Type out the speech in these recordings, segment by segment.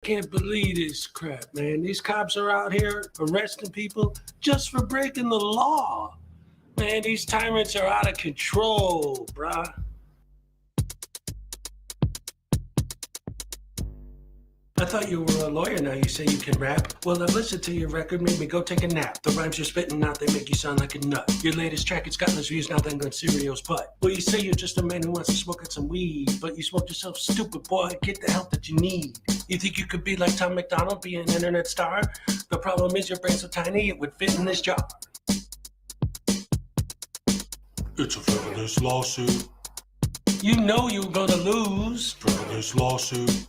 Can't believe this crap, man. These cops are out here arresting people just for breaking the law. Man, these tyrants are out of control, bruh. I thought you were a lawyer, now you say you can rap. Well, I've listened to your record, made me go take a nap. The rhymes you're spitting out, they make you sound like a nut. Your latest track, it's got less views now than on Serio's butt. Well, you say you're just a man who wants to smoke out some weed, but you smoke yourself stupid, boy. Get the help that you need. You think you could be like Tom McDonald, be an internet star? The problem is your brain's so tiny, it would fit in this jar. It's a frivolous lawsuit. You know you're gonna lose. Frivolous lawsuit.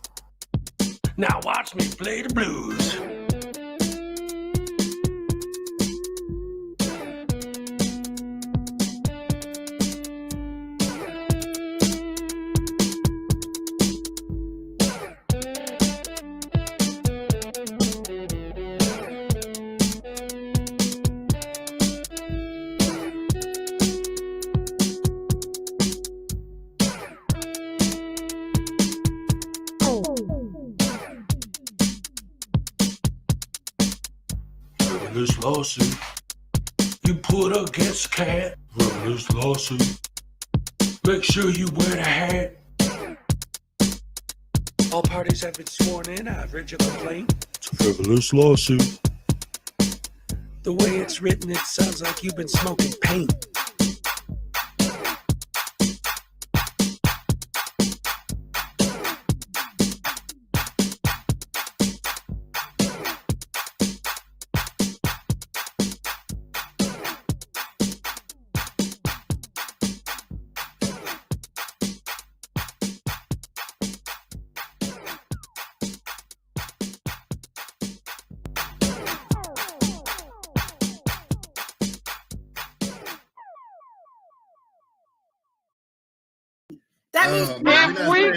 Now watch me play the blues. Frivolous lawsuit. You put against cat. Frivolous lawsuit. Make sure you wear the hat. All parties have been sworn in. I've read your complaint. It's a frivolous lawsuit. The way it's written, it sounds like you've been smoking paint. That means if we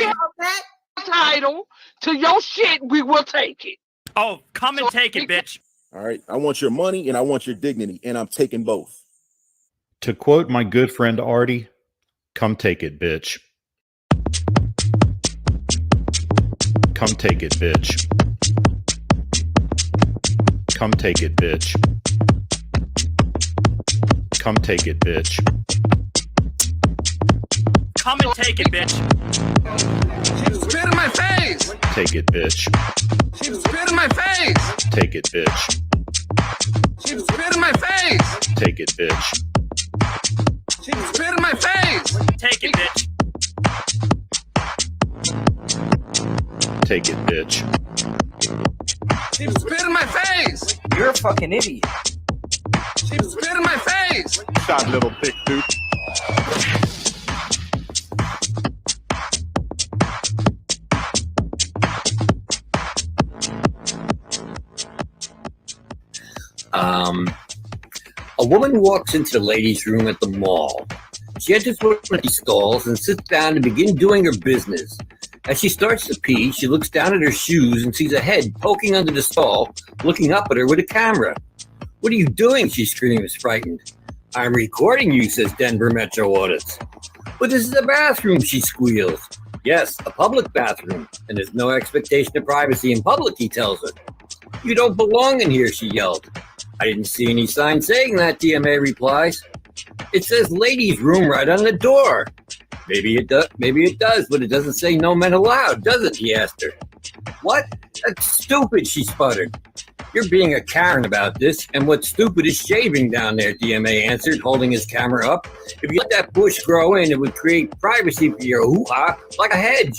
got that title to your shit, we will take it. Oh, come and take it, bitch. All right. I want your money and I want your dignity, and I'm taking both. To quote my good friend Artie, come take it, bitch. Come take it, bitch. Come take it, bitch. Come take it, bitch. Come and take it, bitch. She spit in my face. Take it, bitch. She spit in my face. Take it, bitch. She spit in my face. Take it, bitch. She spit in my face. Take it, bitch. Take it, bitch. She spit in my face. You're a fucking idiot. She spit in my face. Shot, little dick dude. A woman walks into the ladies' room at the mall. She enters one of these stalls and sits down to begin doing her business. As she starts to pee, she looks down at her shoes and sees a head poking under the stall, looking up at her with a camera. "What are you doing?" she screams, frightened. "I'm recording you," says Denver Metro Audits. "But this is a bathroom," she squeals. "Yes, a public bathroom, and there's no expectation of privacy in public," he tells her. "You don't belong in here," she yelled. "I didn't see any sign saying that," DMA replies. "It says ladies' room right on the door." Maybe it does, but it doesn't say no men allowed, does it?" he asked her. "What? That's stupid," she sputtered. "You're being a Karen about this, and what's stupid is shaving down there," DMA answered, holding his camera up. "If you let that bush grow in, it would create privacy for your hoo-ha like a hedge."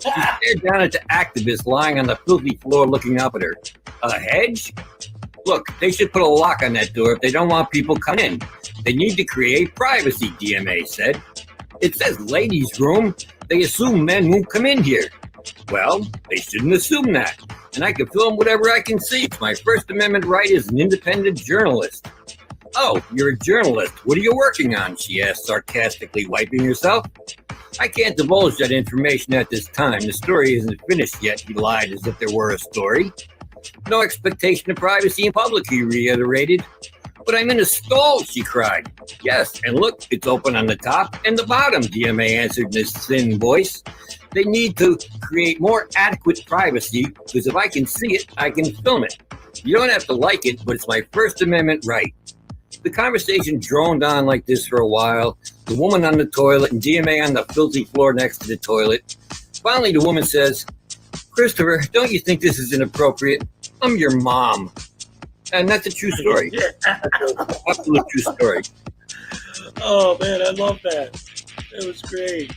She stared down at the activist lying on the filthy floor looking up at her. "A hedge? Look, they should put a lock on that door if they don't want people coming in. They need to create privacy," DMA said. "It says ladies' room. They assume men won't come in here." "Well, they shouldn't assume that. And I can film whatever I can see. It's my First Amendment right as an independent journalist." "Oh, you're a journalist. What are you working on?" she asked, sarcastically, wiping herself. "I can't divulge that information at this time. The story isn't finished yet," he lied as if there were a story. "No expectation of privacy in public," he reiterated. "But I'm in a stall," she cried. "Yes, and look, it's open on the top and the bottom," DMA answered in his thin voice. They need to create more adequate privacy because if I can see it, I can film it. You don't have to like it, but it's my First Amendment right. The conversation droned on like this for a while. The woman on the toilet and DMA on the filthy floor next to the toilet. Finally, the woman says, "Christopher, don't you think this is inappropriate? I'm your mom." And that's a true story. Absolute true story. Oh man, I love that. That was great.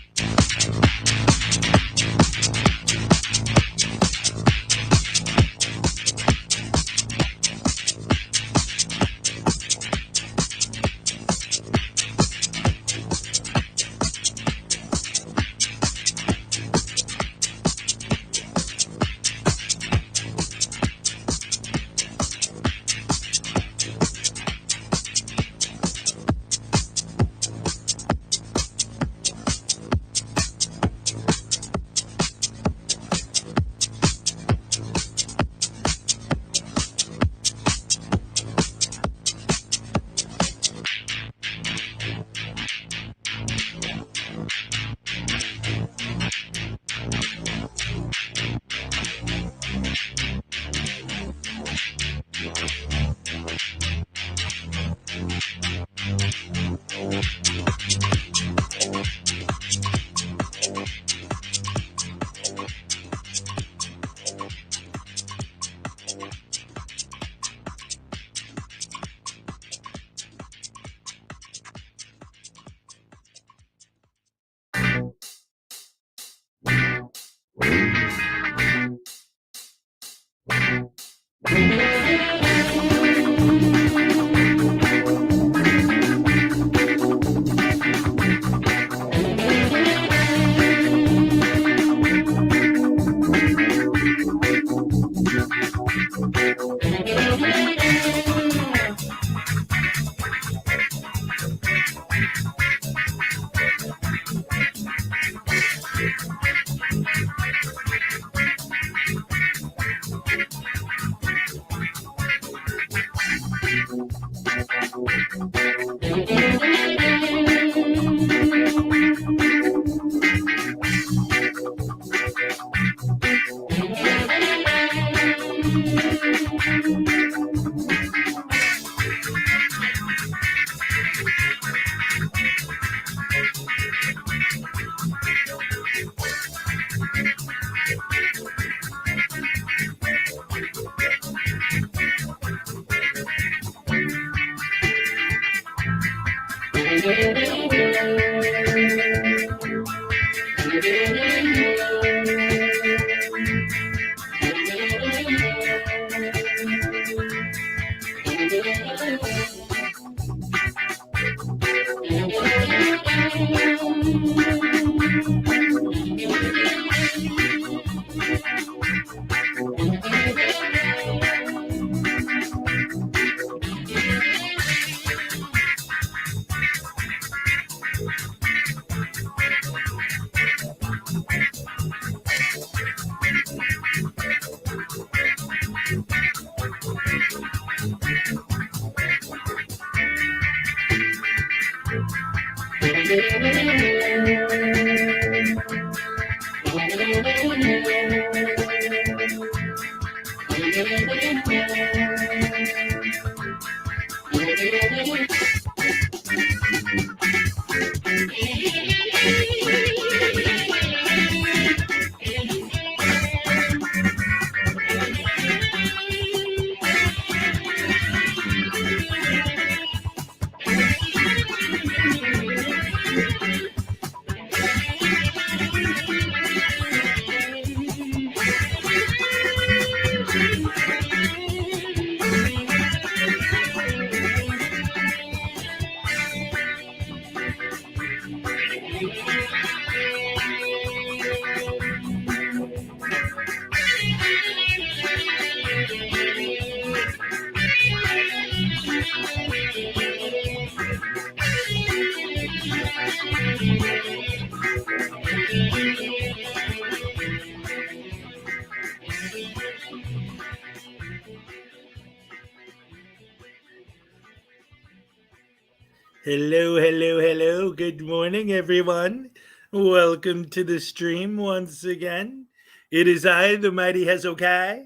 Hello, hello, hello. Good morning, everyone. Welcome to the stream once again. It is I, the mighty Hezokuai.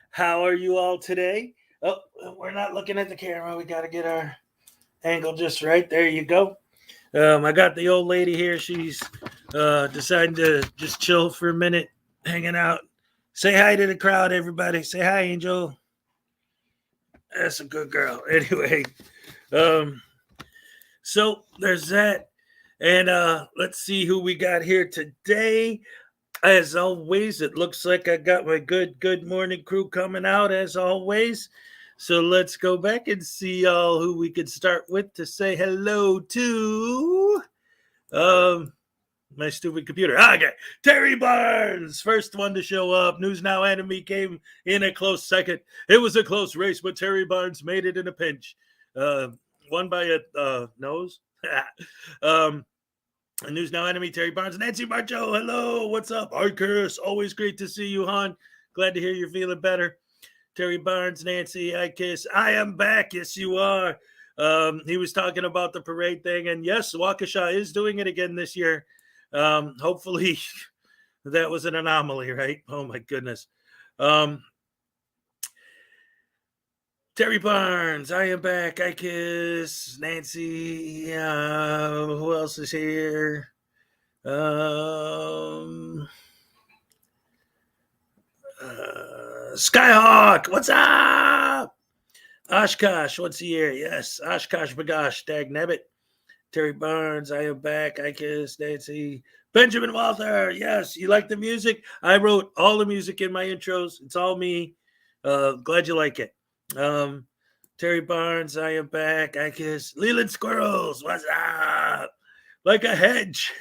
How are you all today? Oh, we're not looking at the camera. We got to get our angle just right. There you go. I got the old lady here. She's deciding to just chill for a minute, hanging out. Say hi to the crowd, everybody. Say hi, Angel. That's a good girl. Anyway, so there's that. And let's see who we got here today. As always, it looks like I got my good morning crew coming out as always. So let's go back and see who we could start with to say hello to. My stupid computer. Okay, Terry Barnes, first one to show up. News Now Enemy came in a close second. It was a close race, but Terry Barnes made it in a pinch. Won by a nose. News Now Enemy, Terry Barnes, Nancy Marcho. Hello, what's up? Arcus, always great to see you, hon. Glad to hear you're feeling better. Terry Barnes, Nancy, I kiss. I am back. Yes, you are. He was talking about the parade thing, and yes, Waukesha is doing it again this year. Hopefully that was an anomaly, right? Oh my goodness. Terry Barnes, I am back. I kiss. Nancy. Who else is here? Skyhawk, what's up? Oshkosh, what's here? Yes, Oshkosh Bagosh, dag nabbit. Terry Barnes, I am back. I kiss. Nancy. Benjamin Walther, yes, you like the music? I wrote all the music in my intros. It's all me. Glad you like it. Terry Barnes, I am back. I kiss. Leland Squirrels, what's up? Like a hedge.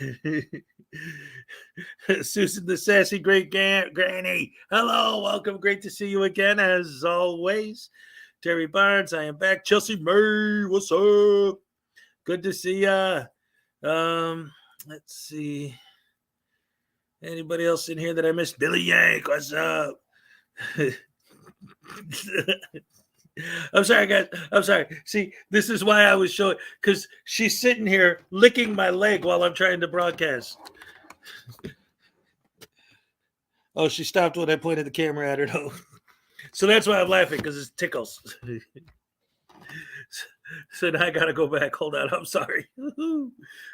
Susan the Sassy Great Granny, hello, welcome. Great to see you again, as always. Terry Barnes, I am back. Chelsea Murray, what's up? Good to see ya. Let's see. Anybody else in here that I missed? Billy Yank, what's up? I'm sorry, guys. I'm sorry. See, this is why I was showing, because she's sitting here licking my leg while I'm trying to broadcast. Oh, she stopped when I pointed the camera at her, though. So that's why I'm laughing, because it tickles. So now I got to go back. Hold on. I'm sorry.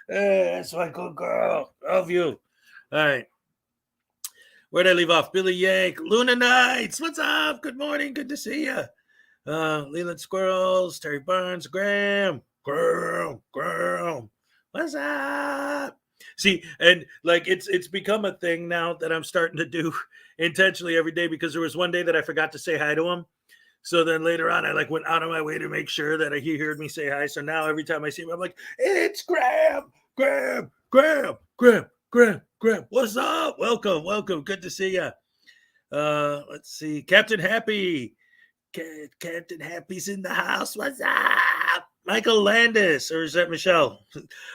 That's my good girl. Love you. All right. Where'd I leave off? Billy Yank. Luna Nights. What's up? Good morning. Good to see you. Leland Squirrels, Terry Barnes, Graham. What's up? See, and like it's become a thing now that I'm starting to do intentionally every day, because there was one day that I forgot to say hi to him. So then later on, I like went out of my way to make sure that he heard me say hi. So now every time I see him, I'm like, it's Graham. What's up? Welcome. Good to see you. Let's see. Captain Happy. Captain Happy's in the house. What's up? Michael Landis, or is that Michelle?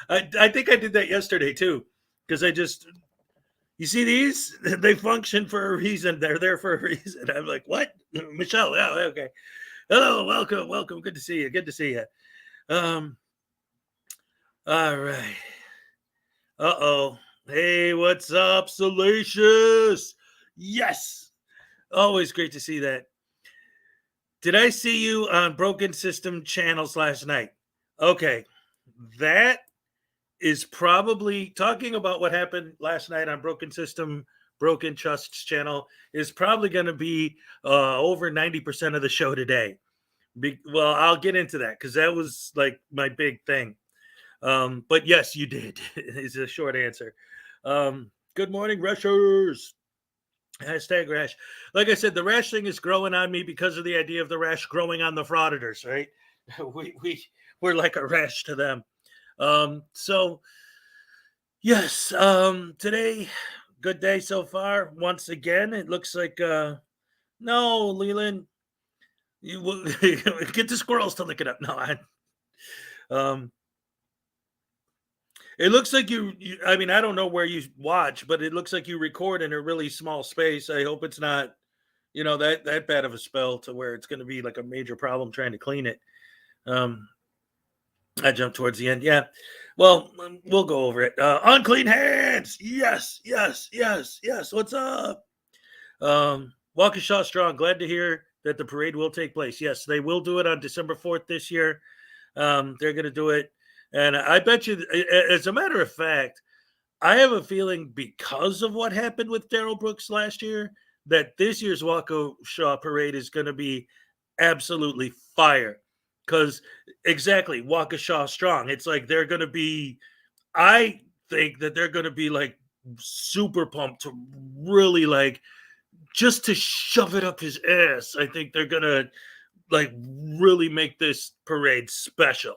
I think I did that yesterday too, because you see these? They function for a reason. They're there for a reason. I'm like, what? Michelle, yeah, okay. Hello, welcome. Good to see you. All right. Uh-oh. Hey, what's up, Salacious? Yes. Always great to see that. Did I see you on Broken System channels last night? Okay. That is probably talking about what happened last night on Broken System, Broken Trust's channel is probably going to be over 90% of the show today. Well, I'll get into that because that was like my big thing. But yes, you did is a short answer. Good morning, Rushers. Hashtag rash. Like I said, the rash thing is growing on me because of the idea of the rash growing on the frauditors, right? We're like a rash to them. So yes, today, good day so far. Once again, it looks like no, Leland, you will get the squirrels to lick it up. No, it looks like you, I mean, I don't know where you watch, but it looks like you record in a really small space. I hope it's not, that bad of a spell to where it's going to be like a major problem trying to clean it. I jumped towards the end. Yeah. Well, we'll go over it. Unclean hands. Yes. What's up? Waukesha Strong. Glad to hear that the parade will take place. Yes, they will do it on December 4th this year. They're going to do it. And I bet you, as a matter of fact, I have a feeling because of what happened with Daryl Brooks last year, that this year's Waukesha parade is going to be absolutely fire. Because exactly, Waukesha Strong. It's like they're going to be, I think that they're going to be like super pumped to really like just to shove it up his ass. I think they're going to like really make this parade special.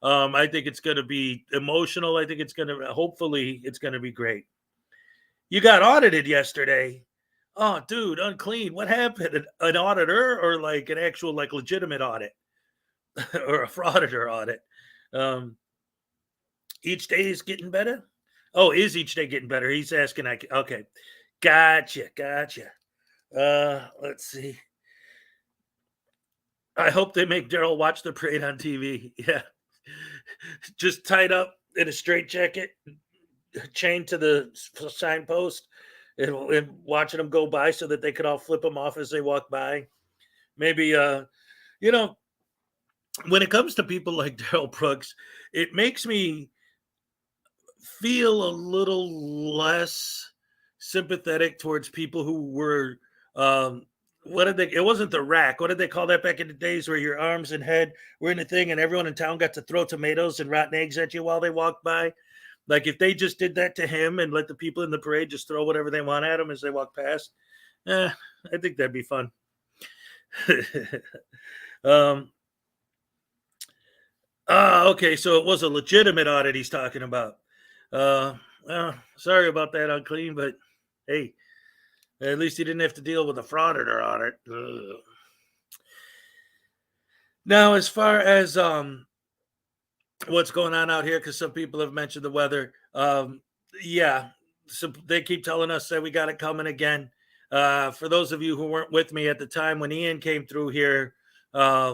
I think it's going to be emotional. I think it's going to, hopefully, it's going to be great. You got audited yesterday. Oh, dude, unclean. What happened? An auditor or like an actual, like legitimate audit or a frauditor audit? Each day is getting better. Oh, is each day getting better? He's asking. Okay, gotcha. Let's see. I hope they make Daryl watch the parade on TV. Yeah. Just tied up in a straitjacket, chained to the signpost, and watching them go by so that they could all flip them off as they walk by. Maybe, you know, when it comes to people like Daryl Brooks, it makes me feel a little less sympathetic towards people who were what did they, it wasn't the rack, what did they call that back in the days where your arms and head were in the thing and everyone in town got to throw tomatoes and rotten eggs at you while they walked by? Like if they just did that to him and let the people in the parade just throw whatever they want at him as they walk past, I think that'd be fun. Okay, so it was a legitimate audit he's talking about. Sorry about that, unclean, but hey, at least he didn't have to deal with a frauditor audit. Ugh. Now, as far as what's going on out here, because some people have mentioned the weather. Yeah, so they keep telling us that we got it coming again. For those of you who weren't with me at the time when Ian came through here,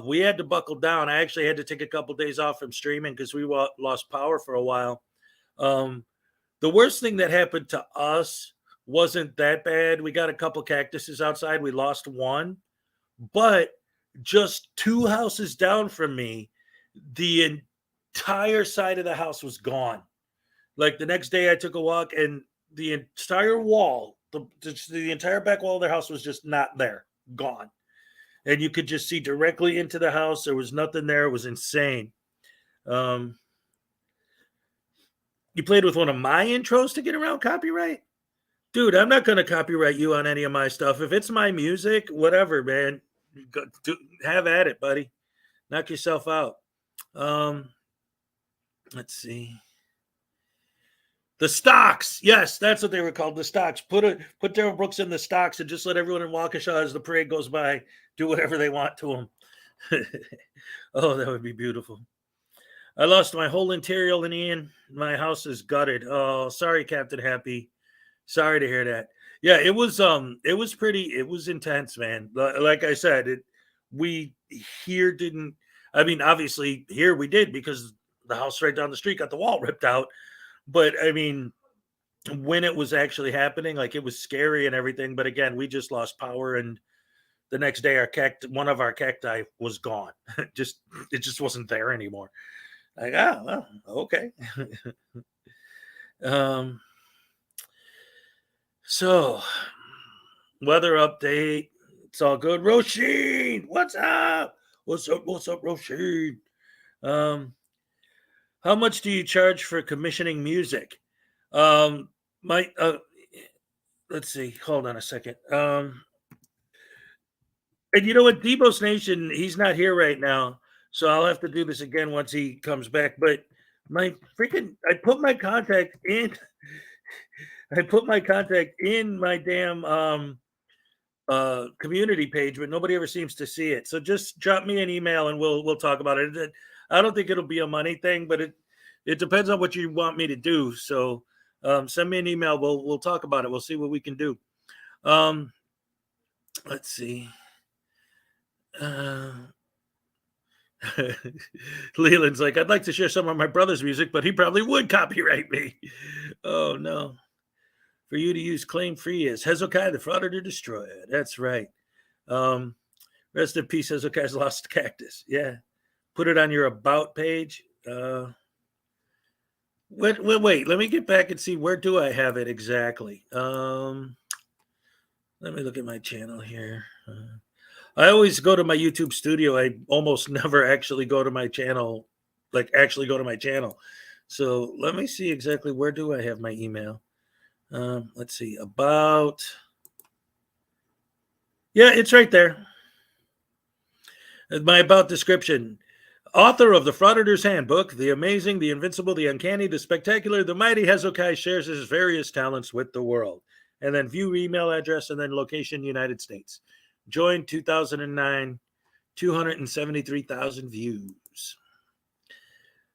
we had to buckle down. I actually had to take a couple days off from streaming because we lost power for a while. The worst thing that happened to us wasn't that bad. We got a couple cactuses outside. We lost one, but just 2 houses down from me, the entire side of the house was gone. Like the next day I took a walk and the entire wall, the entire back wall of their house was just not there, gone. And you could just see directly into the house. There was nothing there. It was insane. You played with one of my intros to get around copyright? Dude, I'm not going to copyright you on any of my stuff. If it's my music, whatever, man, have at it, buddy. Knock yourself out. Let's see. The stocks. Yes, that's what they were called, the stocks. Put Daryl Brooks in the stocks and just let everyone in Waukesha as the parade goes by do whatever they want to him. Oh, that would be beautiful. I lost my whole interior, Ian. My house is gutted. Oh, sorry, Captain Happy. Sorry to hear that. Yeah, it was intense, man. Like I said, obviously here we did because the house right down the street got the wall ripped out. But I mean, when it was actually happening, like it was scary and everything. But again, we just lost power, and the next day one of our cacti was gone. It just wasn't there anymore. Like, well, okay. So weather update. It's all good. Roisin, what's up? What's up, Roisin? How much do you charge for commissioning music? Let's see. Hold on a second. And you know what? Debo's Nation, he's not here right now, so I'll have to do this again once he comes back. But I put my contact in. I put my contact in my damn community page, but nobody ever seems to see it. So just drop me an email and we'll talk about it. I don't think it'll be a money thing, but it depends on what you want me to do. So send me an email. We'll talk about it. We'll see what we can do. Let's see. Leland's like, I'd like to share some of my brother's music, but he probably would copyright me. Oh, no. For you to use claim-free as Hezokuai, the Frauditor Destroyer. That's right. Rest in peace, Hezokai's lost cactus. Yeah. Put it on your About page. Wait. Let me get back and see, where do I have it exactly? Let me look at my channel here. I always go to my YouTube studio. I almost never actually go to my channel, So let me see exactly, where do I have my email? Let's see, About. Yeah, it's right there. My About description. Author of the Frauditor's Handbook, the amazing, the invincible, the uncanny, the spectacular, the mighty Hezokuai shares his various talents with the world. And then view email address and then location, United States. Joined 2009, 273,000 views.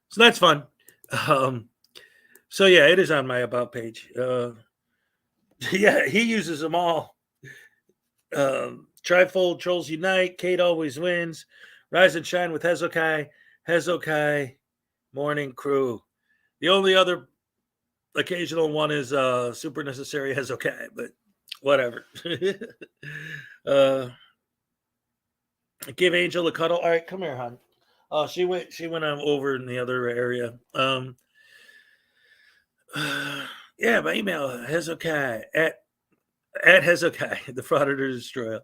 So that's fun. So yeah, it is on my About page. Yeah, he uses them all. Trifold, Trolls Unite, Kate Always Wins, Rise and Shine with Hezokuai, Morning Crew. The only other occasional one is Super Necessary Hezokuai, but whatever. Give Angel a cuddle. All right, come here, hon. Oh, she went on over in the other area. Yeah, my email, Hezokuai at Hezokuai, the Frauditor Destroyer.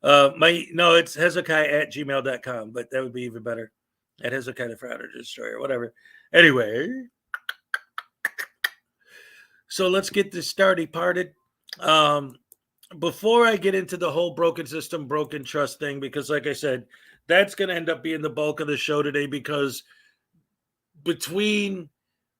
It's Hezokuai@gmail.com, but that would be even better. At Hezokuai, the Frauditor Destroyer, whatever. Anyway, so let's get this started. Before I get into the whole broken system, broken trust thing, because like I said, that's going to end up being the bulk of the show today, because between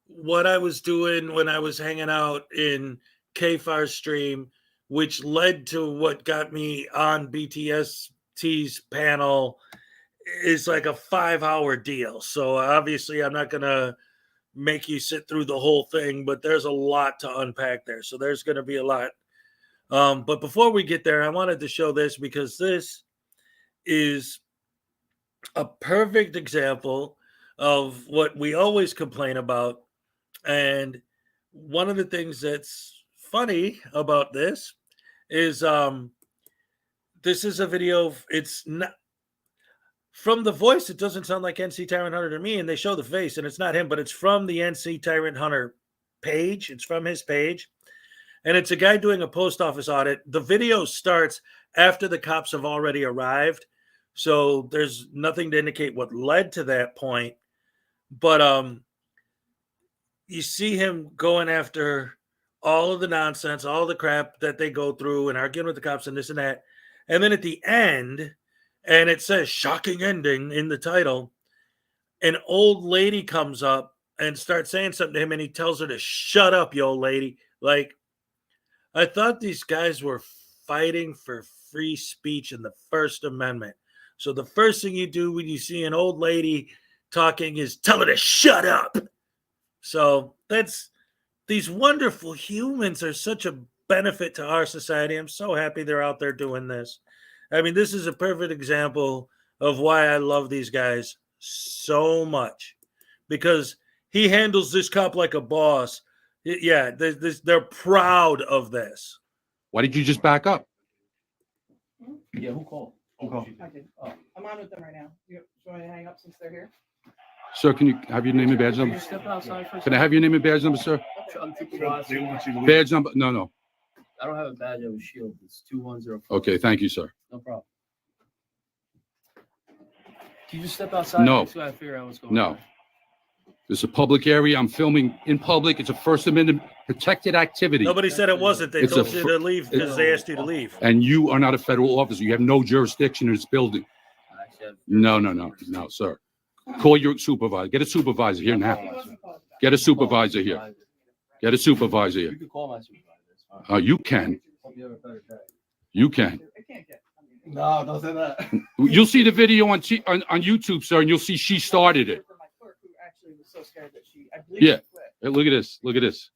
what I was doing when I was hanging out in K-Far's stream, which led to what got me on BTST's panel, is like a 5-hour deal. So obviously I'm not going to make you sit through the whole thing, but there's a lot to unpack there. So there's going to be a lot. But before we get there, I wanted to show this, because this is a perfect example of what we always complain about. And one of the things that's funny about this is this is a video. It's not from the voice. It doesn't sound like NC Tyrant Hunter to me, and they show the face, and it's not him, but it's from the NC Tyrant Hunter page. It's from his page, and it's a guy doing a post office audit. The video starts after the cops have already arrived, so there's nothing to indicate what led to that point. But you see him going after all of the nonsense, all the crap that they go through, and arguing with the cops and this and that. And then at the end, and it says shocking ending in the title, an old lady comes up and starts saying something to him, and he tells her to shut up, you old lady. Like, I thought these guys were fighting for free speech in the First Amendment. So the first thing you do when you see an old lady talking is tell her to shut up. So these wonderful humans are such a benefit to our society. I'm so happy they're out there doing this. I mean, this is a perfect example of why I love these guys so much, because he handles this cop like a boss. Yeah, they're proud of this. Why did you just back up? Yeah, who called? I did. I'm on with them right now. You want me to hang up since they're here? Sir, can you have your name and badge number? Step outside for a Can I have your name and badge number, sir? I'm Hezokuai. Badge number? No. I don't have a badge. I have a shield. It's 2104. Okay, thank you, sir. No problem. Can you just step outside? No. So I figure out what's going No. on. This is a public area. I'm filming in public. It's a First Amendment protected activity. Nobody said it wasn't. They It's told a you fr- to leave because they asked you to leave. And you are not a federal officer. You have no jurisdiction in this building. No, sir. Call your supervisor. Get a supervisor here now. Get a supervisor here. Get a supervisor You here. can call my supervisor. It's fine. You can. Hope you have a better day. You can. No, don't say that. You'll see the video on YouTube, sir, and you'll see she started it. Yeah. Hey, look at this. Look at this.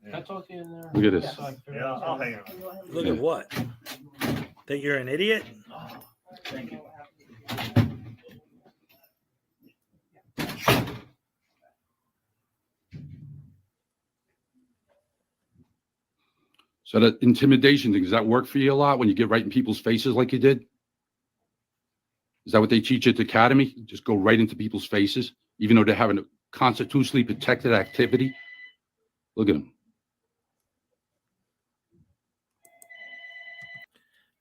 Can I talk to you in there? Look at this. Yeah, I'll hang out. Look at what? That you're an idiot? Thank you. So that intimidation thing, does that work for you a lot when you get right in people's faces like you did? Is that what they teach at the academy? Just go right into people's faces, even though they're having a constitutionally protected activity? Look at them.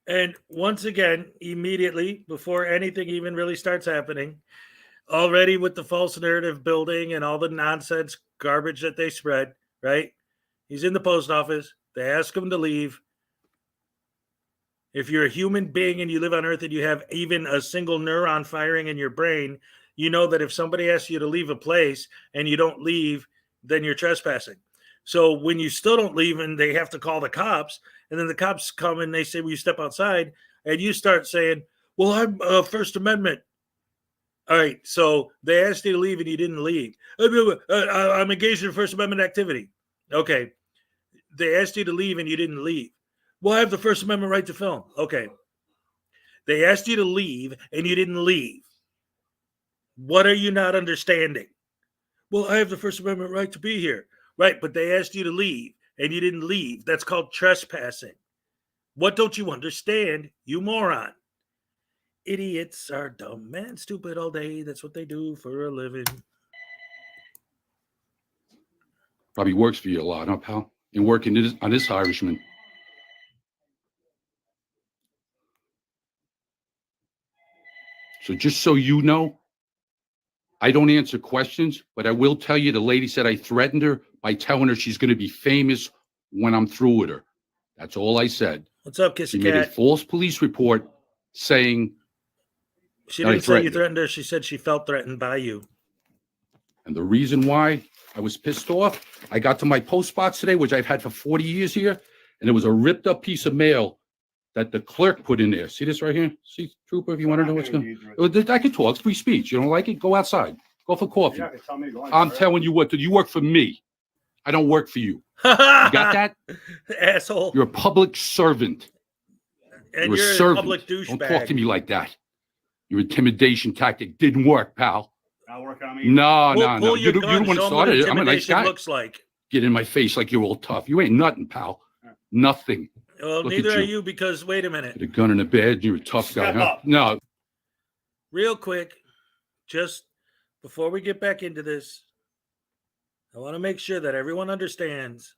And once again, immediately before anything even really starts happening, already with the false narrative building and all the nonsense garbage that they spread, right? He's in the post office. They ask him to leave. If you're a human being and you live on Earth and you have even a single neuron firing in your brain, you know that if somebody asks you to leave a place and you don't leave, then you're trespassing. So when you still don't leave and they have to call the cops, and then the cops come and they say, will you step outside? And you start saying, well, I'm First Amendment. All right, so they asked you to leave and you didn't leave. I'm engaged in First Amendment activity. Okay, they asked you to leave and you didn't leave. Well, I have the First Amendment right to film. Okay. They asked you to leave and you didn't leave. What are you not understanding? Well, I have the First Amendment right to be here. Right, but they asked you to leave and you didn't leave. That's called trespassing. What don't you understand, you moron? Idiots are dumb and stupid all day. That's what they do for a living. Probably works for you a lot, huh, pal? And working on this Irishman. So just so you know, I don't answer questions, but I will tell you the lady said I threatened her by telling her she's going to be famous when I'm through with her. That's all I said. What's up, Kissy She made a Cat? false police report saying She that I didn't say you threatened her. threatened her. She said she felt threatened by you. And the reason why I was pissed off, I got to my post box today, which I've had for 40 years here, and there was a ripped up piece of mail that the clerk put in there. See this right here? See, Trooper, if you want to know what's going on. I can talk. It's free speech. You don't like it? Go outside. Go for coffee. I'm telling you what, you work for me. I don't work for you. You got that? Asshole. You're a public servant. And You're a a servant. public Don't douchebag. talk to me like that. Your intimidation tactic didn't work, pal. Not work on me. No. Pull You your don't gun, want to show 'em start what it. I'm a nice intimidation guy. looks like. Get in my face like you're all tough. You ain't nothing, pal. Nothing. Well, Look neither at are you. you because, wait a minute. Get a gun in the bed. You're a tough guy, Step huh? up. No. Real quick, just before we get back into this, I want to make sure that everyone understands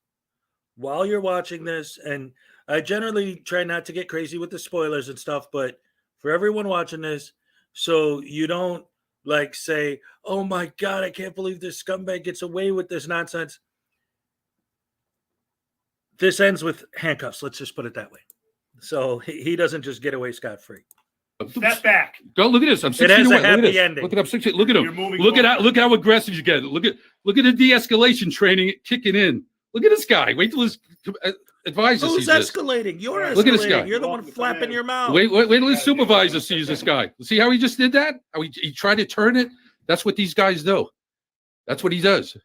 while you're watching this, and I generally try not to get crazy with the spoilers and stuff, but for everyone watching this, so you don't like say, oh my God, I can't believe this scumbag gets away with this nonsense. This ends with handcuffs. Let's just put it that way. So he doesn't just get away scot-free. Step back. Go look at this. I'm 6 It feet has a away. Look at happy this. ending. Look at I'm 6 feet. Look at him. You're moving Look forward. how aggressive you get. Look at the de-escalation training kicking in. Look at this guy. Wait till his advisor Who's sees this. escalating? You're escalating. Look at this guy. You're the one flapping your mouth. Wait till his supervisor sees this guy. See how he just did that? How he tried to turn it? That's what these guys do. That's what he does.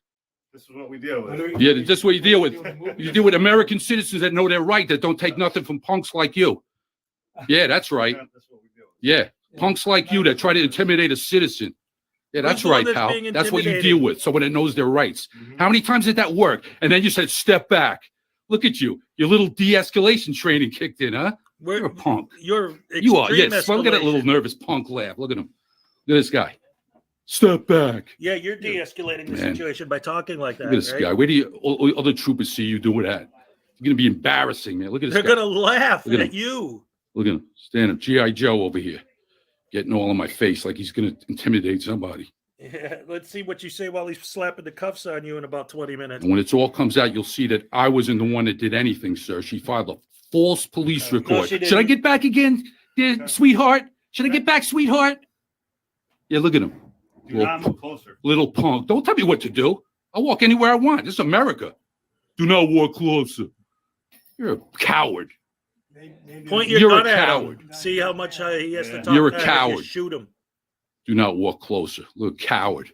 This is what we deal with. Yeah, that's what you deal with. You deal with American citizens that know their right, that don't take nothing from punks like you. Yeah, that's right. That's what we deal with. Yeah, punks like you that try to intimidate a citizen. Yeah, that's Who's the one right, that's pal. being That's what you intimidated? deal with. Someone that knows their rights. How many times did that work? And then you said, step back. Look at you. Your little de-escalation training kicked in, huh? You're a punk. You're You are. extreme Yes. Look at that little escalation. nervous punk laugh. Look at him. Look at this guy. Step back. Yeah, you're de-escalating the Man. situation by talking like that. Look at this right? guy. Where do all other troopers see you doing that? You're going to be embarrassing, man. Look at this They're guy. gonna laugh Look at at him. you. Look at him. Stand up. G.I. Joe over here. Getting all in my face like he's going to intimidate somebody. Yeah, let's see what you say while he's slapping the cuffs on you in about 20 minutes. And when it all comes out, you'll see that I wasn't the one that did anything, sir. She filed a false police record. she Should I didn't. get back again, dear sweetheart? Should I get back, sweetheart? Yeah, look at him. Do not move closer. Little punk. Don't tell me what to do. I'll walk anywhere I want. This is America. Do not walk closer. You're a coward. Point your You're a gun at coward. him. See how much he has to talk You're a back if coward. You shoot him. Do not walk closer. Little coward.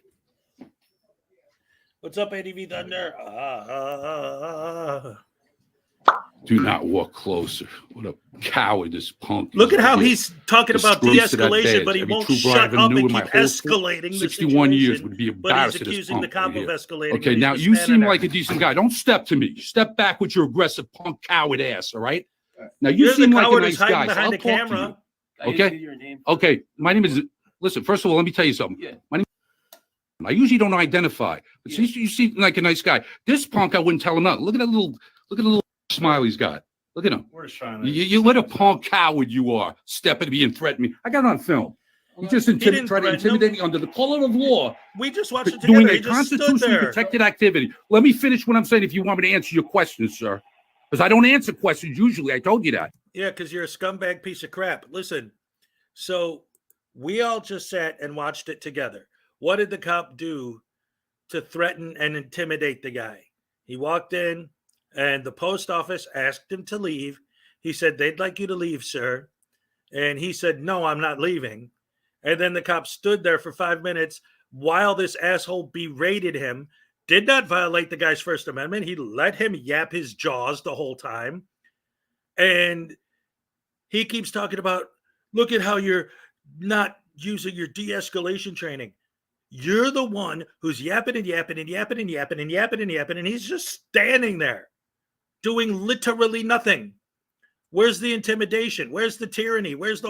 What's up, ADV Thunder? Do not walk closer. What a coward this punk is Look at right how here. he's talking about Disgrace to that de-escalation, badge. but he Every won't trooper I shut ever up knew and in my keep whole escalating the 61 years situation, would be but embarrassed he's at this accusing the punk cop right of here. escalating. Okay, when he's now just you standing seem there. like a decent guy. Don't step to me. Step back with your aggressive punk coward ass, all right? Now you You're the seem like a coward nice who's hiding guy, so behind I'll the talk to camera. you. Okay? Okay, my name is, listen, first of all, let me tell you something. My name I usually don't identify, but since you seem like a nice guy, this punk, I wouldn't tell him nothing. Look at that little smile he's got. Look at him. We're just trying to. You what a punk coward you are, stepping to me and threatening me. I got it on film. You just tried to intimidate me under the color of law, We just watched it doing together. He a just stood constitutionally there. protected activity. Let me finish what I'm saying if you want me to answer your questions, sir. Because I don't answer questions usually. I told you that. Yeah, because you're a scumbag piece of crap. Listen, so we all just sat and watched it together. What did the cop do to threaten and intimidate the guy? He walked in and the post office asked him to leave. He said, "They'd like you to leave, sir." And he said, "No, I'm not leaving." And then the cop stood there for 5 minutes while this asshole berated him, did not violate the guy's First Amendment. He let him yap his jaws the whole time. And he keeps talking about, look at how you're not using your de-escalation training. You're the one who's yapping and yapping and yapping and yapping and yapping and yapping, and he's just standing there doing literally nothing. Where's the intimidation? Where's the tyranny? Where's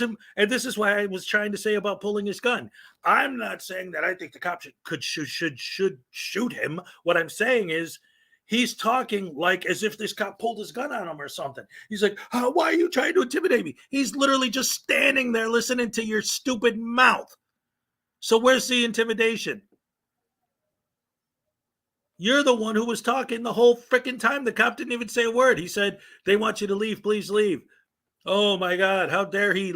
him? And this is why I was trying to say about pulling his gun. I'm not saying that I think the cop should shoot him. What I'm saying is he's talking like as if this cop pulled his gun on him or something. He's like, oh, why are you trying to intimidate me? He's literally just standing there listening to your stupid mouth. So where's the intimidation? You're the one who was talking the whole freaking time. The cop didn't even say a word. He said, they want you to leave. Please leave. Oh my God. How dare he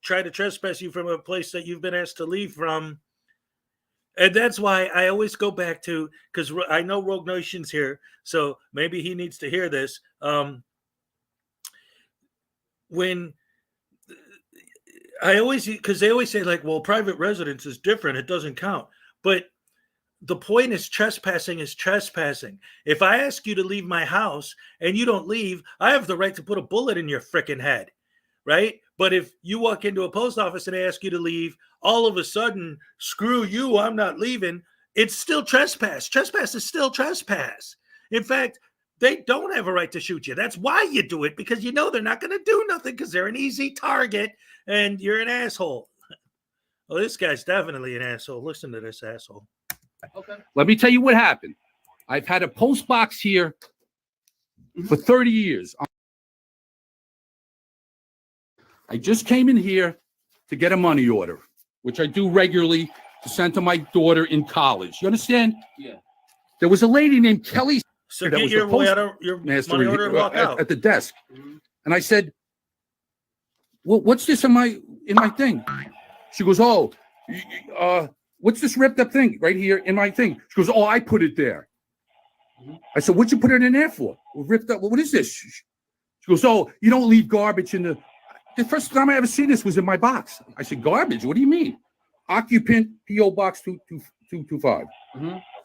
try to trespass you from a place that you've been asked to leave from. And that's why I always go back to, because I know Rogue Nation's here, so maybe he needs to hear this. When because they always say like, well, private residence is different. It doesn't count. But the point is trespassing is trespassing. If I ask you to leave my house and you don't leave, I have the right to put a bullet in your freaking head, right? But if you walk into a post office and they ask you to leave, all of a sudden, screw you, I'm not leaving. It's still trespass. Trespass is still trespass. In fact, they don't have a right to shoot you. That's why you do it, because you know they're not going to do nothing because they're an easy target and you're an asshole. Well, this guy's definitely an asshole. Listen to this asshole. Okay. Let me tell you what happened. I've had a post box here for 30 years. I just came in here to get a money order, which I do regularly to send to my daughter in college. You understand? Yeah. There was a lady named Kelly. So that get was your the post money order and walk out. at the desk. And I said, well, what's this in my thing? She goes, oh, what's this ripped up thing right here in my thing? She goes, oh, I put it there. I said, what'd you put it in there for? Ripped up. What is this? She goes, oh, you don't leave garbage in the first time I ever seen this was in my box. I said, garbage? What do you mean? Occupant, P.O. Box 2225.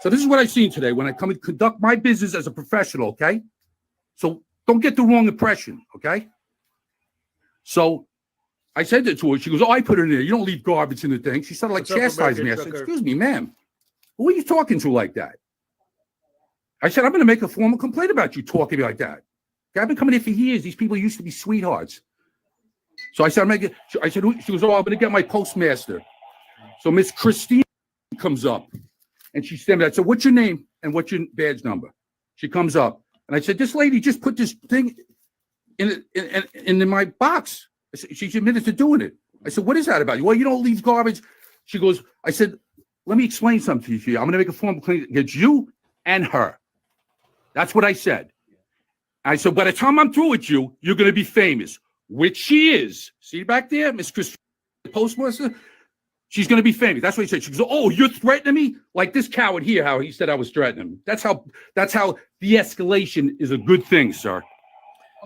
So this is what I seen today when I come and conduct my business as a professional, okay? So don't get the wrong impression, okay? So I said that to her. She goes, oh, I put it in there. You don't leave garbage in the thing. She started like chastising me. I said, excuse me, ma'am. Who are you talking to like that? I said, I'm going to make a formal complaint about you talking to me like that. Okay, I've been coming here for years. These people used to be sweethearts. So I said, she goes, oh, I'm going to get my postmaster. So Miss Christine comes up and she stands there. I said, what's your name and what's your badge number? She comes up and I said, this lady just put this thing in my box. She's admitted to doing it. I said, what is that about? Well, you don't leave garbage. She goes, I said, let me explain something to you. I'm going to make a formal complaint against you and her. That's what I said. I said, by the time I'm through with you, you're going to be famous, which she is. See back there, Miss Christine, the postmaster? She's going to be famous. That's what he said. She goes, oh, you're threatening me? Like this coward here, how he said I was threatening him. That's how de-escalation is a good thing, sir.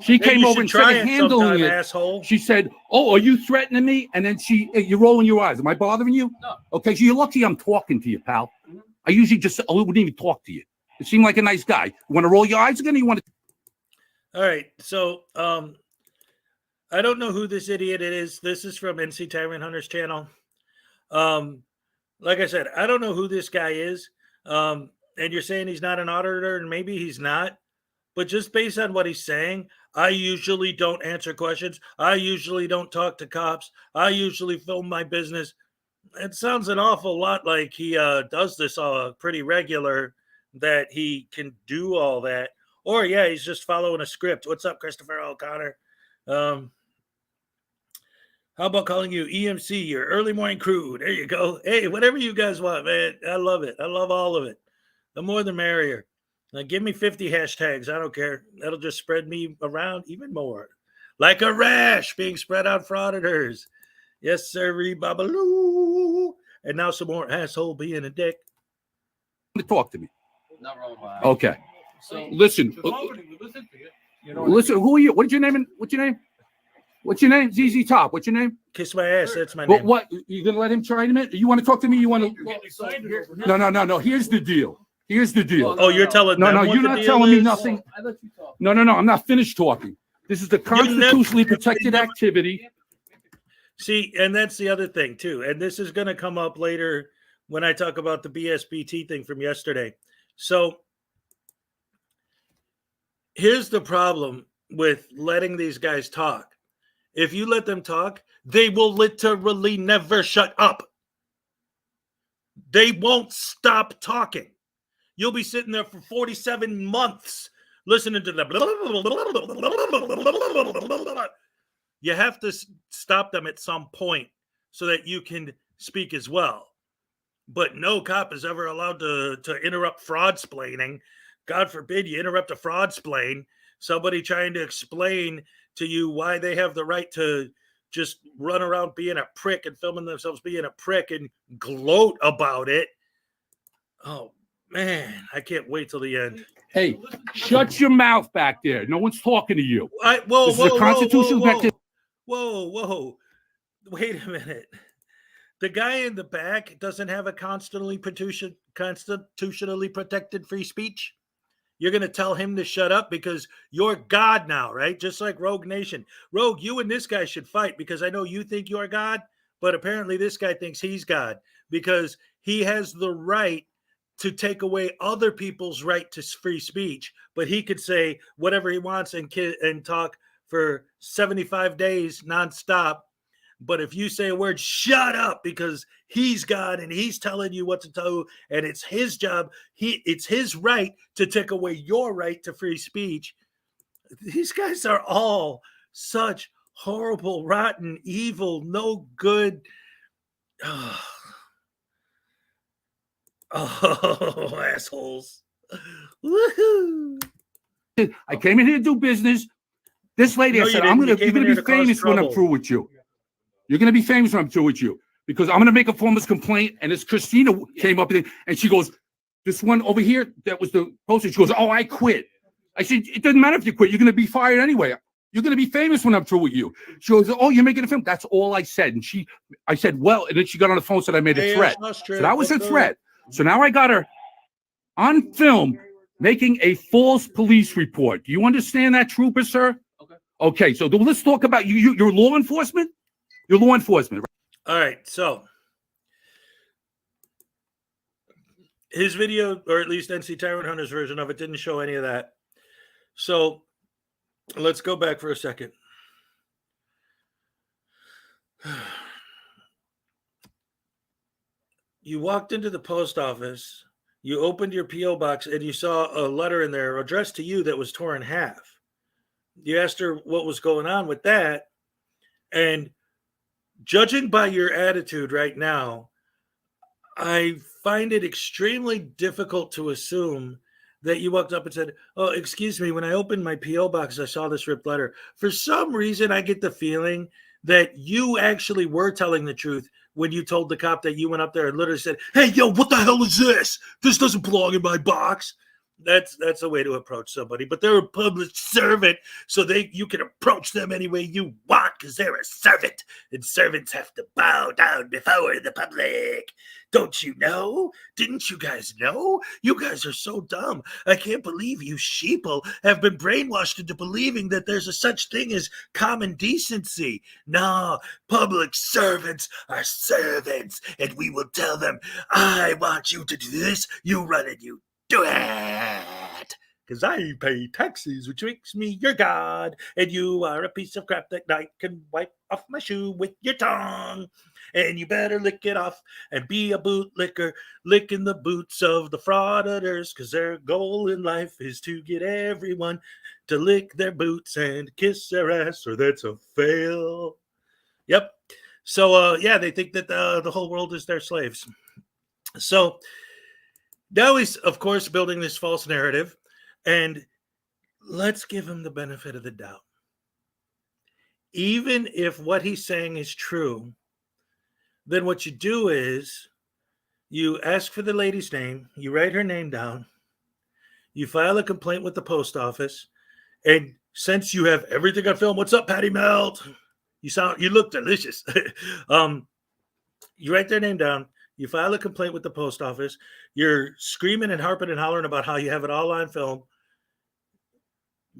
She came over and started handling it. Asshole. She said, oh, are you threatening me? And then you're rolling your eyes. Am I bothering you? No. Okay, so you're lucky I'm talking to you, pal. I usually I wouldn't even talk to you. You seem like a nice guy. You want to roll your eyes again or you want to? All right. So I don't know who this idiot is. This is from NC Tyrant Hunter's channel. Like I said, I don't know who this guy is. And you're saying he's not an auditor, and maybe he's not. But just based on what he's saying, I usually don't answer questions. I usually don't talk to cops. I usually film my business. It sounds an awful lot like he does this pretty regular, that he can do all that. Or, yeah, he's just following a script. What's up, Christopher O'Connor? How about calling you EMC, your early morning crew? There you go. Hey, whatever you guys want, man. I love it. I love all of it. The more the merrier. Now, give me 50 hashtags. I don't care. That'll just spread me around even more. Like a rash being spread out for auditors. Yes, sir, babaloo. And now some more asshole being a dick. Talk to me. Okay. So Listen. Listen. Who are you? What's your name? What's your name? What's your name? ZZ Top. What's your name? Kiss my ass. That's my But name. what? You gonna let him try in a minute? You want to talk to me? You want to? No. Here's the deal. Here's the deal. Oh, you're telling them No, what you're the not deal telling me is? nothing. I let you talk. No. I'm not finished talking. This is the constitutionally protected activity. See, and that's the other thing too. And this is going to come up later when I talk about the BSBT thing from yesterday. So here's the problem with letting these guys talk. If you let them talk, they will literally never shut up. They won't stop talking. You'll be sitting there for 47 months listening to them. You have to stop them at some point so that you can speak as well. But no cop is ever allowed to interrupt fraud-splaining. God forbid you interrupt a fraud-splain. Somebody trying to explain to you why they have the right to just run around being a prick and filming themselves being a prick and gloat about it. Oh, man, I can't wait till the end. Hey, shut your mouth back there. No one's talking to you. Whoa, This is a constitutional protected. Whoa. Wait a minute. The guy in the back doesn't have a constitutionally protected free speech. You're going to tell him to shut up because you're God now, right? Just like Rogue Nation. Rogue, you and this guy should fight because I know you think you're God, but apparently this guy thinks he's God because he has the right to take away other people's right to free speech, but he could say whatever he wants and talk for 75 days nonstop. But if you say a word, shut up, because he's God and he's telling you what to do, and it's his job, it's his right to take away your right to free speech. These guys are all such horrible, rotten, evil, no good. Oh, assholes. Woohoo. I came in here to do business. This lady, No, I said, you you're came going in to here be to cause famous when I'm trouble. through with you. You're going to be famous when I'm through with you because I'm going to make a formless complaint. And this Christina came up and she goes, this one over here, that was the poster. She goes, oh, I quit. I said, it doesn't matter if you quit. You're going to be fired anyway. You're going to be famous when I'm through with you. She goes, oh, you're making a film. That's all I said. And I said, well, and then she got on the phone and said I made a threat. So that was a threat. So now I got her on film making a false police report. Do you understand that, trooper, sir? Okay, so let's talk about you. You're law enforcement? You're law enforcement. All right, so his video, or at least NC Tyrant Hunter's version of it, didn't show any of that. So let's go back for a second. You walked into the post office, you opened your P.O. box, and you saw a letter in there addressed to you that was torn in half. You asked her what was going on with that, and judging by your attitude right now, I find it extremely difficult to assume that you walked up and said, oh, excuse me, when I opened my P.O. box, I saw this ripped letter. For some reason, I get the feeling that you actually were telling the truth when you told the cop that you went up there and literally said, hey, yo, what the hell is this? This doesn't belong in my box. That's a way to approach somebody, but they're a public servant, so you can approach them any way you want. because they're a servant, and servants have to bow down before the public. Don't you know? Didn't you guys know? You guys are so dumb. I can't believe you sheeple have been brainwashed into believing that there's a such thing as common decency. No, public servants are servants, and we will tell them, I want you to do this, you run and you do it. Because I pay taxes, which makes me your god, and you are a piece of crap that I can wipe off my shoe with your tongue. And you better lick it off and be a bootlicker, licking the boots of the frauditors, because their goal in life is to get everyone to lick their boots and kiss their ass, or that's a fail. Yep. So, yeah, they think that the whole world is their slaves. So now he's, of course, building this false narrative, and let's give him the benefit of the doubt. Even if what he's saying is true, then what you do is you ask for the lady's name, you write her name down, you file a complaint with the post office, and since you have everything on film, what's up, Patty Melt? You look delicious. You write their name down, you file a complaint with the post office, you're screaming and harping and hollering about how you have it all on film.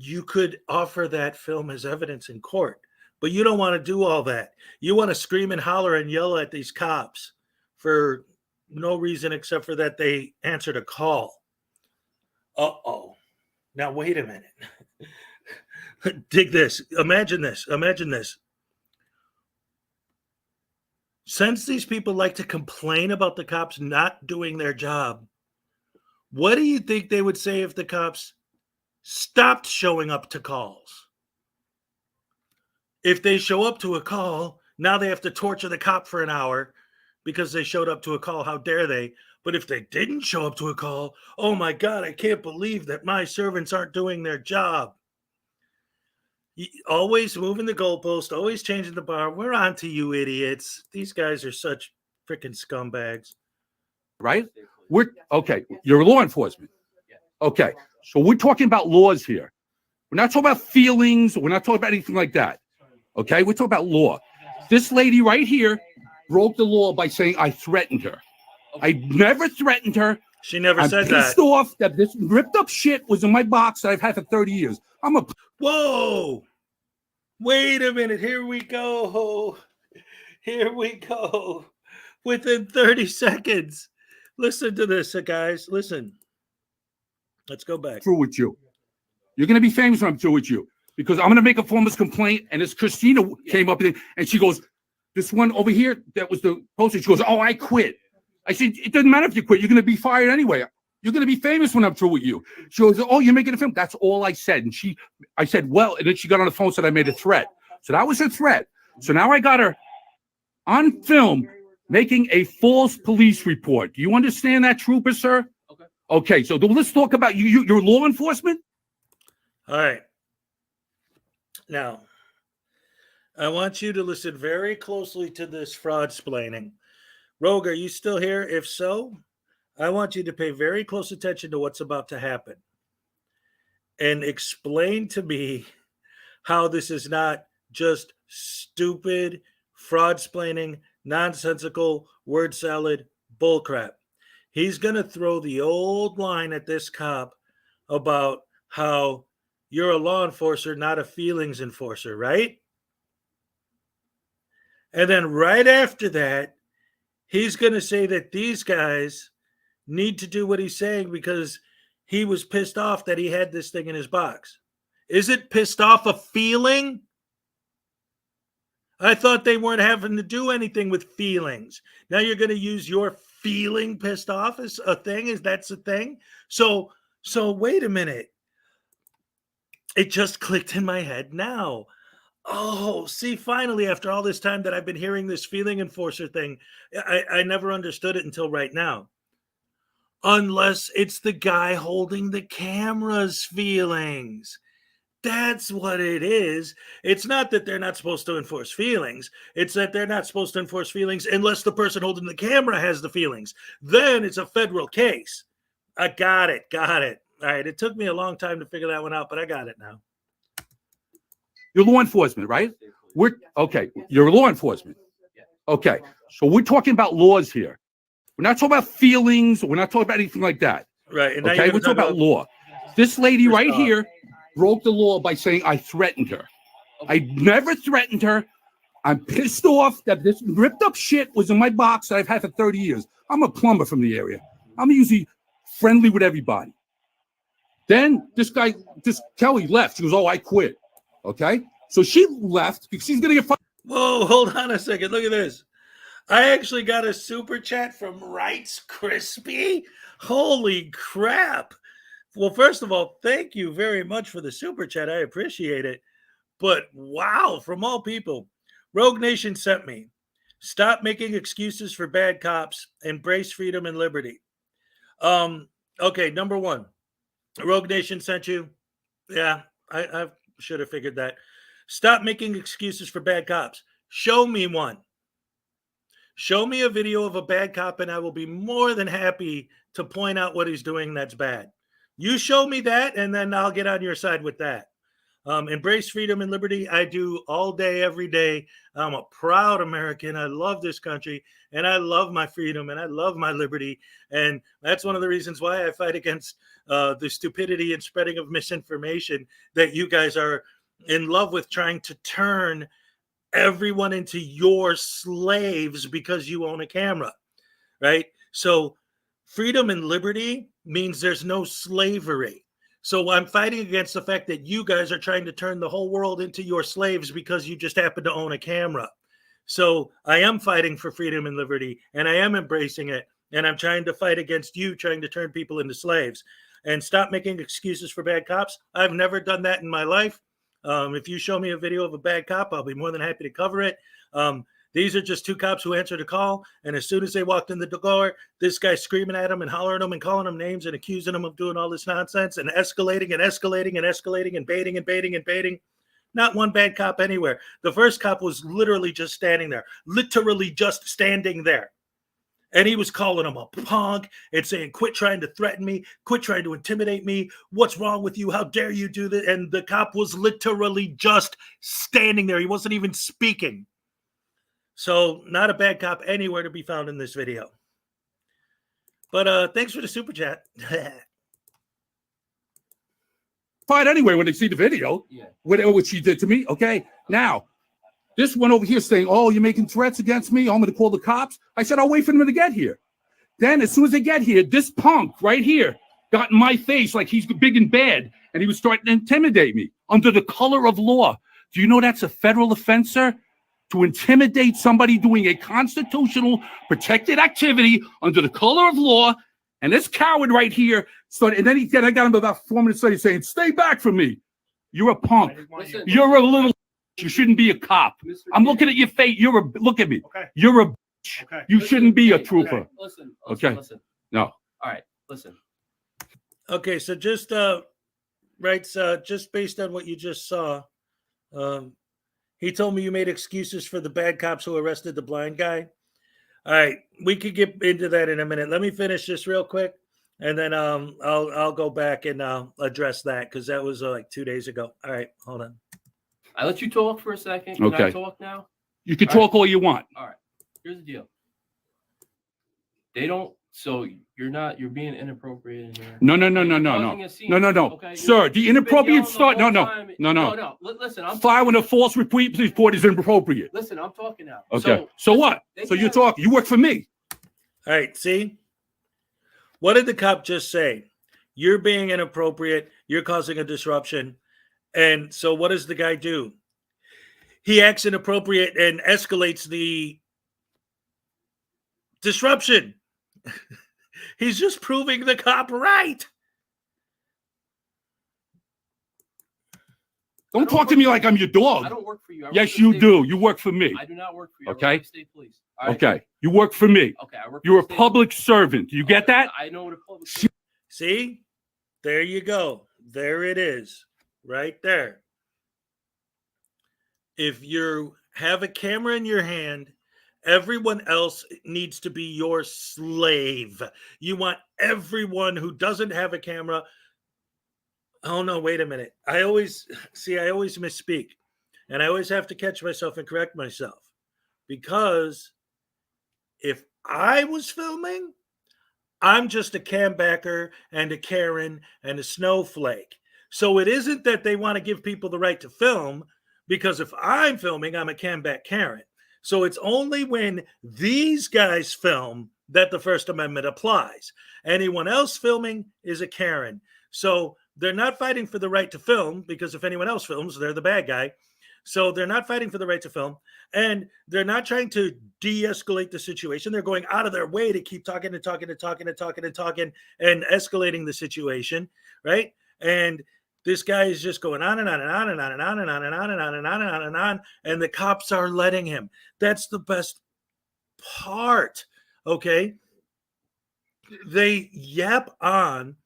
You could offer that film as evidence in court. But you don't want to do all that. You want to scream and holler and yell at these cops for no reason except for that they answered a call. Uh-oh. Now, wait a minute. Dig this. Imagine this. Imagine this. Since these people like to complain about the cops not doing their job, what do you think they would say if the cops stopped showing up to calls? If they show up to a call, now they have to torture the cop for an hour because they showed up to a call. How dare they? But if they didn't show up to a call, oh my God, I can't believe that my servants aren't doing their job. Always moving the goalpost, always changing the bar. We're on to you, idiots. These guys are such freaking scumbags. Right? Okay. You're law enforcement. Okay. So we're talking about laws here. We're not talking about feelings. We're not talking about anything like that. Okay, we're talking about law. This lady right here broke the law by saying I threatened her. I never threatened her. She never said that. I'm pissed off that this ripped up shit was in my box that I've had for 30 years. Whoa! Wait a minute. Here we go. Here we go. Within 30 seconds. Listen to this, guys. Listen. Let's go back. Through with you. You're going to be famous when I'm through with you. Because I'm going to make a formless complaint, and this Christina came up and she goes, this one over here, that was the poster, she goes, oh, I quit. I said, it doesn't matter if you quit. You're going to be fired anyway. You're going to be famous when I'm through with you. She goes, oh, you're making a film? That's all I said. And I said, well, and then she got on the phone and said I made a threat. So that was her threat. So now I got her on film making a false police report. Do you understand that, trooper, sir? Okay, so let's talk about your law enforcement. All right. Now, I want you to listen very closely to this fraud-splaining. Rogue, are you still here? If so, I want you to pay very close attention to what's about to happen and explain to me how this is not just stupid, fraud-splaining, nonsensical, word salad bullcrap. He's going to throw the old line at this cop about how you're a law enforcer, not a feelings enforcer, right? And then right after that, he's going to say that these guys need to do what he's saying because he was pissed off that he had this thing in his box. Is it pissed off a feeling? I thought they weren't having to do anything with feelings. Now you're going to use your feeling pissed off as a thing? Is that's a thing? So wait a minute. It just clicked in my head now. Oh, see, finally, after all this time that I've been hearing this feeling enforcer thing, I never understood it until right now. Unless it's the guy holding the camera's feelings. That's what it is. It's not that they're not supposed to enforce feelings. It's that they're not supposed to enforce feelings unless the person holding the camera has the feelings. Then it's a federal case. I got it. All right, it took me a long time to figure that one out, but I got it now. You're law enforcement, right? We're okay. You're law enforcement. Okay. So we're talking about laws here. We're not talking about feelings. We're not talking about anything like that. Right. And now Okay. you're We're gonna talking talk about law. This lady First right off. here broke the law by saying I threatened her. I never threatened her. I'm pissed off that this ripped up shit was in my box that I've had for 30 years. I'm a plumber from the area. I'm usually friendly with everybody. Then this Kelly left. She goes, "Oh, I quit." Okay. So she left because she's going to get fired. Whoa, hold on a second. Look at this. I actually got a super chat from Rice Crispy. Holy crap. Well, first of all, thank you very much for the super chat. I appreciate it. But wow, from all people, Rogue Nation sent me. Stop making excuses for bad cops. Embrace freedom and liberty. Okay, number one. Rogue Nation sent you. Yeah, I should have figured that. Stop making excuses for bad cops. Show me one. Show me a video of a bad cop, and I will be more than happy to point out what he's doing that's bad. You show me that, and then I'll get on your side with that. Embrace freedom and liberty. I do all day, every day. I'm a proud American. I love this country, and I love my freedom, and I love my liberty. And that's one of the reasons why I fight against the stupidity and spreading of misinformation that you guys are in love with, trying to turn everyone into your slaves because you own a camera, right? So freedom and liberty means there's no slavery. So I'm fighting against the fact that you guys are trying to turn the whole world into your slaves because you just happen to own a camera. So I am fighting for freedom and liberty, and I am embracing it. And I'm trying to fight against you trying to turn people into slaves. And stop making excuses for bad cops. I've never done that in my life. If you show me a video of a bad cop, I'll be more than happy to cover it. These are just two cops who answered a call, and as soon as they walked in the door, this guy's screaming at them and hollering at them and calling them names and accusing them of doing all this nonsense and escalating and escalating and escalating and baiting and baiting and baiting. Not one bad cop anywhere. The first cop was literally just standing there, literally just standing there. And he was calling him a punk and saying, "Quit trying to threaten me. Quit trying to intimidate me. What's wrong with you? How dare you do that?" And the cop was literally just standing there. He wasn't even speaking. So not a bad cop anywhere to be found in this video. But thanks for the super chat. Fight anyway when they see the video. Yeah. What she did to me. Okay. Now, this one over here saying, "Oh, you're making threats against me. I'm going to call the cops." I said, "I'll wait for them to get here." Then as soon as they get here, this punk right here got in my face like he's big and bad, and he was starting to intimidate me under the color of law. Do you know that's a federal offense, sir? To intimidate somebody doing a constitutional protected activity under the color of law. And this coward right here started, and then I got him about 4 minutes later saying, "Stay back from me. You're a punk. Listen, You're a little. You shouldn't be a cop. I'm looking at your face. Look at me. Okay. You're a bitch. Okay. You shouldn't be a trooper." Okay. Listen. Okay. Listen. No. All right. Listen. Okay, so just just based on what you just saw, he told me you made excuses for the bad cops who arrested the blind guy. All right, we could get into that in a minute. Let me finish this real quick, and then I'll go back and address that because that was like 2 days ago. All right, hold on. I let you talk for a second. Can I talk now? You can talk all you want. All right. Here's the deal. They don't. So you're being inappropriate in here. No. Okay, Sir, the inappropriate start. No. Listen, I'm filing a false report is inappropriate. Listen, I'm talking now. Okay. So what? So you talk. You work for me. All right, see? What did the cop just say? You're being inappropriate. You're causing a disruption. And so what does the guy do? He acts inappropriate and escalates the disruption. He's just proving the cop right. Don't talk to me like I'm your dog. I don't work for you. Yes, you do. You work for me. I do not work for you. Okay. State police. All right. Okay. You work for me. Okay. I work. You're a for public servant. You get that? I know what a public. See? There you go. There it is. Right there. If you have a camera in your hand, everyone else needs to be your slave. You want everyone who doesn't have a camera. Oh, no, wait a minute. I always misspeak. And I always have to catch myself and correct myself, because if I was filming, I'm just a cambacker and a Karen and a snowflake. So it isn't that they want to give people the right to film, because if I'm filming, I'm a camback Karen. So it's only when these guys film that the First Amendment applies. Anyone else filming is a Karen. So they're not fighting for the right to film, because if anyone else films, they're the bad guy. So they're not fighting for the right to film, and they're not trying to de-escalate the situation. They're going out of their way to keep talking and talking and talking and talking and talking and escalating the situation, right? And this guy is just going on and on and on and on and on and on and on and on and on and on and on, and the cops are letting him. That's the best part, okay? They yap on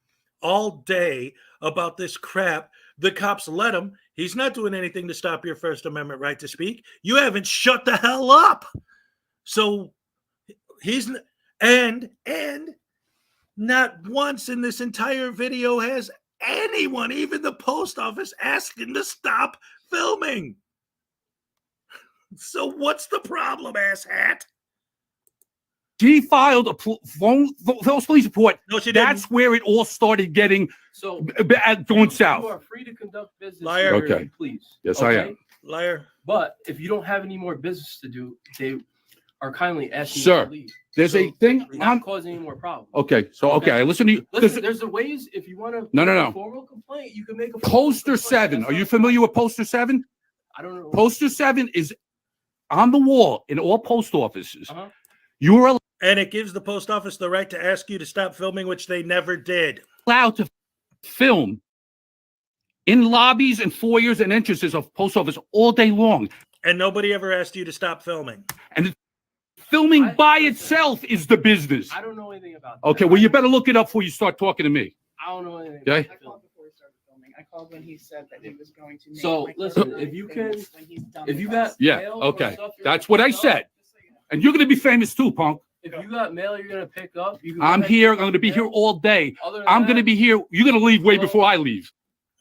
all day about this crap. The cops let him. He's not doing anything to stop your First Amendment right to speak. You haven't shut the hell up. So he's and not once in this entire video has anyone, even the post office, asking to stop filming. So what's the problem, asshat? She filed a false police report. No, she didn't. That's where it all started getting going south. You are free to conduct business. Liar. here, Okay. Please. Yes, I am. Liar. But if you don't have any more business to do, they are kindly asking Sir, you to leave. There's a thing. You're not causing any more problems. Okay, so okay, I listen to you. Listen, there's the ways if you want to No. a formal complaint, you can make a formal Poster complaint. 7. That's Are you not- familiar with Poster 7? I don't know. Poster 7 is on the wall in all post offices. Uh-huh. You are And it gives the post office the right to ask you to stop filming, which they never did. allowed to film in lobbies and foyers and entrances of post office all day long. And nobody ever asked you to stop filming. And filming by itself is the business. I don't know anything about that. Okay, well, you better look it up before you start talking to me. I don't know anything. Okay? I called before he started filming. I called when he said that he was going to make So, my listen, first if you things can- when he's done If with you us. got Yeah, mail or okay. stuff you're That's gonna what I pick up, said. And you're going to be famous too, punk. If you got mail you're gonna pick up, you can go I'm ahead here. and I'm going to be pick here it up. all day. Other than I'm that, going to be here. You're going to leave way Well- before I leave.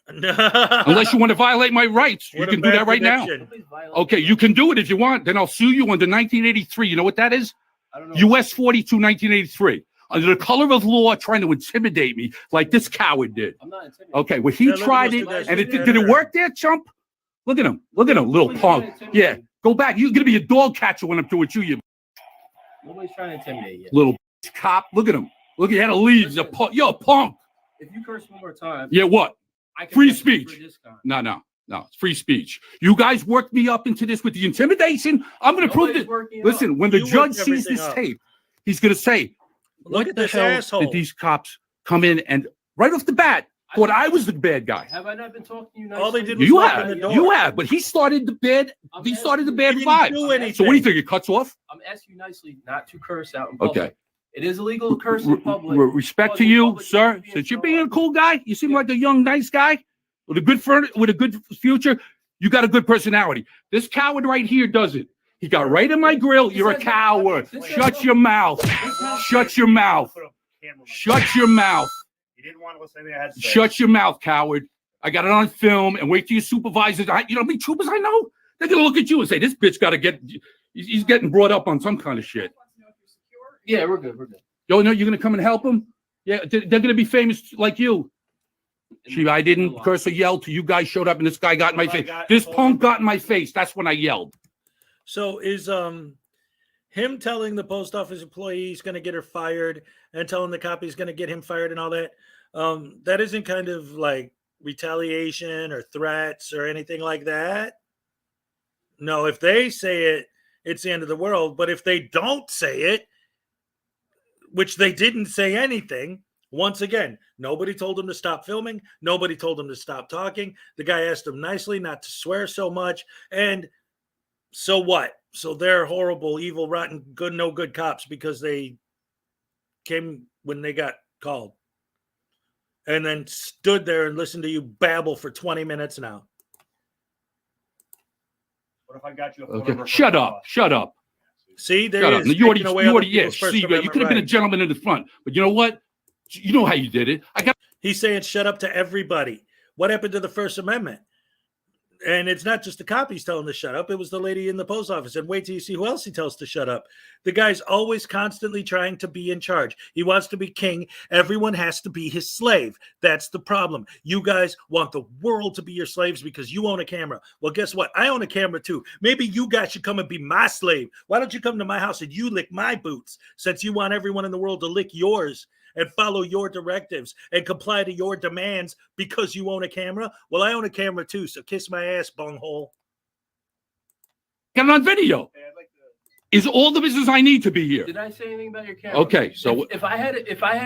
Unless Unless you want to violate my rights. You can do that right now. nobody's violating Okay, you can do it if you want. Then I'll sue you under 1983. You know what that is? I don't know. US 42, 1983. Under the color of law, trying to intimidate me like this coward did. I'm not intimidated. Okay, well, he Yeah, look at tried those it, two guys and with did the it editor. work there, chump? Look at him. Look at him, little Nobody's punk. trying to intimidate Yeah, you. go back. You're going to be a dog catcher when I'm through with you Nobody's trying to intimidate you. little cop. Look at him. Look, he had to leave. He's a punk. You're a punk. If you curse one more time, Yeah, what? I can Free arrest you for speech. a discount. No. It's free speech. You guys worked me up into this with the intimidation. I'm going to prove Nobody's that. working it Listen, when the You judge worked sees everything this up. tape, he's going to say, Look what at the this hell asshole. did these cops come in and right off the bat thought I was the bad guy? Have I not been talking to you nicely? All they did was You walk have, in the door. you have, but he started the bad. I'm He started the asking- bad He didn't vibe. do anything. So what do you think? It cuts off? I'm asking you nicely not to curse out in public. Okay. It is illegal to curse in public. Respect to Causing you, public sir. inconvenience Since you're and being all a that. cool guy, you seem Yeah. like a young, nice guy with a good with a good future. You got a good personality. This coward right here doesn't. He got right in my grill. You're a coward. Shut your mouth. Shut your mouth. Put a camera on. Shut your mouth. You didn't want to listen to anything I had to say. Shut your mouth, coward. I got it on film and wait till your supervisors. You know how many troopers I know? They're going to look at you and say, this bitch got to get, he's getting brought up on some kind of shit. Yeah, we're good. We're good. Yo, no, you're going to come and help him? Yeah, they're going to be famous like you. I didn't curse or yell till you guys showed up and this guy got in my face. This punk got in my face. That's when I yelled. So is him telling the post office employee he's going to get her fired and telling the cop he's going to get him fired and all that, that isn't kind of like retaliation or threats or anything like that? No, if they say it, it's the end of the world. But if they don't say it, which they didn't say anything, once again, nobody told him to stop filming. Nobody told him to stop talking. The guy asked him nicely not to swear so much. And so what? So they're horrible, evil, rotten, good, no good cops because they came when they got called and then stood there and listened to you babble for 20 minutes now. What if I got you a Okay. photographer Shut for up. us? Shut up. See, there Shut it up. is. You already, taking away you other already, yeah, people's First see, you Amendment could have been a rights. gentleman in the front. But you know what? You know how you did it. I got He's saying shut up to everybody. What happened to the First Amendment? And it's not just the cop he's telling to shut up. It was the lady in the post office. And wait till you see who else he tells to shut up. The guy's always constantly trying to be in charge. He wants to be king. Everyone has to be his slave. That's the problem. You guys want the world to be your slaves because you own a camera. Well, guess what? I own a camera too. Maybe you guys should come and be my slave. Why don't you come to my house and you lick my boots since you want everyone in the world to lick yours and follow your directives and comply to your demands because you own a camera? Well, I own a camera too, so kiss my ass, bunghole. Get it on video. Is all the business I need to be here. Did I say anything about your camera? Okay, so if I had,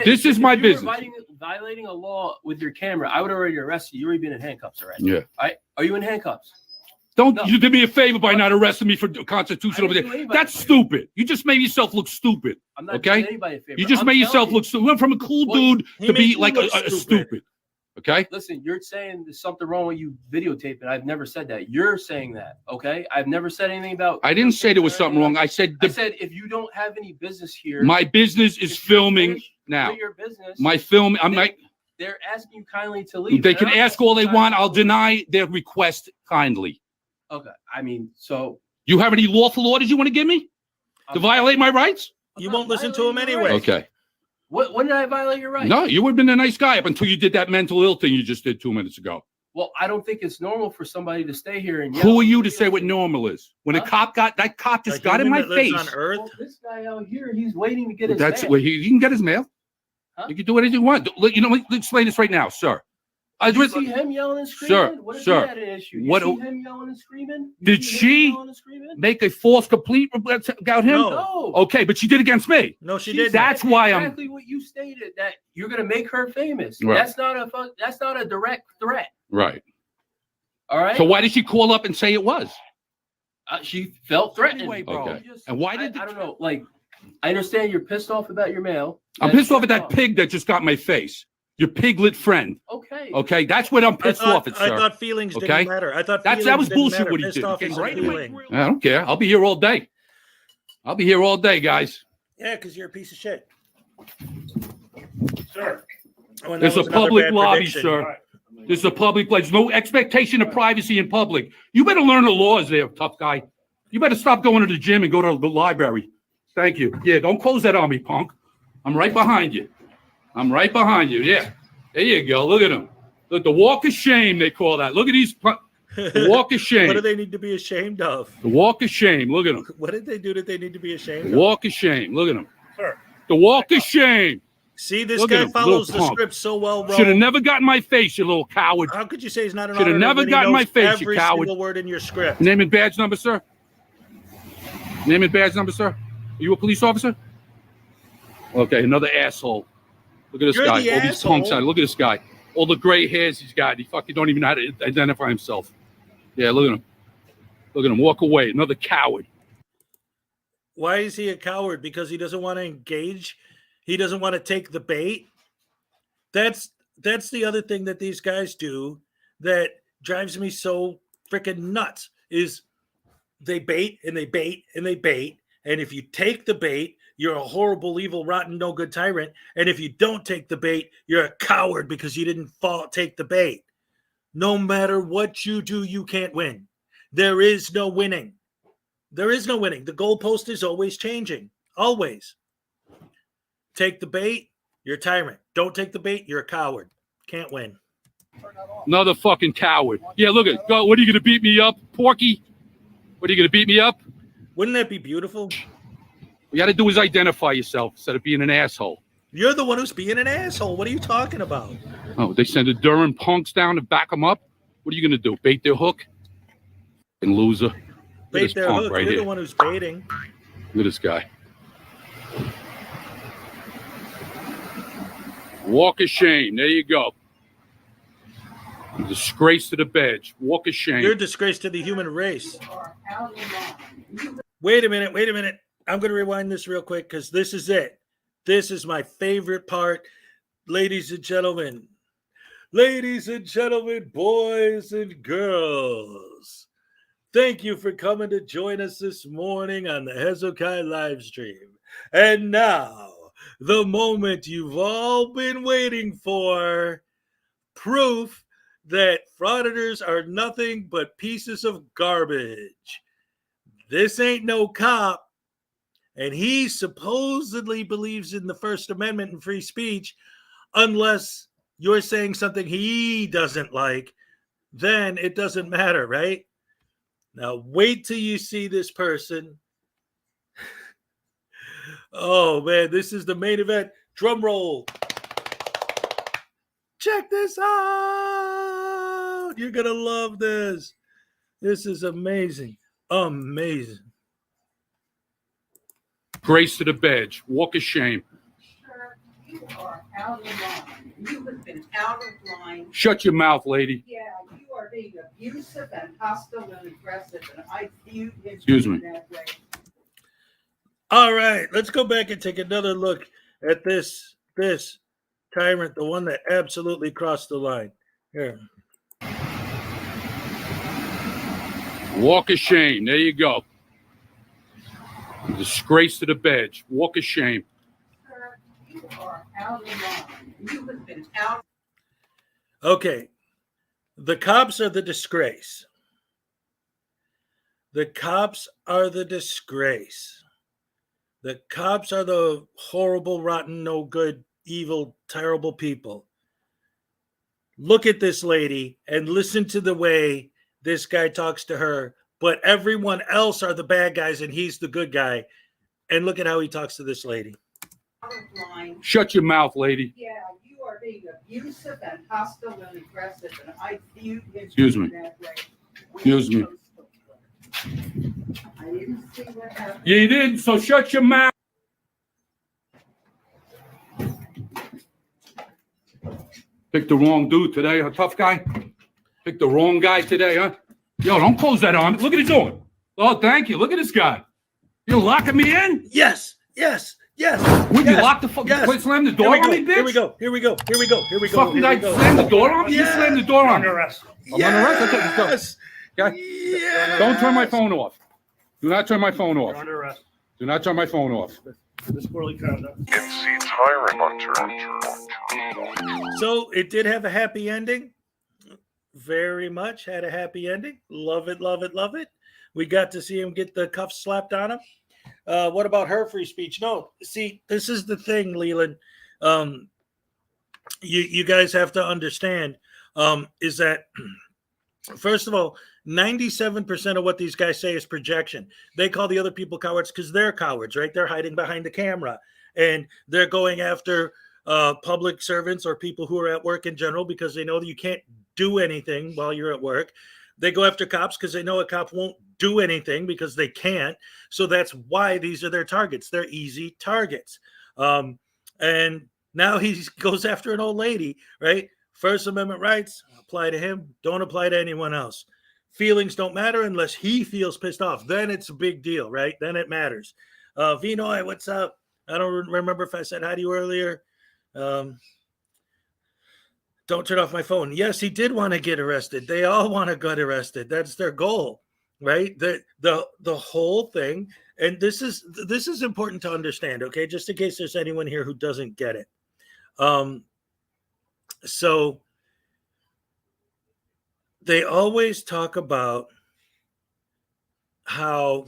this is if my you were business. violating a law with your camera, I would already arrest you. You already been in handcuffs already. Yeah. Are you in handcuffs? Don't No. you do me a favor by not arresting me for constitutional. I didn't do anybody That's a favor. stupid. You just made yourself look stupid. I'm not Okay? doing anybody a favor. You just I'm made telling yourself you. look stupid. You went from a cool Well, dude he to made be you like look a stupid. stupid. Okay? Listen, you're saying there's something wrong with you videotaping. I've never said that. You're saying that. Okay? I've never said anything about. I didn't say there was videotaping or something wrong. anything. I said I said if you don't have any business here. my business is if you filming finish now. Your business. My film. I'm they- like They're asking you kindly to leave. they They're can not ask all they asking you want. kindly I'll to leave. deny their request kindly. Okay. I mean, so You have any lawful orders you want to give me to I'm- violate my rights? You I'm won't not listen to him violating your anyway. rights. Okay. When did I violate your rights? No, you would have been a nice guy up until you did that mental ill thing you just did 2 minutes ago. Well, I don't think it's normal for somebody to stay here and yell. Who are you to say what normal is? When a Huh? that cop just A got in my human that lives face. on Earth. Well, this guy out here, he's waiting to get his That's mail. where you can get his mail. Huh? You can do anything you want. You know, let's explain this right now, sir. Did you see him yelling and screaming? Sir, What if sir, he had an issue? You what- see him yelling and screaming? You Did see him she yelling and screaming? make a false complete about him? No. No. Okay, but she did against me. No, she She didn't. said That's why I'm- exactly what you stated, that you're gonna make her famous. Right. That's not a direct threat. Right. All right. So why did she call up and say it was? She felt threatened. Anyway, bro. Okay. And why I did don't know. Like, I understand you're pissed off about your mail. I'm That's pissed off at your that problem. pig that just got in my face? Your piglet friend. Okay. Okay, that's what I'm pissed off at, I sir. thought feelings Okay? didn't matter. I thought That feelings was didn't bullshit matter. what he Pissed did. off He is came a right in my feeling. I don't care. I'll be here all day. I'll be here all day, guys. Yeah, because you're a piece of shit. Sir. Oh, and that There's a was another public bad lobby, prediction. sir. There's a public place. No expectation of privacy in public. You better learn the laws there, tough guy. You better stop going to the gym and go to the library. Thank you. Yeah, don't close that on me, punk. I'm right behind you. I'm right behind you. Yeah. There you go. Look at him. Look, the walk of shame, they call that. Look at these. The walk of shame. What do they need to be ashamed of? The walk of shame. Look at them. What did they do that they need to be ashamed The of? walk of shame. Look at them. Sir. The walk of shame. See, this Look at guy him, follows little the punk. script so well, bro. Should have never gotten my face, you little coward. How could you say he's not an Shoulda auditor never when he gotten my knows face, you every coward. single word in your script? Name and badge number, sir. Name and badge number, sir. Are you a police officer? Okay, another asshole. Look at this You're guy. the All these asshole. punks on it. Look at this guy. All the gray hairs he's got. He fucking don't even know how to identify himself. Yeah, look at him. Look at him. Walk away. Another coward. Why is he a coward? Because he doesn't want to engage. He doesn't want to take the bait. That's the other thing that these guys do that drives me so freaking nuts is they bait and they bait and they bait. And if you take the bait, you're a horrible, evil, rotten, no good tyrant. And if you don't take the bait, you're a coward because you didn't take the bait. No matter what you do, you can't win. There is no winning. There is no winning. The goalpost is always changing. Always. Take the bait, you're a tyrant. Don't take the bait, you're a coward. Can't win. Another fucking coward. Yeah, look at go. What are you gonna beat me up, Porky? What are you gonna beat me up? Wouldn't that be beautiful? What you gotta do is identify yourself instead of being an asshole. You're the one who's being an asshole. What are you talking about? Oh, they send the Durham punks down to back them up. What are you gonna do? Bait their hook? And loser. Look at Bait this their punk hook. right You're here. the one who's baiting. Look at this guy. Walk of shame. There you go. Disgrace to the bench. Walk of shame. You're a disgrace to the human race. Wait a minute. I'm going to rewind this real quick because this is it. This is my favorite part. Ladies and gentlemen, boys and girls, thank you for coming to join us this morning on the Hezokuai live stream. And now, the moment you've all been waiting for, proof that frauditors are nothing but pieces of garbage. This ain't no cop, and he supposedly believes in the First Amendment and free speech, unless you're saying something he doesn't like, then it doesn't matter, right? Now, wait till you see this person. Oh, man, this is the main event. Drum roll. Check this out. You're going to love this. This is amazing. Amazing. Grace to the badge. Walk of shame. Sir, you are out of line. You have been out of line. Shut your mouth, lady. Yeah, you are being abusive and hostile and aggressive, and I view him Excuse me. that way. All right, let's go back and take another look at this tyrant, the one that absolutely crossed the line. Here. Walk of shame. There you go. Disgrace to the badge. Walk of shame. Sir, you are out of line. You have been out. Okay, the cops are the disgrace. The cops are the disgrace. The cops are the horrible, rotten, no good, evil, terrible people. Look at this lady and listen to the way this guy talks to her, but everyone else are the bad guys and he's the good guy. And look at how he talks to this lady. Out of line. Shut your mouth, lady. Yeah, you are being abusive and hostile and aggressive, and I view him Excuse me. that way. Excuse me. I didn't see what happened. You didn't, so shut your mouth. Picked the wrong dude today, a tough guy. Picked the wrong guy today, huh? Yo, don't close that on. Look at it doing. Oh, thank you. Look at this guy. You're locking me in? Yes. Would you lock the fucking slam the door on me, bitch? Here we go. Fucking guy slam the door on me? You slammed the door on me. Under arrest. I'm under arrest? Okay, let's go. Okay? Yes. Don't turn my phone off. Do not turn my phone You're off. under arrest. Do not turn my phone off. Disorderly conduct. So it did have a happy ending. Very much had a happy ending. Love it. We got to see him get the cuffs slapped on him. What about her free speech? No, see, this is the thing, Leland. You guys have to understand is that, first of all, 97% of what these guys say is projection. They call the other people cowards because they're cowards, right? They're hiding behind the camera and they're going after public servants or people who are at work in general because they know that you can't do anything while you're at work. They go after cops because they know a cop won't do anything because they can't. So that's why these are their targets. They're easy targets. And now he goes after an old lady, right? First Amendment rights apply to him, don't apply to anyone else. Feelings don't matter unless he feels pissed off. Then it's a big deal, right? Then it matters. Vinoy, what's up? I don't remember if I said hi to you earlier. Don't turn off my phone. Yes, he did want to get arrested. They all want to get arrested. That's their goal, right? The whole thing. And this is important to understand, okay? Just in case there's anyone here who doesn't get it. So they always talk about how,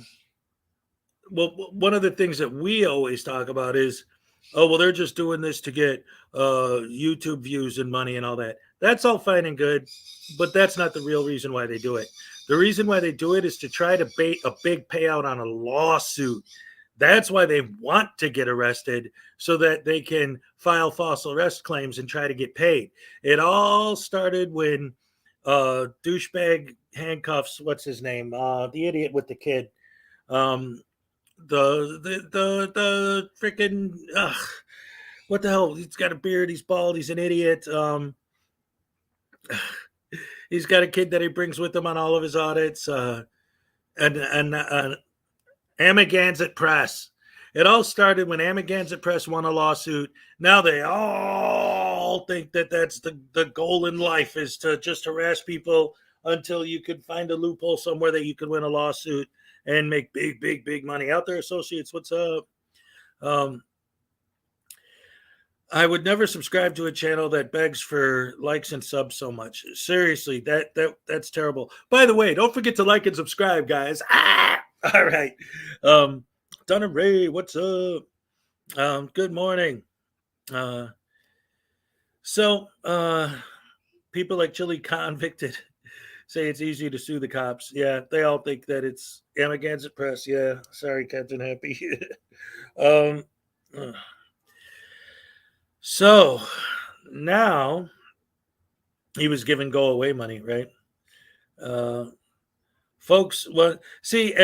well, one of the things that we always talk about is, oh, well, they're just doing this to get YouTube views and money and all that. That's all fine and good, but that's not the real reason why they do it. The reason why they do it is to try to bait a big payout on a lawsuit. That's why they want to get arrested, so that they can file false arrest claims and try to get paid. It all started when douchebag handcuffs, what's his name? The idiot with the kid. The freaking what the hell? He's got a beard, he's bald, he's an idiot. He's got a kid that he brings with him on all of his audits. And Amagansett Press. It all started when Amagansett Press won a lawsuit. Now they all think that that's the goal in life, is to just harass people until you could find a loophole somewhere that you could win a lawsuit and make big money. Out there, associates, what's up? I would never subscribe to a channel that begs for likes and subs so much. Seriously, that's terrible. By the way, don't forget to like and subscribe, guys. All right. Donna Ray, what's up? Good morning. So people like Chili Convicted say it's easy to sue the cops. Yeah, they all think that it's Amagansett Press. Yeah, sorry, Captain Happy. uh, So now he was given go away money, right? Folks, well, see,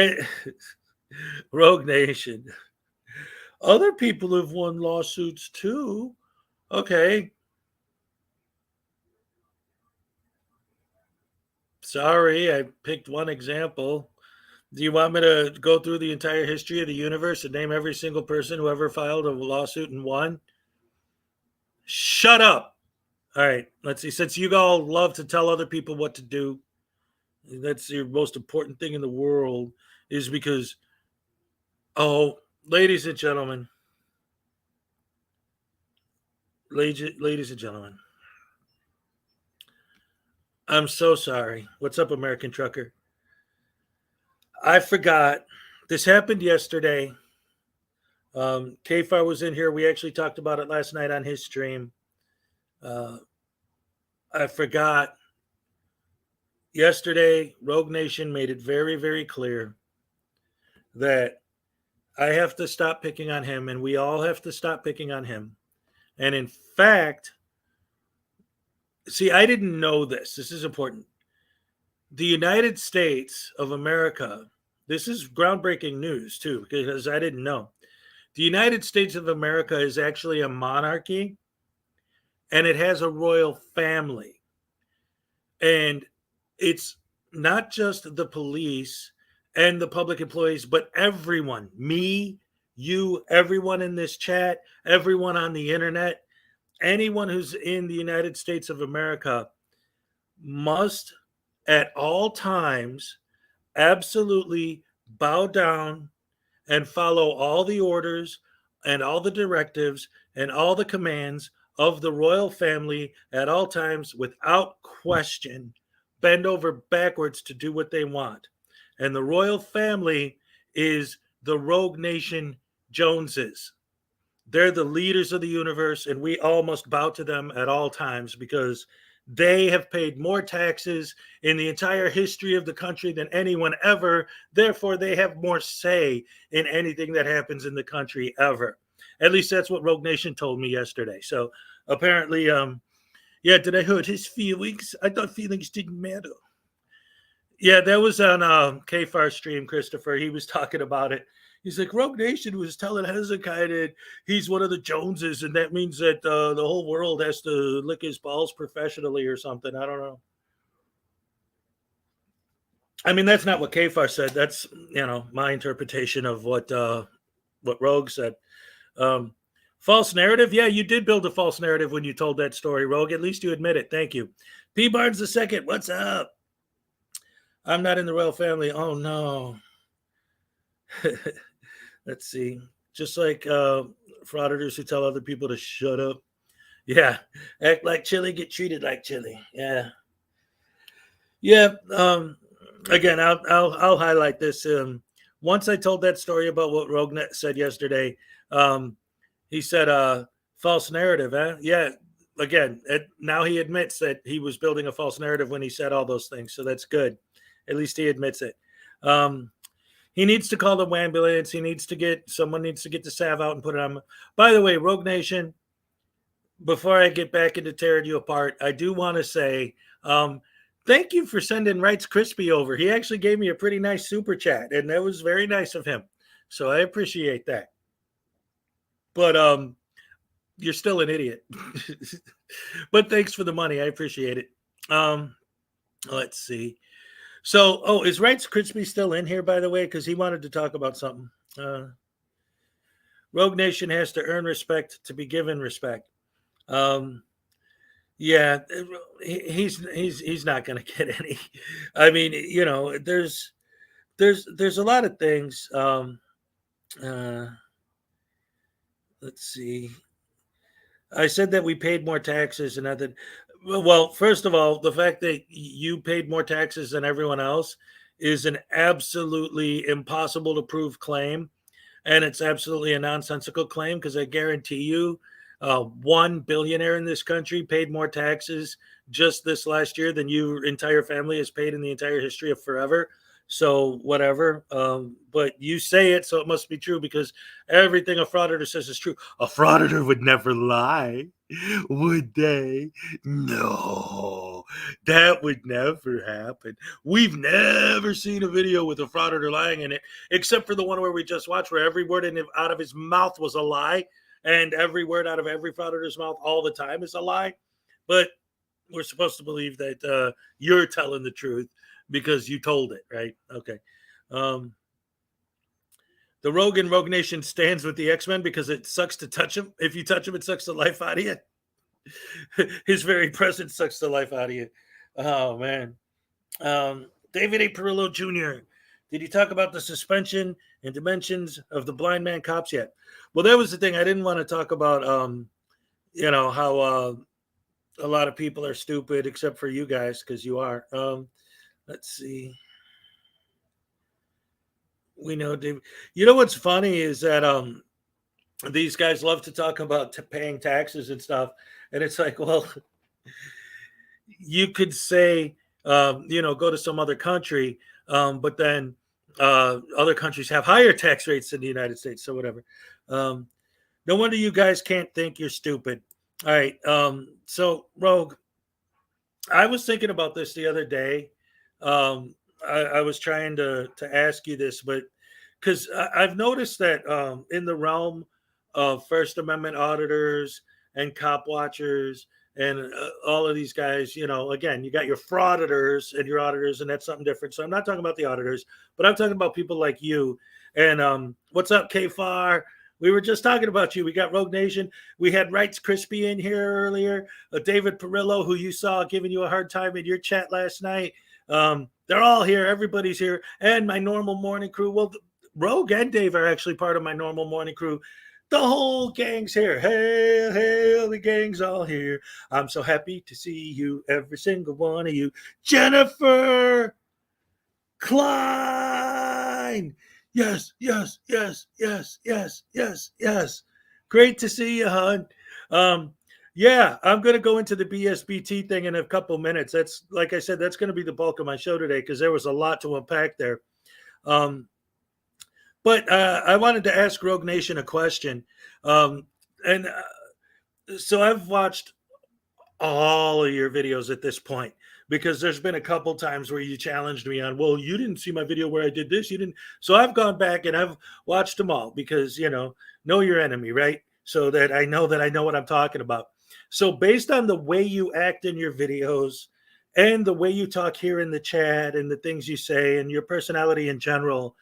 Rogue Nation, other people have won lawsuits too. Okay. Sorry, I picked one example. Do you want me to go through the entire history of the universe and name every single person who ever filed a lawsuit and won? Shut up. All right, let's see. Since you all love to tell other people what to do, that's your most important thing in the world, is because, oh, ladies and gentlemen, ladies and gentlemen, I'm so sorry. What's up, American Trucker? I forgot. This happened yesterday. Kfar was in here. We actually talked about it last night on his stream. I forgot. Yesterday, Rogue Nation made it very, very clear that I have to stop picking on him, and we all have to stop picking on him. And in fact, see, I didn't know this. This is important. The United States of America, this is groundbreaking news too, because I didn't know. The United States of America is actually a monarchy, and it has a royal family. And it's not just the police and the public employees, but everyone, me, you, everyone in this chat, everyone on the internet, anyone who's in the United States of America must at all times absolutely bow down and follow all the orders and all the directives and all the commands of the royal family at all times without question, bend over backwards to do what they want. And the royal family is the Rogue Nation Joneses. They're the leaders of the universe, and we all must bow to them at all times because they have paid more taxes in the entire history of the country than anyone ever. Therefore, they have more say in anything that happens in the country ever. At least that's what Rogue Nation told me yesterday. So apparently, yeah, did I hurt his feelings? I thought feelings didn't matter. Yeah, that was on Kfar's stream, Christopher. He was talking about it. He's like, Rogue Nation was telling Hezokuai that he's one of the Joneses, and that means that the whole world has to lick his balls professionally or something. I don't know. I mean, that's not what Kfar said. That's, my interpretation of what Rogue said. False narrative? Yeah, you did build a false narrative when you told that story, Rogue. At least you admit it. Thank you. P. Barnes II, what's up? I'm not in the royal family. Oh, no. Let's see. Just like frauditors who tell other people to shut up. Yeah. Act like chili, get treated like chili. Yeah. Yeah. Again, I'll highlight this. Once I told that story about what Rogue said yesterday, he said false narrative. Huh? Yeah. Again, now he admits that he was building a false narrative when he said all those things. So that's good. At least he admits it. He needs to call the ambulance. Someone needs to get the salve out and put it on. By the way, Rogue Nation, before I get back into tearing you apart, I do want to say thank you for sending Wrights Crispy over. He actually gave me a pretty nice super chat, and that was very nice of him. So I appreciate that. But you're still an idiot. But thanks for the money. I appreciate it. Let's see. So, is Wrights Crispy still in here, by the way? Because he wanted to talk about something. Rogue Nation has to earn respect to be given respect. Yeah, he's not going to get any. I mean, there's a lot of things. Let's see. I said that we paid more taxes and that. Well, first of all, the fact that you paid more taxes than everyone else is an absolutely impossible to prove claim. And it's absolutely a nonsensical claim because I guarantee you, one billionaire in this country paid more taxes just this last year than your entire family has paid in the entire history of forever. So whatever. But you say it, so it must be true because everything a frauditor says is true. A frauditor would never lie, would they? No, that would never happen. We've never seen a video with a frauditor lying in it, except for the one where we just watched, where every word out of his mouth was a lie, and every word out of every frauditor's mouth all the time is a lie. But we're supposed to believe that you're telling the truth because you told it, right? Okay. The Rogue and Rogue Nation stands with the X-Men because it sucks to touch him. If you touch him, it sucks the life out of you. His very presence sucks the life out of you. Oh, man. David A. Perillo Jr., did you talk about the suspension and dimensions of the blind man cops yet? Well, that was the thing. I didn't want to talk about, how a lot of people are stupid, except for you guys, because you are. Let's see. We know, David. You know what's funny is that these guys love to talk about paying taxes and stuff, and it's like, well, you could say, go to some other country, but then other countries have higher tax rates than the United States, so whatever. No wonder you guys can't think, you're stupid. All right, so Rogue, I was thinking about this the other day. I was trying to ask you this, but because I've noticed that in the realm of First Amendment auditors and cop watchers and all of these guys, again, you got your frauditors and your auditors, and that's something different. So I'm not talking about the auditors, but I'm talking about people like you. And what's up, K-Far? We were just talking about you. We got Rogue Nation. We had Rights Crispy in here earlier. David Perillo, who you saw giving you a hard time in your chat last night. They're all here. Everybody's here. And my normal morning crew. Well, Rogue and Dave are actually part of my normal morning crew. The whole gang's here. Hail, hail, the gang's all here. I'm so happy to see you, every single one of you. Jennifer Klein. Yes, yes, yes, yes, yes, yes, yes. Great to see you, hon. Yeah, I'm going to go into the BSBT thing in a couple minutes. That's, like I said, that's going to be the bulk of my show today because there was a lot to unpack there. But I wanted to ask Rogue Nation a question. So I've watched all of your videos at this point because there's been a couple times where you challenged me on, well, you didn't see my video where I did this. You didn't. So I've gone back and I've watched them all because, know your enemy, right? So that I know what I'm talking about. So based on the way you act in your videos and the way you talk here in the chat and the things you say and your personality in general,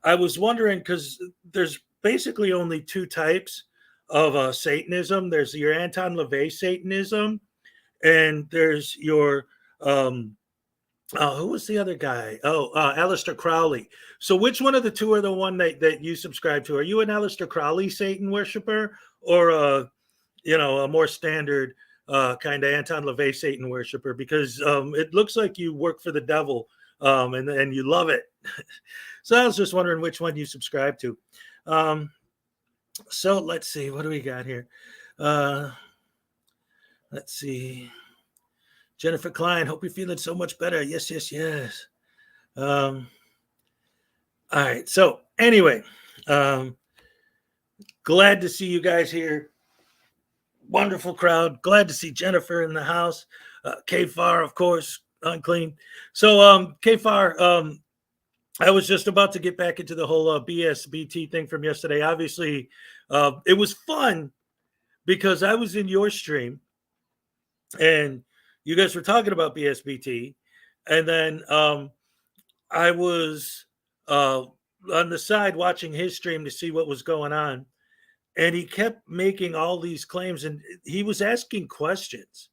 I was wondering, because there's basically only two types of Satanism. There's your Anton LaVey Satanism, and there's your who was the other guy? Aleister Crowley. So which one of the two are the one that you subscribe to? Are you an Aleister Crowley Satan worshiper or a more standard kind of Anton LaVey Satan worshiper? Because it looks like you work for the devil and you love it. So I was just wondering which one you subscribe to. So let's see. What do we got here? Let's see. Jennifer Klein, hope you're feeling so much better. Yes, yes, yes. All right. So anyway, glad to see you guys here. Wonderful crowd. Glad to see Jennifer in the house. K-Far, of course, unclean. So K-Far, I was just about to get back into the whole BSBT thing from yesterday. Obviously, it was fun because I was in your stream and you guys were talking about BSBT. And then I was on the side watching his stream to see what was going on. And he kept making all these claims and he was asking questions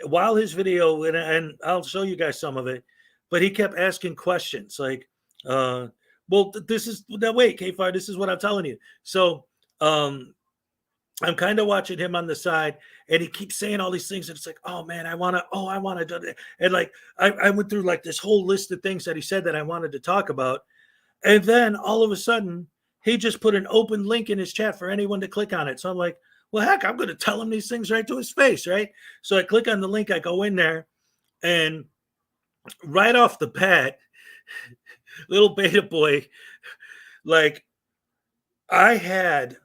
while his video, and I'll show you guys some of it, but he kept asking questions like, well, this is, now wait, K-Far, this is what I'm telling you. So I'm kind of watching him on the side, and he keeps saying all these things, and it's like, oh man, I want to do that. And like I went through like this whole list of things that he said that I wanted to talk about, and then all of a sudden he just put an open link in his chat for anyone to click on it. So I'm like, well, heck, I'm going to tell him these things right to his face, right? So I click on the link, I go in there, and right off the bat, little beta boy, like I had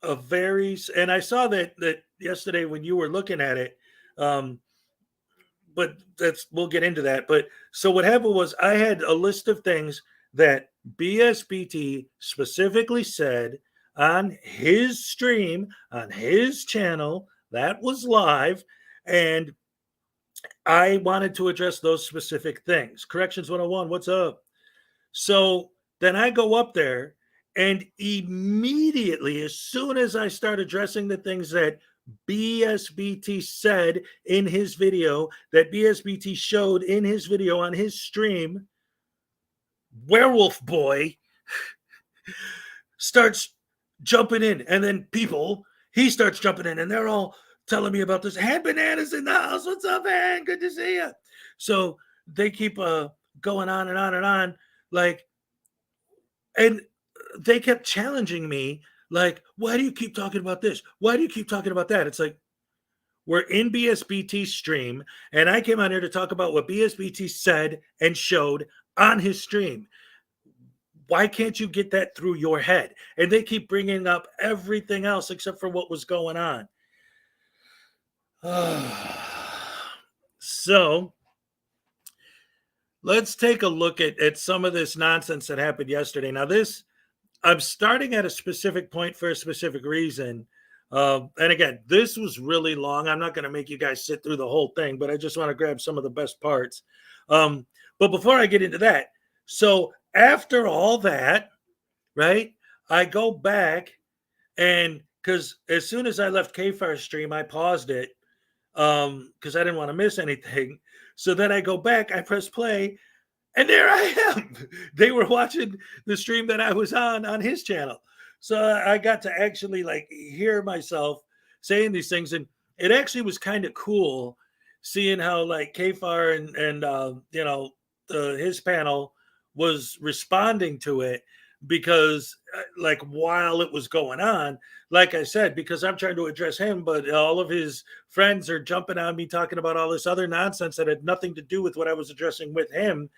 a very, and I saw that yesterday when you were looking at it, but we'll get into that. But so what happened was I had a list of things that BSBT specifically said on his stream, on his channel that was live, and I wanted to address those specific things. Corrections 101, what's up? So then I go up there, and immediately, as soon as I start addressing the things that BSBT said in his video, that BSBT showed in his video on his stream, Werewolf Boy starts jumping in. And then he starts jumping in, and they're all telling me about this. Hand Bananas in the house. What's up, man? Good to see you. So they keep going on and on and on. Like, and they kept challenging me, like, why do you keep talking about this? Why do you keep talking about that? It's like, we're in BSBT's stream, and I came on here to talk about what BSBT said and showed on his stream. Why can't you get that through your head? And they keep bringing up everything else except for what was going on. So let's take a look at some of this nonsense that happened yesterday. Now, I'm starting at a specific point for a specific reason. And again, this was really long. I'm not going to make you guys sit through the whole thing, but I just want to grab some of the best parts. But before I get into that, so after all that, right, I go back, and because as soon as I left KFAR's stream, I paused it because I didn't want to miss anything. So then I go back, I press play, and there I am. They were watching the stream that I was on his channel. So I got to actually like hear myself saying these things. And it actually was kind of cool seeing how like KFAR and his panel was responding to it, because like while it was going on, like I said, because I'm trying to address him, but all of his friends are jumping on me talking about all this other nonsense that had nothing to do with what I was addressing with him.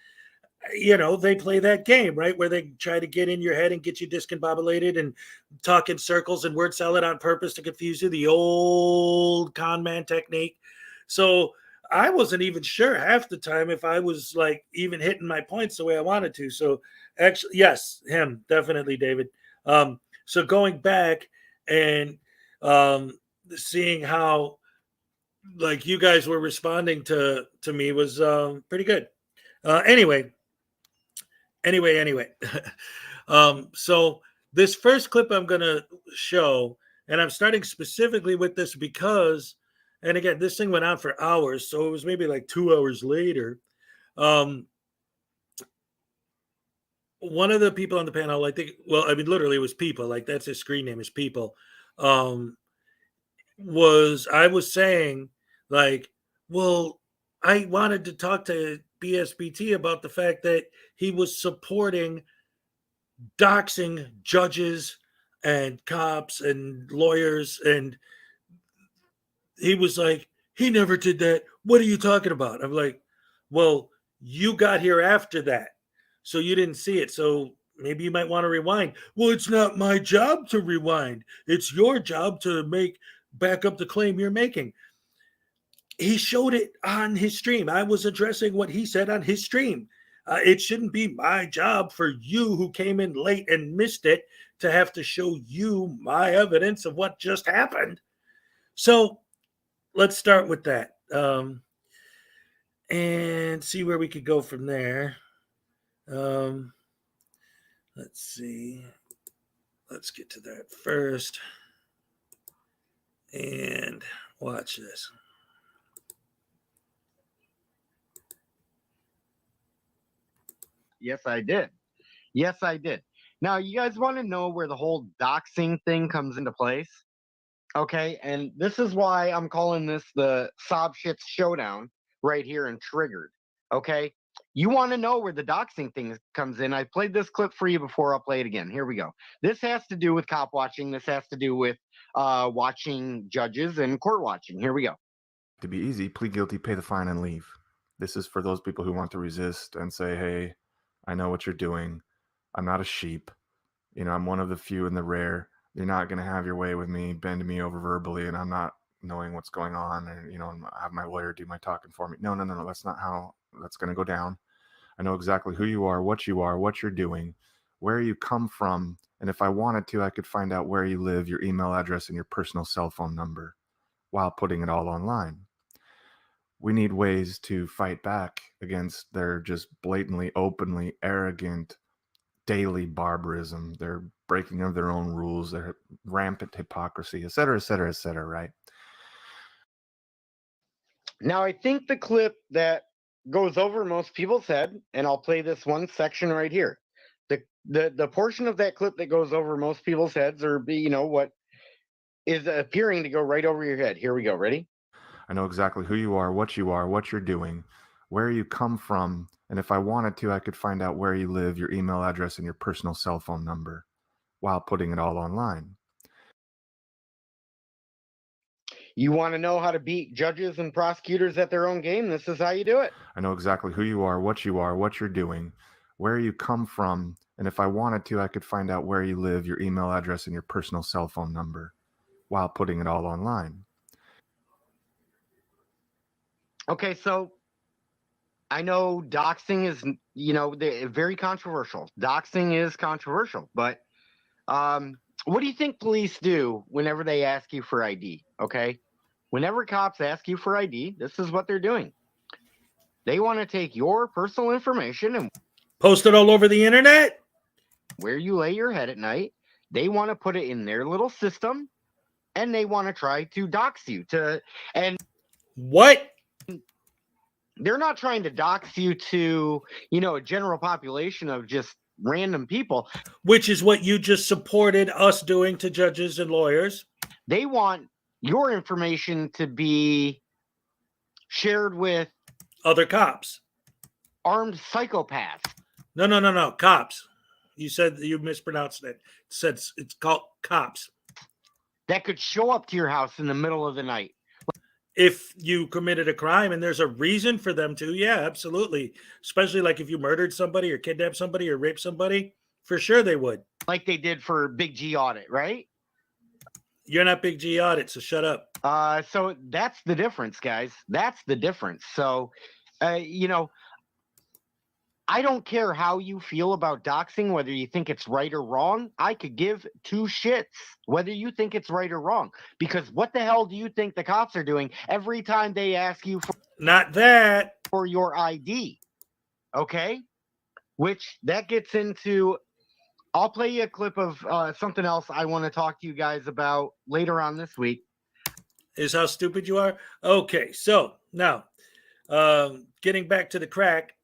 They play that game, right, where they try to get in your head and get you discombobulated and talk in circles and word salad on purpose to confuse you, the old con man technique. So I wasn't even sure half the time if I was like even hitting my points the way I wanted to. So actually, yes, him, definitely, David. So going back and seeing how like you guys were responding to me was pretty good. Anyway. So this first clip I'm going to show, and I'm starting specifically with this because, and again, this thing went on for hours, so it was maybe like 2 hours later. One of the people on the panel, literally it was People, like that's his screen name is People, I was saying like, well, I wanted to talk to BSBT about the fact that he was supporting doxing judges and cops and lawyers, and he was like, he never did that. What are you talking about? I'm like, well, you got here after that, so you didn't see it. So maybe you might want to rewind. Well, it's not my job to rewind. It's your job to back up the claim you're making. He showed it on his stream. I was addressing what he said on his stream. It shouldn't be my job for you who came in late and missed it to have to show you my evidence of what just happened. So let's start with that and see where we could go from there. Let's see. Let's get to that first and watch this. Yes, I did. Now, you guys want to know where the whole doxing thing comes into place? Okay, and this is why I'm calling this the Sob Shits Showdown right here in Triggered. Okay, you want to know where the doxing thing comes in. I played this clip for you before. I'll play it again. Here we go. This has to do with cop watching. This has to do with watching judges and court watching. Here we go. To be easy, plead guilty, pay the fine, and leave. This is for those people who want to resist and say, hey, I know what you're doing. I'm not a sheep. I'm one of the few and the rare. You're not going to have your way with me, bend me over verbally, and I'm not knowing what's going on, and have my lawyer do my talking for me. No, that's not how that's going to go down. I know exactly who you are, what you're doing, where you come from, and if I wanted to, I could find out where you live, your email address, and your personal cell phone number while putting it all online. We need ways to fight back against their just blatantly, openly arrogant daily barbarism, their breaking of their own rules, their rampant hypocrisy, et cetera, right? Now, I think the clip that goes over most people's head, and I'll play this one section right here. The portion of that clip that goes over most people's heads, or what is appearing to go right over your head. Here we go. Ready? I know exactly who you are, what you're doing, where you come from, and if I wanted to, I could find out where you live, your email address, and your personal cell phone number while putting it all online. You want to know how to beat judges and prosecutors at their own game? This is how you do it. I know exactly who you are, what you're doing, where you come from, and if I wanted to, I could find out where you live, your email address, and your personal cell phone number while putting it all online. Okay, so I know doxing is, very controversial. Doxing is controversial, but what do you think police do whenever they ask you for ID? Okay, whenever cops ask you for ID, this is what they're doing. They want to take your personal information and post it all over the internet, where you lay your head at night. They want to put it in their little system, and they want to try to dox you. What? They're not trying to dox you to, a general population of just random people. Which is what you just supported us doing to judges and lawyers. They want your information to be shared with other cops, armed psychopaths. No, cops. You said you mispronounced it. It said it's called cops. That could show up to your house in the middle of the night. If you committed a crime and there's a reason for them to, yeah, absolutely. Especially like if you murdered somebody or kidnapped somebody or raped somebody, for sure they would. Like they did for Big G Audit, right? You're not Big G Audit, so shut up. So that's the difference, guys. That's the difference. So, I don't care how you feel about doxing, whether you think it's right or wrong. I could give two shits whether you think it's right or wrong. Because what the hell do you think the cops are doing every time they ask you for your ID? Okay? Which that gets into, I'll play you a clip of something else I want to talk to you guys about later on this week. Is how stupid you are? Okay, so now, getting back to the crack,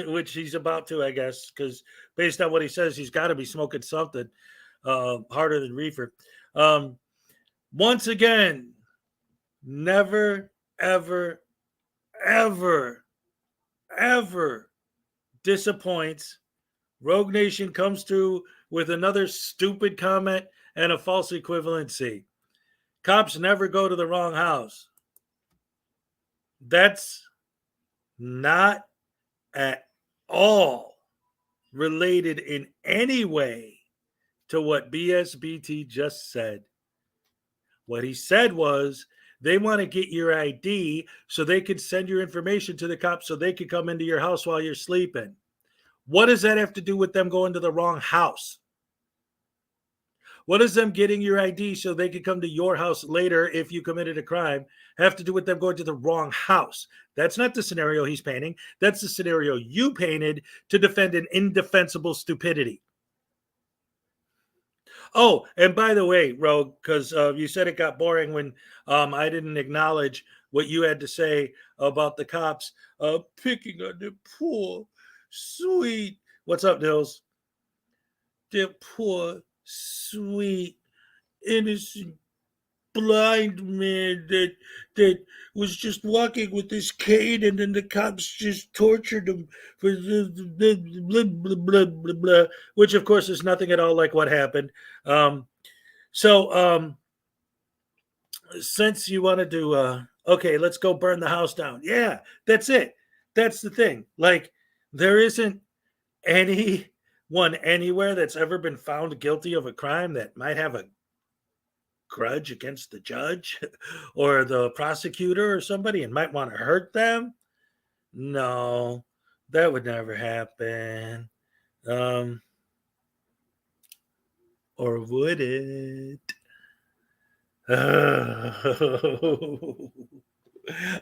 which he's about to, I guess, because based on what he says, he's got to be smoking something harder than reefer. Once again, never, ever, ever, ever disappoints. Rogue Nation comes through with another stupid comment and a false equivalency. Cops never go to the wrong house. That's not at all related in any way to what BSBT just said. What he said was they want to get your ID so they can send your information to the cops so they can come into your house while you're sleeping. What does that have to do with them going to the wrong house? What does them getting your ID so they can come to your house later if you committed a crime have to do with them going to the wrong house? That's not the scenario he's painting. That's the scenario you painted to defend an indefensible stupidity. Oh, and by the way, Rogue, because you said it got boring when I didn't acknowledge what you had to say about the cops picking on the poor, sweet. What's up, Dills? The poor, sweet, innocent blind man that was just walking with his cane, and then the cops just tortured him for blah, blah, blah, blah, blah, which of course is nothing at all like what happened. So since you wanted to, okay, let's go burn the house down. Yeah, that's it. That's the thing. Like, there isn't anyone anywhere that's ever been found guilty of a crime that might have a grudge against the judge or the prosecutor or somebody and might want to hurt them. No, that would never happen. Or would it?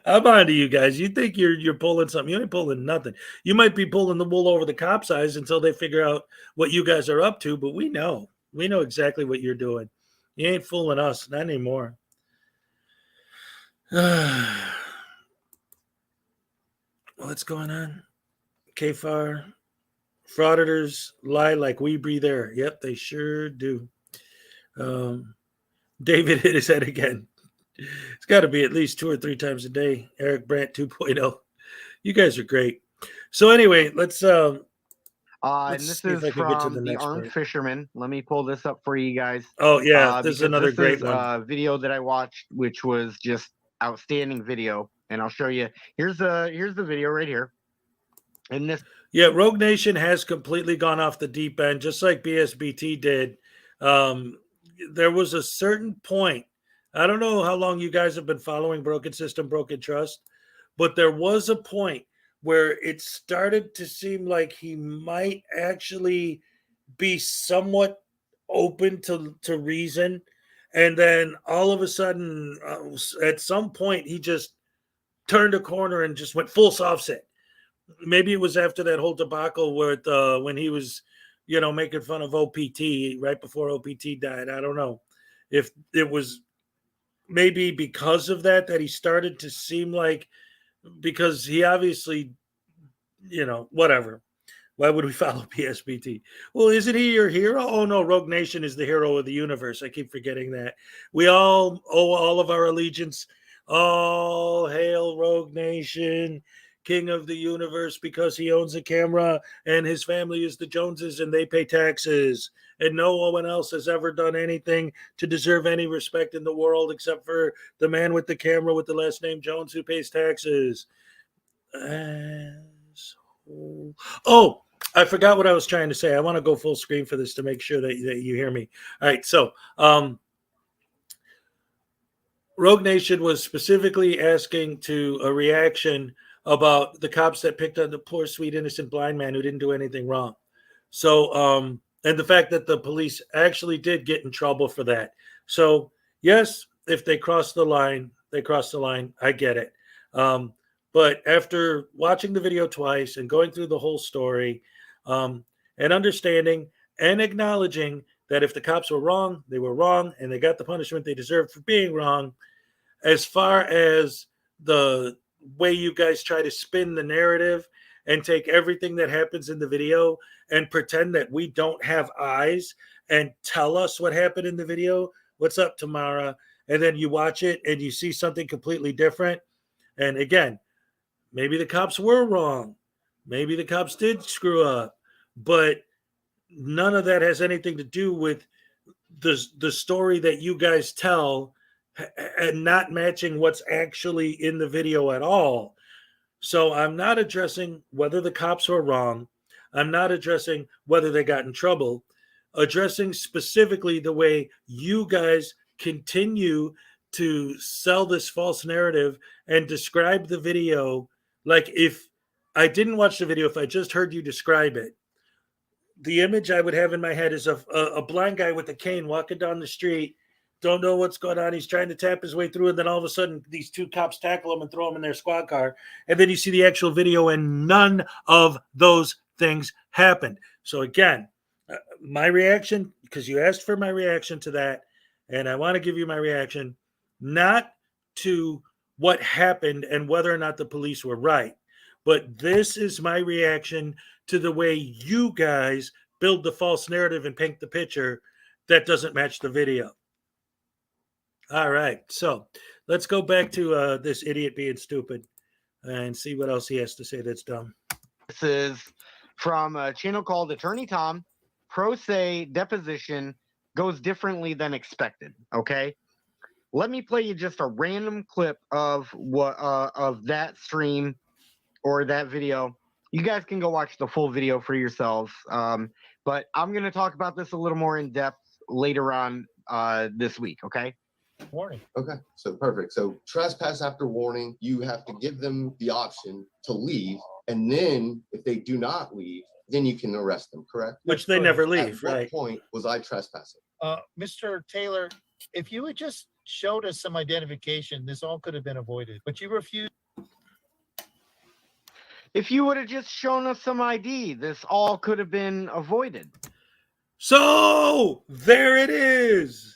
I'm on to you guys. You think you're pulling something? You ain't pulling nothing. You might be pulling the wool over the cops' eyes until they figure out what you guys are up to. But we know exactly what you're doing. You ain't fooling us, not anymore. What's going on? KFAR, frauditors lie like we breathe air. Yep, they sure do. David hit his head again. It's got to be at least 2 or 3 times a day. Eric Brandt 2.0. You guys are great. So anyway, let's and this is from the Armed part. Fisherman. Let me pull this up for you guys. Oh yeah, this is another great one. A video that I watched, which was just outstanding video, and I'll show you. Here's the video right here. And this. Yeah, Rogue Nation has completely gone off the deep end, just like BSBT did. There was a certain point. I don't know how long you guys have been following Broken System, Broken Trust, but there was a point where it started to seem like he might actually be somewhat open to reason. And then all of a sudden, at some point, he just turned a corner and just went full soft set. Maybe it was after that whole debacle with when he was, making fun of OPT right before OPT died. I don't know if it was maybe because of that he started to seem like, because he obviously, whatever. Why would we follow PSBT? Well, isn't he your hero? Oh no, Rogue Nation is the hero of the universe. I keep forgetting that. We all owe all of our allegiance. All hail Rogue Nation, king of the universe, because he owns a camera and his family is the Joneses and they pay taxes. And no one else has ever done anything to deserve any respect in the world except for the man with the camera with the last name Jones who pays taxes. Oh, I forgot what I was trying to say. I want to go full screen for this to make sure that you hear me. All right, so Rogue Nation was specifically asking to a reaction about the cops that picked on the poor, sweet, innocent blind man who didn't do anything wrong. So, and the fact that the police actually did get in trouble for that. So, yes, if they crossed the line, they crossed the line. I get it. But after watching the video twice and going through the whole story, and understanding and acknowledging that if the cops were wrong, they were wrong, and they got the punishment they deserved for being wrong. As far as the way you guys try to spin the narrative and take everything that happens in the video and pretend that we don't have eyes and tell us what happened in the video. What's up, Tamara? And then you watch it and you see something completely different. And again, maybe the cops were wrong. Maybe the cops did screw up, but none of that has anything to do with the story that you guys tell and not matching what's actually in the video at all. So I'm not addressing whether the cops were wrong. I'm not addressing whether they got in trouble. Addressing specifically the way you guys continue to sell this false narrative and describe the video. Like, if I didn't watch the video, if I just heard you describe it, the image I would have in my head is of a blind guy with a cane walking down the street, don't know what's going on. He's trying to tap his way through, and then all of a sudden, these 2 cops tackle him and throw him in their squad car. And then you see the actual video, and none of those things happened. So again, my reaction, because you asked for my reaction to that, and I want to give you my reaction, not to what happened and whether or not the police were right, but this is my reaction to the way you guys build the false narrative and paint the picture that doesn't match the video. All right. So let's go back to this idiot being stupid and see what else he has to say that's dumb. This is from a channel called Attorney Tom. Pro se deposition goes differently than expected. Okay. Let me play you just a random clip of what of that stream or that video. You guys can go watch the full video for yourselves. But I'm going to talk about this a little more in depth later on this week. Okay. Warning. Okay, so perfect. So trespass after warning, you have to give them the option to leave, and then if they do not leave, then you can arrest them. Correct? Which they never leave. At what Right. point was I trespassing? Mr. Taylor, if you had just showed us some identification, this all could have been avoided, but you refused. If you would have just shown us some ID, this all could have been avoided. So there it is.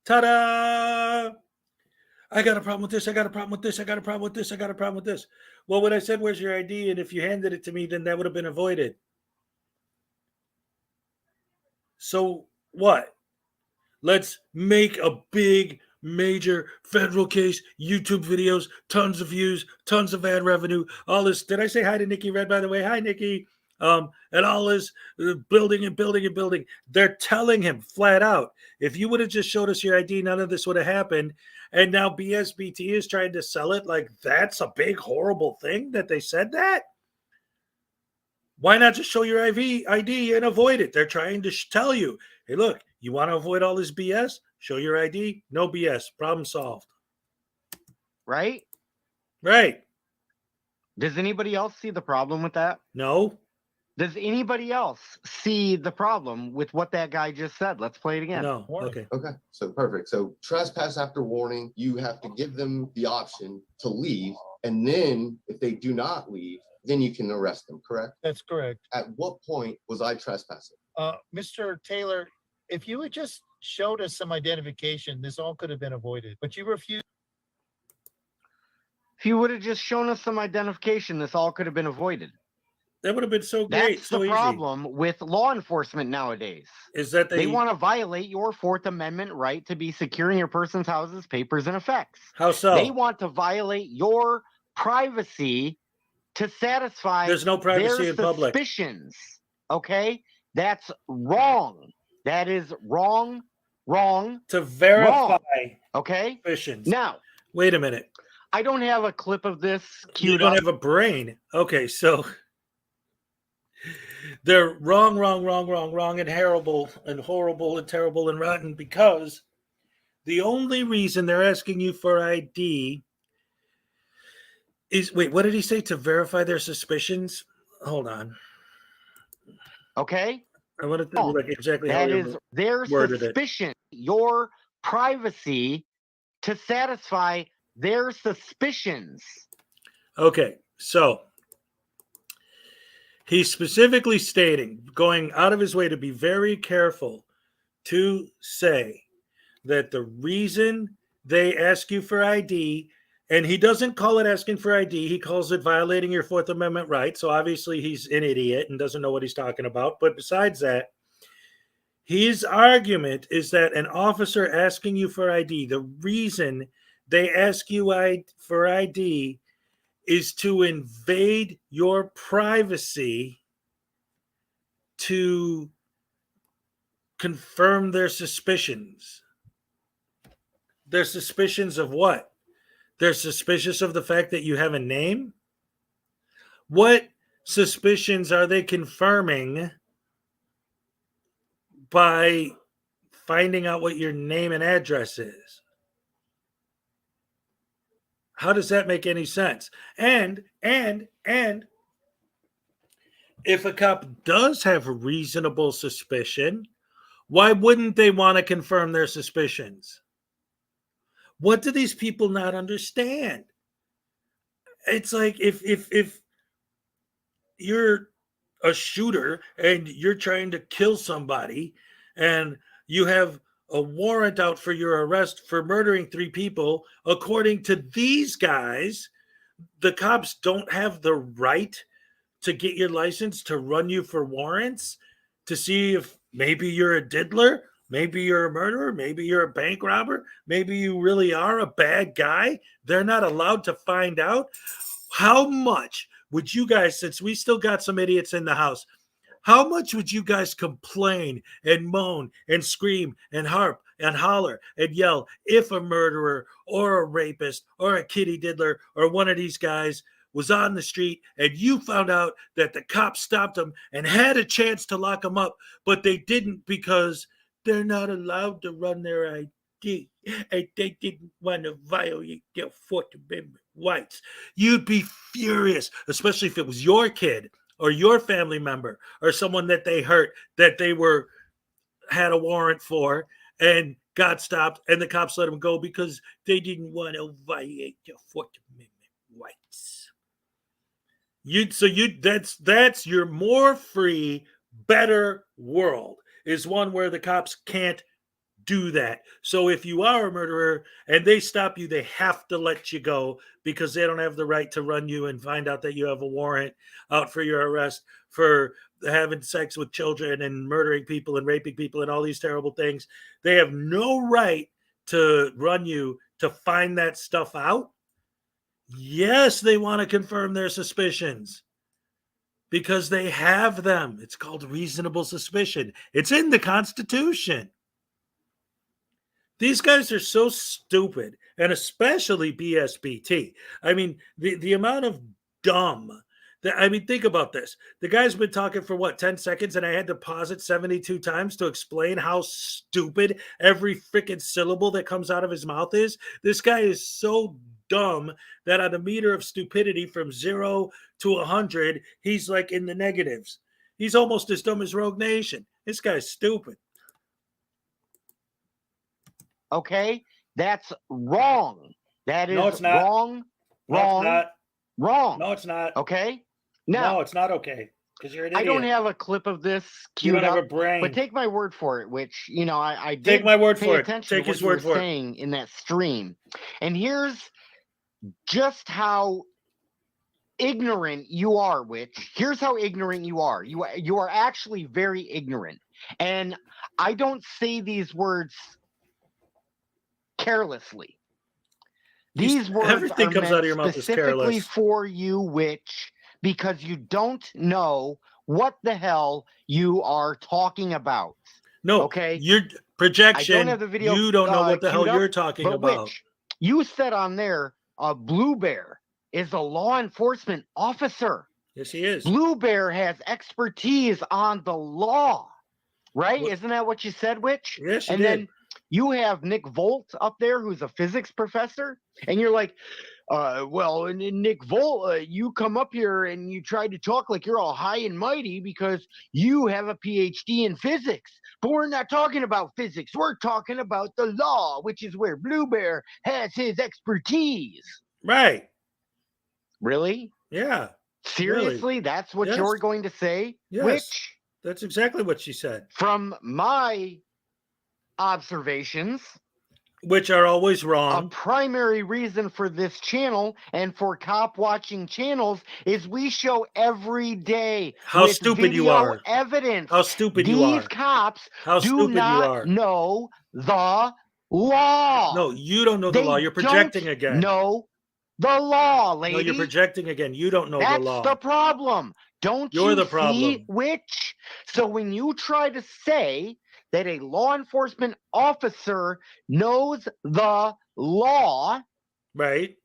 Ta-da! I got a problem with this. I got a problem with this. I got a problem with this. I got a problem with this. Well, when I said, where's your ID? And if you handed it to me, then that would have been avoided. So what? Let's make a big, major federal case, YouTube videos, tons of views, tons of ad revenue, all this. Did I say hi to Nikki Red, by the way? Hi, Nikki. And all this building and building and building. They're telling him flat out, if you would have just showed us your ID, none of this would have happened. And now BSBT is trying to sell it like that's a big, horrible thing that they said that. Why not just show your ID and avoid it? They're trying to tell you, hey, look, you want to avoid all this BS? Show your ID. No BS. Problem solved. Right? Right. Does anybody else see the problem with that? No. Does anybody else see the problem with what that guy just said? Let's play it again. No. Warning. Okay. Okay, so perfect. So trespass after warning, you have to give them the option to leave, and then if they do not leave, then you can arrest them. Correct? That's correct. At what point was I trespassing? Mr. Taylor, if you had just showed us some identification, this all could have been avoided, but you refused. If you would have just shown us some identification, this all could have been avoided. That would have been so great. That's so the easy. problem with law enforcement nowadays. Is that They want to violate your Fourth Amendment right to be secure in your person's houses, papers, and effects. How so? They want to violate your privacy to satisfy There's no privacy their in public. suspicions. Okay? That's wrong. That is wrong. To verify Wrong. Okay? suspicions. Now, Wait a minute. I don't have a clip of this You queued don't up. have a brain. Okay, so they're wrong, and horrible, and terrible, and rotten because the only reason they're asking you for ID is, wait, what did he say? To verify their suspicions? Hold on. Okay? I want to think like exactly how That he is their worded it. suspicion, your privacy to satisfy their suspicions. Okay, so he's specifically stating, going out of his way to be very careful to say that the reason they ask you for ID, and he doesn't call it asking for ID, he calls it violating your Fourth Amendment right. So obviously he's an idiot and doesn't know what he's talking about. But besides that, his argument is that an officer asking you for ID, the reason they ask you for ID is to invade your privacy to confirm their suspicions. Their suspicions of what? They're suspicious of the fact that you have a name? What suspicions are they confirming by finding out what your name and address is? How does that make any sense? And if a cop does have a reasonable suspicion, why wouldn't they want to confirm their suspicions? What do these people not understand? It's like if you're a shooter and you're trying to kill somebody and you have a warrant out for your arrest for murdering 3 people, according to these guys, the cops don't have the right to get your license to run you for warrants to see if maybe you're a diddler. Maybe you're a murderer. Maybe you're a bank robber. Maybe you really are a bad guy. They're not allowed to find out. How much would you guys, since we still got some idiots in the house, how much would you guys complain and moan and scream and harp and holler and yell if a murderer or a rapist or a kitty diddler or one of these guys was on the street and you found out that the cops stopped them and had a chance to lock them up, but they didn't because they're not allowed to run their ID and they didn't want to violate their Fourth Amendment rights? You'd be furious, especially if it was your kid or your family member or someone that they hurt, that they had a warrant for and got stopped and the cops let them go because they didn't want to violate their Fourth Amendment rights. That's your more free, better world, is one where the cops can't do that. So if you are a murderer and they stop you, they have to let you go because they don't have the right to run you and find out that you have a warrant out for your arrest for having sex with children and murdering people and raping people and all these terrible things. They have no right to run you to find that stuff out. Yes, they want to confirm their suspicions because they have them. It's called reasonable suspicion. It's in the Constitution. These guys are so stupid, and especially BSBT. I mean, the amount of dumb that, I mean, think about this. The guy's been talking for what, 10 seconds, and I had to pause it 72 times to explain how stupid every freaking syllable that comes out of his mouth is. This guy is so dumb that on a meter of stupidity from 0 to 100, he's like in the negatives. He's almost as dumb as Rogue Nation. This guy's stupid. Okay, that's wrong. That is No, it's not. wrong. No, Wrong. it's not. Wrong. No, it's not. Okay. Now, No, it's not okay because you're an idiot. I don't have a clip of this You queued don't have up, a brain. but take my word for it. Which I did Take my word pay for it. attention Take to his what word you were for it. saying in that stream. And here's just how ignorant you are. Which here's how ignorant you are. You are actually very ignorant, and I don't say these words carelessly. These words everything are comes meant out of your mouth is specifically careless. for you, which because you don't know what the hell you are talking about. No, okay. Your projection. I don't have the video. You don't know what the hell queued up, you're talking but about. Which you said on there, Blue Bear is a law enforcement officer. Yes, he is. Blue Bear has expertise on the law, right? Isn't that what you said, Witch? Yes, you and did. then you have Nick Volt up there, who's a physics professor, and you're like, well, and Nick Volt, you come up here and you try to talk like you're all high and mighty because you have a PhD in physics. But we're not talking about physics. We're talking about the law, which is where Blue Bear has his expertise. Right. Really? Yeah. Seriously? Really. That's what Yes. you're going to say? Yes. Which, that's exactly what she said. from my observations, which are always a wrong. primary reason for this channel and for cop watching channels is we show every day How with stupid you video are. evidence. How stupid you are. These cops How do stupid you not are. know the law. No, you don't know the They law. You're projecting don't again. know the law, lady. No, you're projecting again. You don't know That's the law. the problem. Don't You're you the see, problem. Witch? So when you try to say that a law enforcement officer knows the law, right?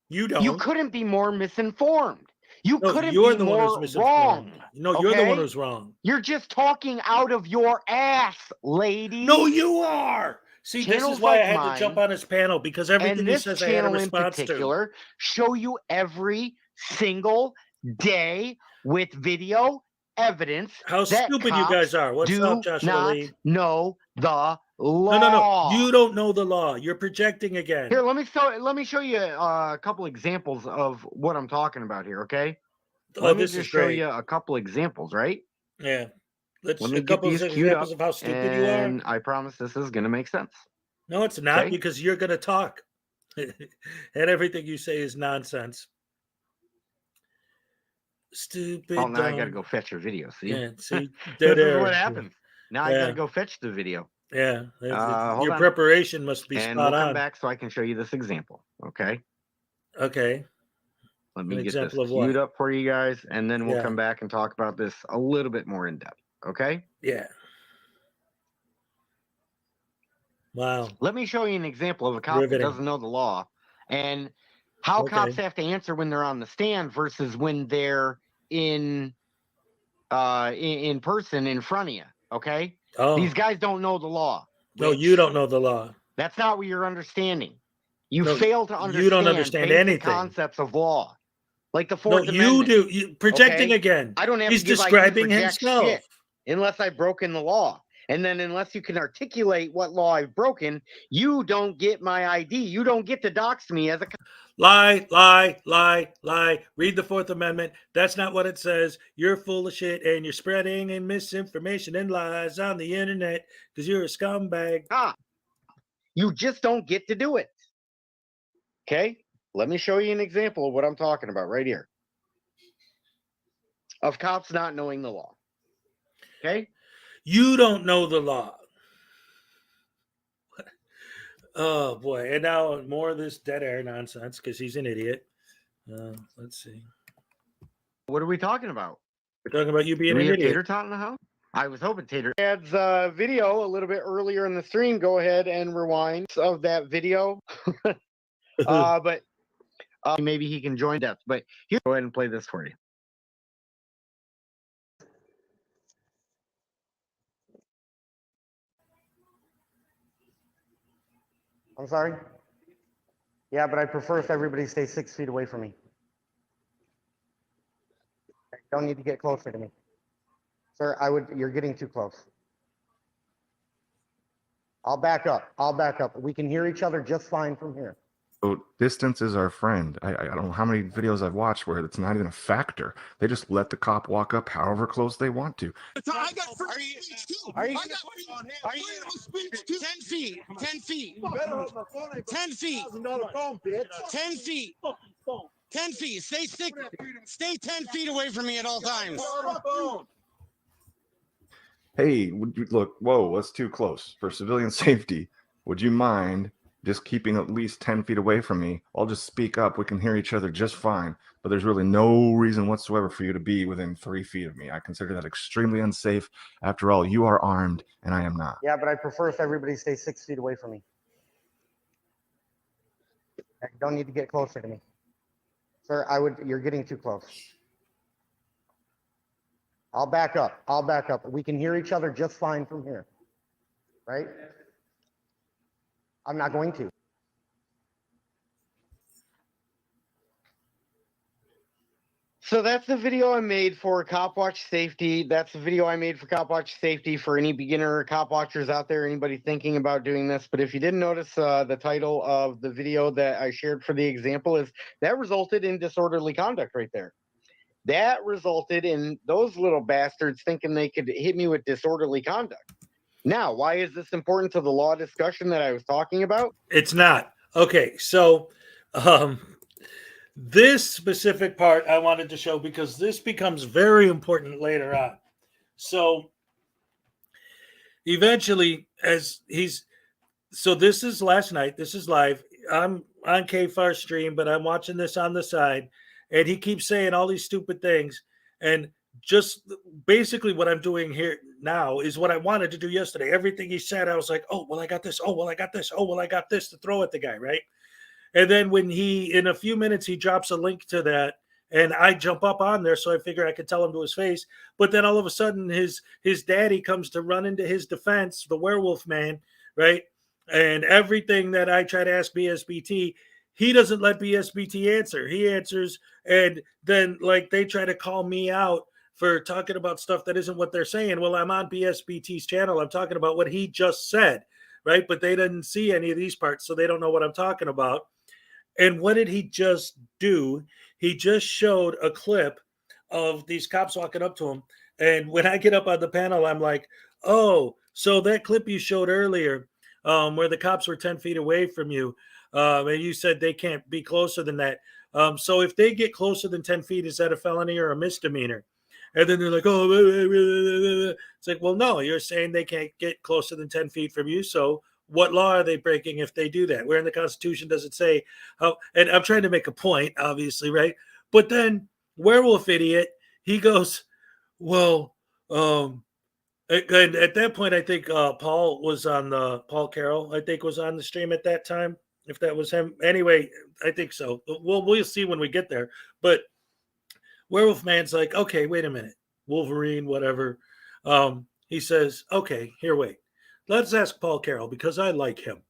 You don't. You couldn't be more misinformed. You No, couldn't you're be the one who's more misinformed. wrong. No, you're the one okay? who's wrong. You're just talking out of your ass, lady. No, you are. See, this Channels is why like I had mine, to jump on his panel because everything and he this says I had a channel in response to. particular show you every single day with video evidence How that stupid you cops guys are. What's do up, Joshua not Lee? know the law. No. You don't know the law. You're projecting again. Here, let me show you a couple examples of what I'm talking about here, okay? Oh, Let me this is just show great. you a couple examples, right? Yeah. Let's Let a me get couple of these queued up, examples of how stupid you and are. I promise this is going to make sense. No, it's not Okay. because you're going to talk. And everything you say is nonsense. Stupid. Oh, now I got to dumb. go fetch your video. See? Yeah, see, This dead is air. what happens. Now I Yeah. gotta go fetch the video. Yeah. Hold Your on. preparation must be And spot we'll come on. back so I can show you this example. Okay. Okay. Let me An get this example of queued what? up for you guys, and then we'll Yeah. come back and talk about this a little bit more in depth. Okay. Yeah. Wow. Let me show you an example of a cop that Riveting. doesn't know the law and how cops Okay. have to answer when they're on the stand versus when they're in person in front of you. Okay. Oh. These guys don't know the law. No, you don't know the law. That's not what you're understanding. You No, fail to understand you don't understand basic anything. concepts of law, like the No, Fourth you Amendment. do. You projecting Okay? again. I don't have He's to give ID describing for jack himself. shit unless I've broken the law. And then unless you can articulate what law I've broken, you don't get my ID. You don't get to dox me as a Lie, lie, lie, lie. Read the Fourth Amendment. That's not what it says. You're full of shit and you're spreading and misinformation and lies on the internet because you're a scumbag. You just don't get to do it. Okay? Let me show you an example of what I'm talking about right here. Of cops not knowing the law. Okay? You don't know the law. Oh boy. And now more of this dead air nonsense because he's an idiot. Let's see. What are we talking about? We're talking about you being Do we an have idiot. Tater Tot in the house? I was hoping Tater adds video a little bit earlier in the stream. Go ahead and rewind of that video. But maybe he can join us. But here, go ahead and play this for you. I'm sorry? Yeah, but I prefer if everybody stays 6 feet away from me. You don't need to get closer to me. Sir, you're getting too close. I'll back up. We can hear each other just fine from here. So distance is our friend. I don't know how many videos I've watched where it's not even a factor. They just let the cop walk up however close they want to. I got freedom of speech too. I got freedom of speech too. 10 feet. 10 feet. 10 feet. 10 feet. 10 feet. Stay 10 feet away from me at all times. Hey, look, whoa, that's too close. For civilian safety, would you mind just keeping at least 10 feet away from me? I'll just speak up. We can hear each other just fine. But there's really no reason whatsoever for you to be within 3 feet of me. I consider that extremely unsafe. After all, you are armed and I am not. Yeah, but I prefer if everybody stays 6 feet away from me. You don't need to get closer to me. Sir, you're getting too close. I'll back up. We can hear each other just fine from here. Right? I'm not going to. So that's the video I made for Cop Watch Safety. That's the video I made for Cop Watch Safety for any beginner cop watchers out there, anybody thinking about doing this. But if you didn't notice, the title of the video that I shared for the example is that resulted in disorderly conduct right there. That resulted in those little bastards thinking they could hit me with disorderly conduct. Now, why is this important to the law discussion that I was talking about? It's not. Okay, so this specific part I wanted to show because this becomes very important later on. So eventually, this is last night. This is live. I'm on KFAR stream, but I'm watching this on the side, and he keeps saying all these stupid things. And just basically what I'm doing here now is what I wanted to do yesterday. Everything he said, I was like, oh, well, I got this. Oh, well, I got this. Oh, well, I got this to throw at the guy, right? And then when in a few minutes, he drops a link to that, and I jump up on there, so I figure I could tell him to his face. But then all of a sudden, his daddy comes to run into his defense, the werewolf man, right? And everything that I try to ask BSBT, he doesn't let BSBT answer. He answers, and then they try to call me out for talking about stuff that isn't what they're saying. Well, I'm on BSBT's channel. I'm talking about what he just said, right? But they didn't see any of these parts, so they don't know what I'm talking about. And what did he just do? He just showed a clip of these cops walking up to him. And when I get up on the panel, I'm like, oh, so that clip you showed earlier where the cops were 10 feet away from you, and you said they can't be closer than that. So if they get closer than 10 feet, is that a felony or a misdemeanor? And then they're like, oh, blah, blah, blah, blah, blah. It's like, well, no, you're saying they can't get closer than 10 feet from you. So what law are they breaking if they do that? Where in the Constitution does it say how? And I'm trying to make a point, obviously, right? But then werewolf idiot, he goes, well, and at that point, I think Paul was on the Paul Carroll, I think was on the stream at that time. If that was him, anyway, I think so. We'll see when we get there. But Werewolf Man's like, okay, wait a minute, Wolverine, whatever. He says, okay, here, wait. Let's ask Paul Carroll because I like him.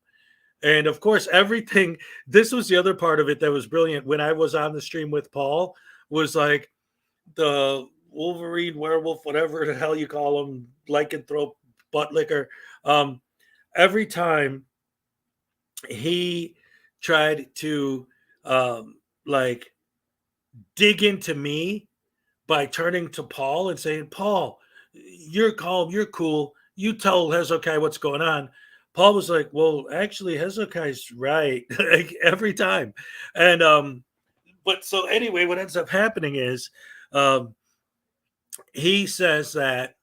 And of course, everything. This was the other part of it that was brilliant. When I was on the stream with Paul, was like the Wolverine, werewolf, whatever the hell you call him, lycanthrope, butt licker. Every time he tried to like dig into me by turning to Paul and saying, Paul, you're calm, you're cool. You tell Hezokuai what's going on. Paul was like, well, actually, Hezokai's right, like every time. And but so anyway, what ends up happening is he says that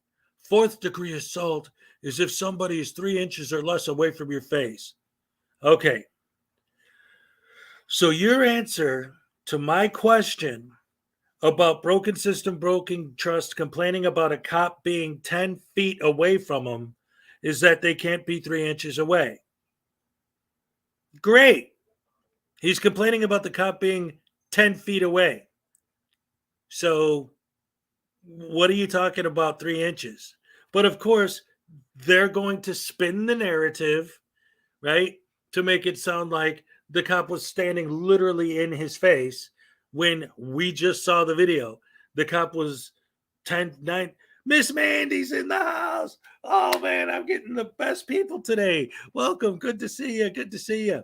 fourth degree assault is if somebody is 3 inches or less away from your face. Okay. So your answer to my question about broken system, broken trust, complaining about a cop being 10 feet away from him is that they can't be 3 inches away. Great. He's complaining about the cop being 10 feet away. So what are you talking about 3 inches? But of course, they're going to spin the narrative, right? To make it sound like the cop was standing literally in his face when we just saw the video. The cop was 9. Miss Mandy's in the house. Oh man, I'm getting the best people today. Welcome. Good to see you. Good to see you.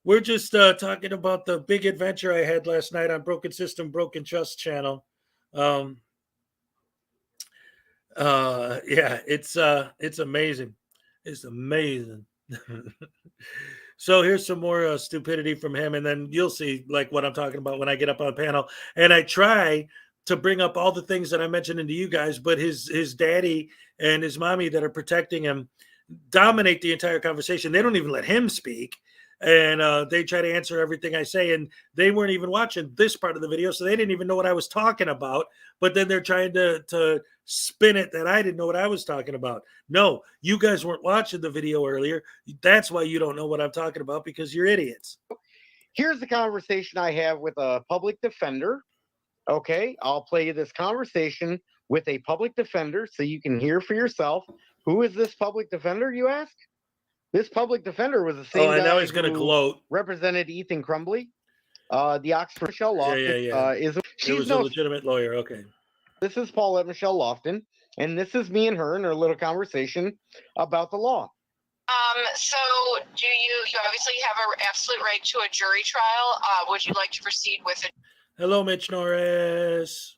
We're just talking about the big adventure I had last night on Broken System, Broken Trust channel. Yeah, it's amazing. It's amazing. So here's some more stupidity from him, and then you'll see like what I'm talking about when I get up on panel. And I try to bring up all the things that I mentioned to you guys, but his daddy and his mommy that are protecting him dominate the entire conversation. They don't even let him speak, and they try to answer everything I say, and they weren't even watching this part of the video, so they didn't even know what I was talking about. But then they're trying to spin it that I didn't know what I was talking about. No, you guys weren't watching the video earlier. That's why you don't know what I'm talking about, because you're idiots. Here's the conversation I have with a public defender. Okay, I'll play you this conversation with a public defender so you can hear for yourself. Who is this public defender, you ask? This public defender was the same guy now he's going to gloat. Represented Ethan Crumbly. The Oxford Michelle Lofton She's a legitimate lawyer. Okay. This is Paulette Michelle Lofton, and this is me and her in our little conversation about the law. So do you obviously have an absolute right to a jury trial. Would you like to proceed with a Hello, Mitch Norris.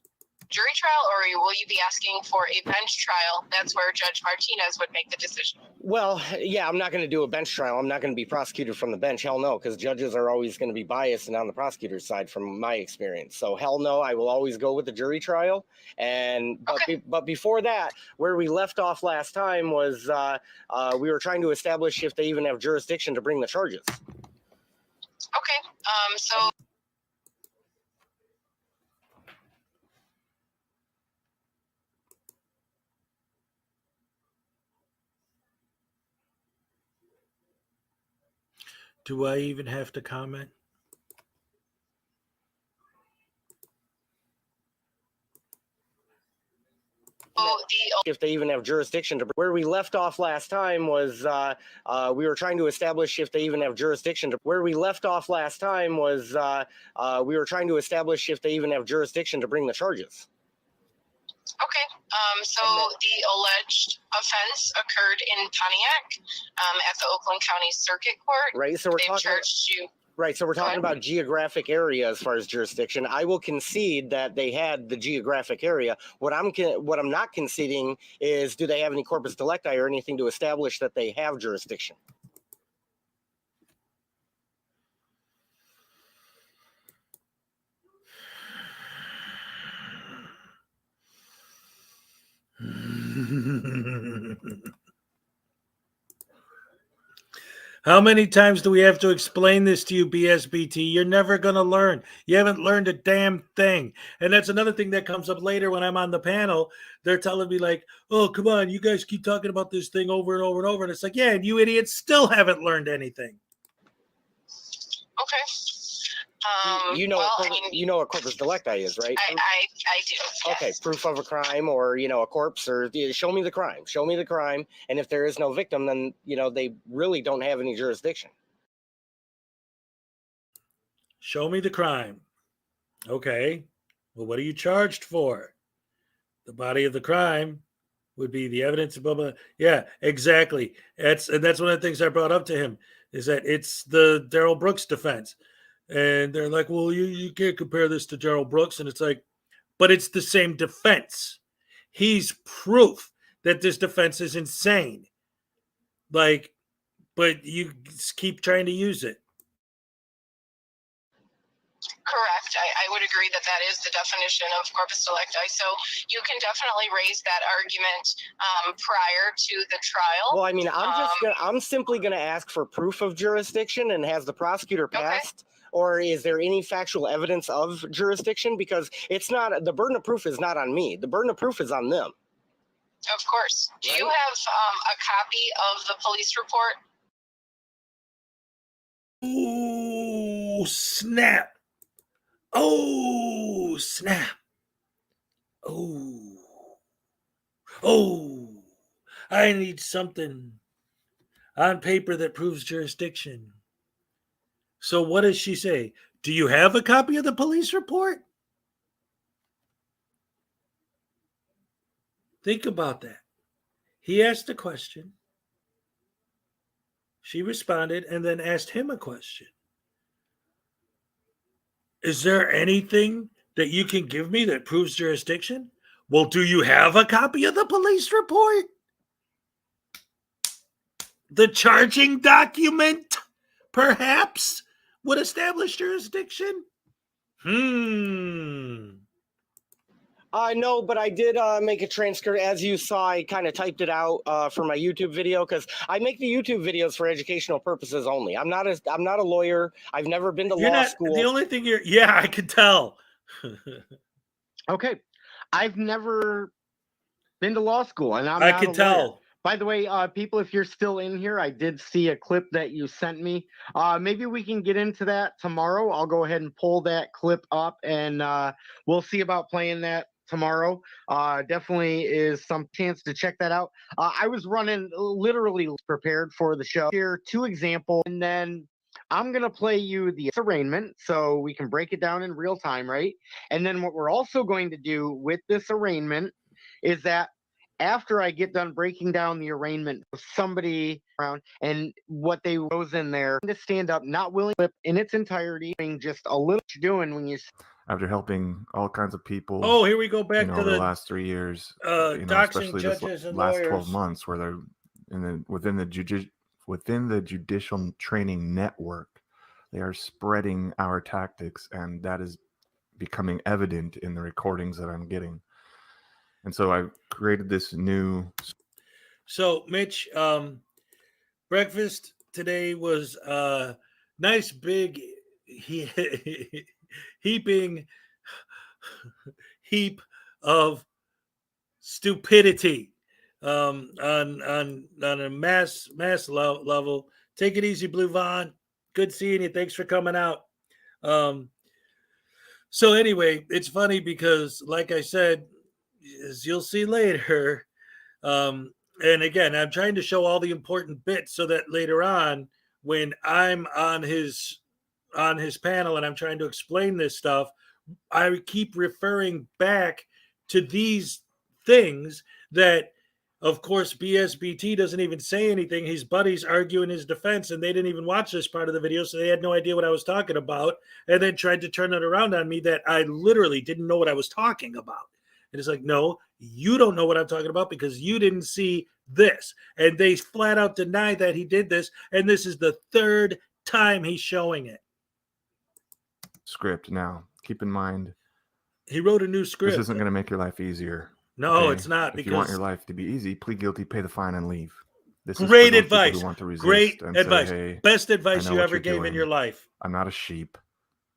jury trial, or will you be asking for a bench trial? That's where Judge Martinez would make the decision. Well, yeah, I'm not going to do a bench trial. I'm not going to be prosecuted from the bench. Hell no, because judges are always going to be biased and on the prosecutor's side from my experience. So hell no, I will always go with the jury trial. And but before that, where we left off last time was we were trying to establish if they even have jurisdiction to bring the charges. Okay. So. Do I even have to comment? If they even have jurisdiction to where we left off last time was we were trying to establish if they even have jurisdiction to where we left off last time was we were trying to establish if they even have jurisdiction to bring the charges. Okay. So the alleged offense occurred in Pontiac at the Oakland County Circuit Court. Right. So we're They've talking charged you. Right. So we're talking about geographic area as far as jurisdiction. I will concede that they had the geographic area. What I'm not conceding is, do they have any corpus delicti or anything to establish that they have jurisdiction? How many times do we have to explain this to you, BSBT? You're never going to learn. You haven't learned a damn thing. And that's another thing that comes up later when I'm on the panel. They're telling me like, oh, come on, you guys keep talking about this thing over and over and over. And it's like, yeah, and you idiots still haven't learned anything. Okay. You know, you know what corpus delicti is, right? I do. Okay, proof of a crime, or a corpse, or show me the crime. Show me the crime, and if there is no victim, then they really don't have any jurisdiction. Show me the crime. Okay. Well, what are you charged for? The body of the crime would be the evidence. Blah, blah. Yeah, exactly. That's one of the things I brought up to him is that it's the Daryl Brooks defense. And they're like, well, you can't compare this to Daryl Brooks. And it's like, but it's the same defense. He's proof that this defense is insane. Like, but you keep trying to use it. Correct. I would agree that is the definition of corpus delicti. So you can definitely raise that argument prior to the trial. Well, I mean, I'm simply gonna ask for proof of jurisdiction, and has the prosecutor passed? Okay. Or is there any factual evidence of jurisdiction? Because it's not, the burden of proof is not on me. The burden of proof is on them. Of course. Do you have a copy of the police report? Oh, snap. Oh, snap. Oh, I need something on paper that proves jurisdiction. So what does she say? Do you have a copy of the police report? Think about that. He asked a question. She responded and then asked him a question. Is there anything that you can give me that proves jurisdiction? Well, do you have a copy of the police report? The charging document, perhaps, would establish jurisdiction? No, but I did make a transcript. As you saw, I kind of typed it out for my YouTube video, because I make the YouTube videos for educational purposes only. I'm not a lawyer. I've never been to law school. The only thing yeah, I could tell. Okay. I've never been to law school, and I could tell. By the way, people, if you're still in here, I did see a clip that you sent me. Maybe we can get into that tomorrow. I'll go ahead and pull that clip up, and we'll see about playing that tomorrow. Definitely is some chance to check that out. I was running literally prepared for the show. Here, 2 examples, and then I'm going to play you the arraignment so we can break it down in real time, right? And then what we're also going to do with this arraignment is that after I get done breaking down the arraignment, somebody around and what they goes in there to stand up, not willing to flip in its entirety, just a little doing when you. After helping all kinds of people. Oh, here we go back to over the the last 3 years. Doxing judges this and last lawyers. 12 months, where they're within the judicial training network, they are spreading our tactics, and that is becoming evident in the recordings that I'm getting. And so I created this new. So, Mitch, breakfast today was nice big heaping heap of stupidity on a mass level. Take it easy, Blue Vaughn. Good seeing you. Thanks for coming out. So anyway, it's funny because, like I said, as you'll see later, and again, I'm trying to show all the important bits so that later on, when I'm on his panel and I'm trying to explain this stuff, I keep referring back to these things that, of course, BSBT doesn't even say anything. His buddies argue in his defense, and they didn't even watch this part of the video, so they had no idea what I was talking about, and then tried to turn it around on me that I literally didn't know what I was talking about. And it's like, no, you don't know what I'm talking about because you didn't see this. And they flat out deny that he did this, and this is the 3rd time he's showing it. Script. Now, keep in mind, he wrote a new script. This isn't going to make your life easier. No, it's not, if you want because your life to be easy, plead guilty, pay the fine, and leave. This is for great those people advice. who want to resist Great and advice. say, hey, Best I advice know you what ever you're gave in doing. your life. I'm not a sheep.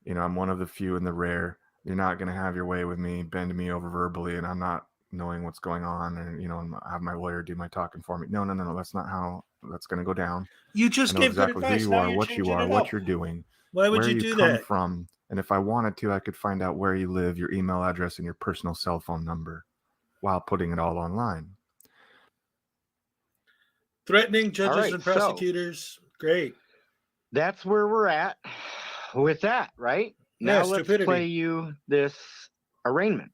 You know, I'm one of the few and the rare. You're not going to have your way with me, bend me over verbally, and I'm not knowing what's going on, and, you know, have my lawyer do my talking for me. No. That's not how that's going to go down. You just I know gave good exactly who advice. you Now are, you're what you changing are, it what up. you're doing, Why would where you you do come that? from. And if I wanted to, I could find out where you live, your email address, and your personal cell phone number while putting it all online. Threatening judges right, and so- prosecutors. Great. That's where we're at with that, right? Yeah, Now let's stupidity. play you this arraignment.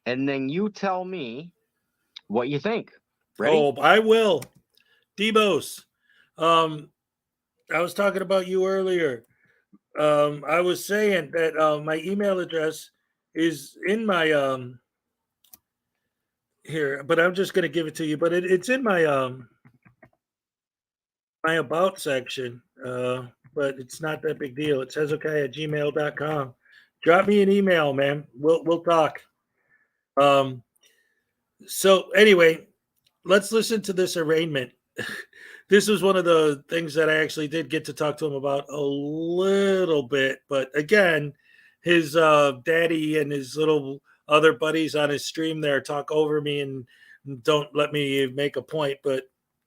And then you tell me what you think. Ready? Oh, I will. Debos. I was talking about you earlier. I was saying that my email address is in my here, but I'm just gonna give it to you. But it's in my my about section. But it's not that big deal. It says okay at gmail.com. Drop me an email, man. We'll talk. So anyway, let's listen to this arraignment. This was one of the things that I actually did get to talk to him about a little bit, but again, his daddy and his little other buddies on his stream there talk over me and don't let me make a point. But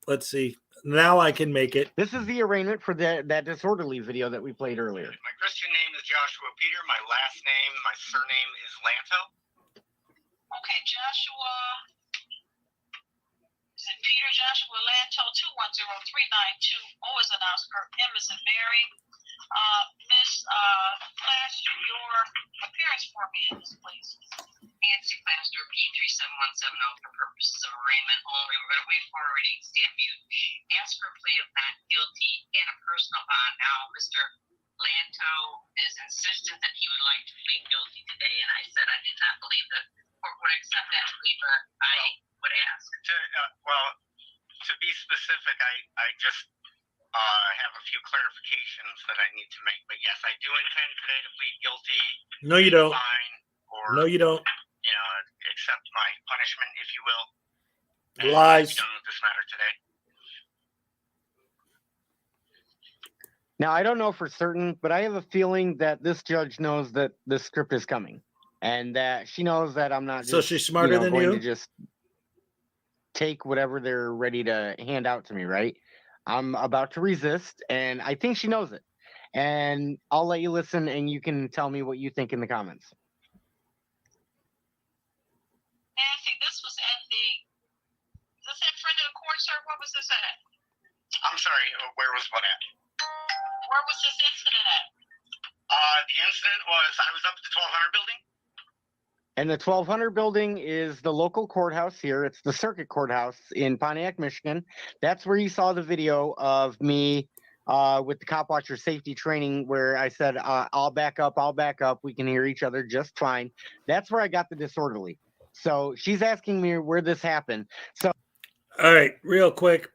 let's see. Now I can make it. This is the arraignment for that disorderly video that we played earlier. My Christian name is Joshua Peter. My last name, my surname is Lanto. Okay, Joshua. Is it Peter Joshua Lanto 210-392? O is an Oscar, M is in Mary. Miss Plaster, your appearance for me in this, please. Nancy Plaster, P3717 for purposes of arraignment only. We're going to wait for a reading, stand mute. Ask for a plea of not guilty and a personal bond. Now, Mr. Lanto is insistent that he would like to plead guilty today, and I said I did not believe the court would accept that plea, but I would ask. To be specific, I just have a few clarifications that I need to make. But yes, I do intend today to plead guilty. No, you don't. Fine, or No, you don't. you know, accept my punishment, if you will. And Lies. be done with this matter today. Now, I don't know for certain, but I have a feeling that this judge knows that the script is coming and that she knows that I'm not just, So she's smarter than going you? to just take whatever they're ready to hand out to me, right? I'm about to resist, and I think she knows it. And I'll let you listen, and you can tell me what you think in the comments. Nancy, this was at in front of the court, sir? What was this at? I'm sorry, where was what at? Where was this incident at? The incident was, I was up at the 1200 building. And the 1200 building is the local courthouse here. It's the circuit courthouse in Pontiac, Michigan. That's where you saw the video of me with the cop watcher safety training where I said, I'll back up. We can hear each other just fine. That's where I got the disorderly. So she's asking me where this happened. So, All right, real quick.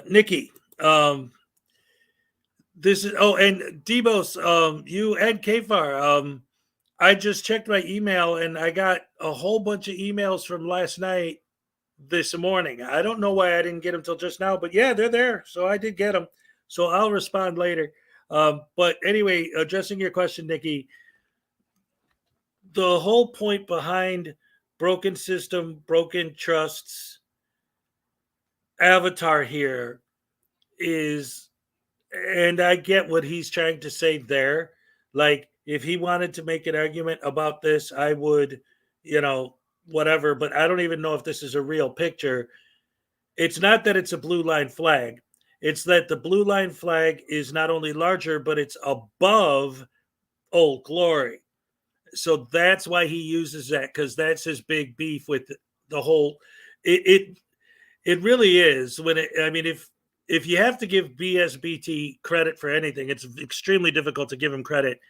Nikki, this is and Debos, you and Kfar, I just checked my email and I got a whole bunch of emails from last night this morning. I don't know why I didn't get them till just now, but yeah, they're there. So I did get them. So I'll respond later. But anyway, addressing your question, Nikki, the whole point behind broken system, broken trusts, avatar here is, and I get what he's trying to say there. Like, if he wanted to make an argument about this, I would, whatever, but I don't even know if this is a real picture. It's not that it's a blue line flag. It's that the blue line flag is not only larger, but it's above Old Glory. So that's why he uses that, because that's his big beef with the whole. It really is if you have to give BSBT credit for anything, it's extremely difficult to give him credit.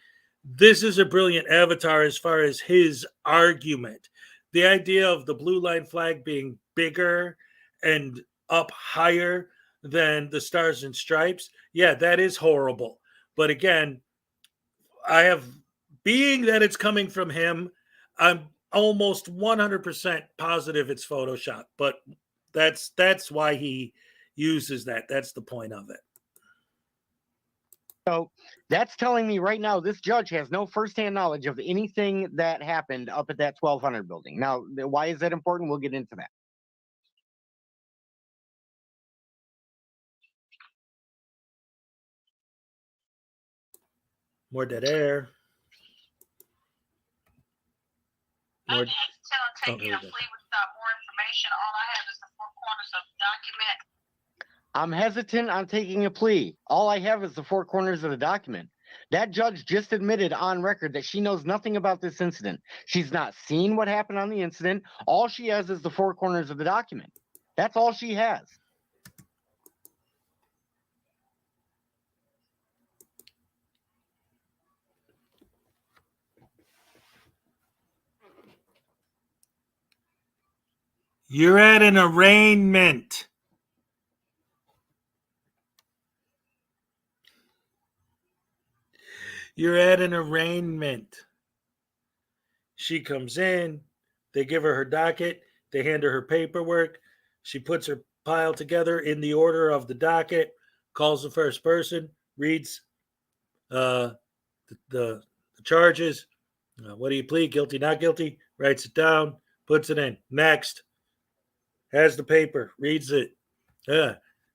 This is a brilliant avatar as far as his argument. The idea of the blue line flag being bigger and up higher than the stars and stripes, yeah, that is horrible. But again, I have being that it's coming from him, I'm almost 100% positive it's Photoshop. But that's why he uses that. That's the point of it. So that's telling me right now this judge has no firsthand knowledge of anything that happened up at that 1200 building. Now, why is that important? We'll get into that. More dead air. I'm More. hesitant on taking a plea without more information. All I have is the four corners of the document. I'm hesitant on taking a plea. All I have is the four corners of the document. That judge just admitted on record that she knows nothing about this incident. She's not seen what happened on the incident. All she has is the four corners of the document. That's all she has. You're at an arraignment. You're at an arraignment. She comes in. They give her docket. They hand her paperwork. She puts her pile together in the order of the docket, calls the first person, reads the charges. What do you plead? Guilty, not guilty? Writes it down, puts it in. Next. Has the paper, reads it.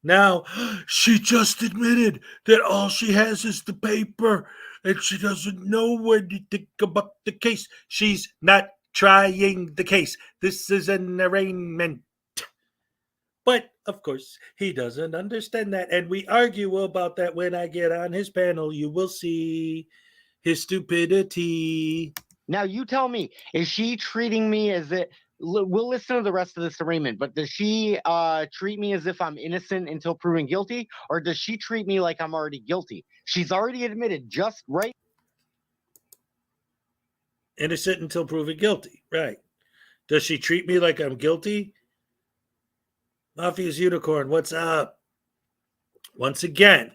Now, she just admitted that all she has is the paper and she doesn't know what to think about the case. She's not trying the case. This is an arraignment. But, of course, he doesn't understand that. And we argue about that when I get on his panel. You will see his stupidity. Now, you tell me, is she treating me as if... We'll listen to the rest of this arraignment, but does she treat me as if I'm innocent until proven guilty, or does she treat me like I'm already guilty? She's already admitted just right. Innocent until proven guilty, right. Does she treat me like I'm guilty? Mafia's Unicorn, what's up? Once again,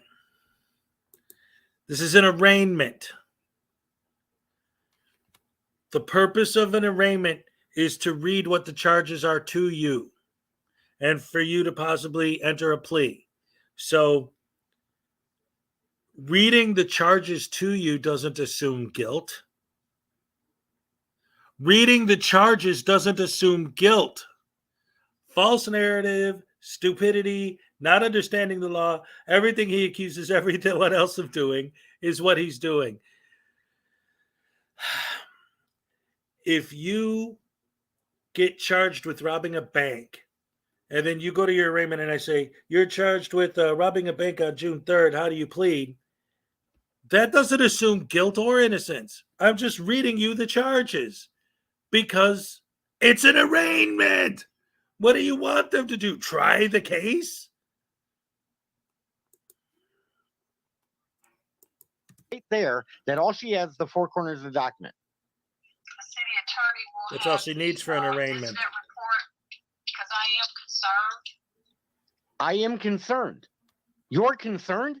this is an arraignment. The purpose of an arraignment is to read what the charges are to you and for you to possibly enter a plea. So reading the charges to you doesn't assume guilt. Reading the charges doesn't assume guilt. False narrative, stupidity, not understanding the law, everything he accuses everyone else of doing is what he's doing. If you get charged with robbing a bank, and then you go to your arraignment and I say, you're charged with robbing a bank on June 3rd, how do you plead? That doesn't assume guilt or innocence. I'm just reading you the charges because it's an arraignment. What do you want them to do? Try the case? Right there, that all she has is the four corners of the document. The city attorney will That's all she needs for an arraignment. report because I am concerned. I am concerned. You're concerned?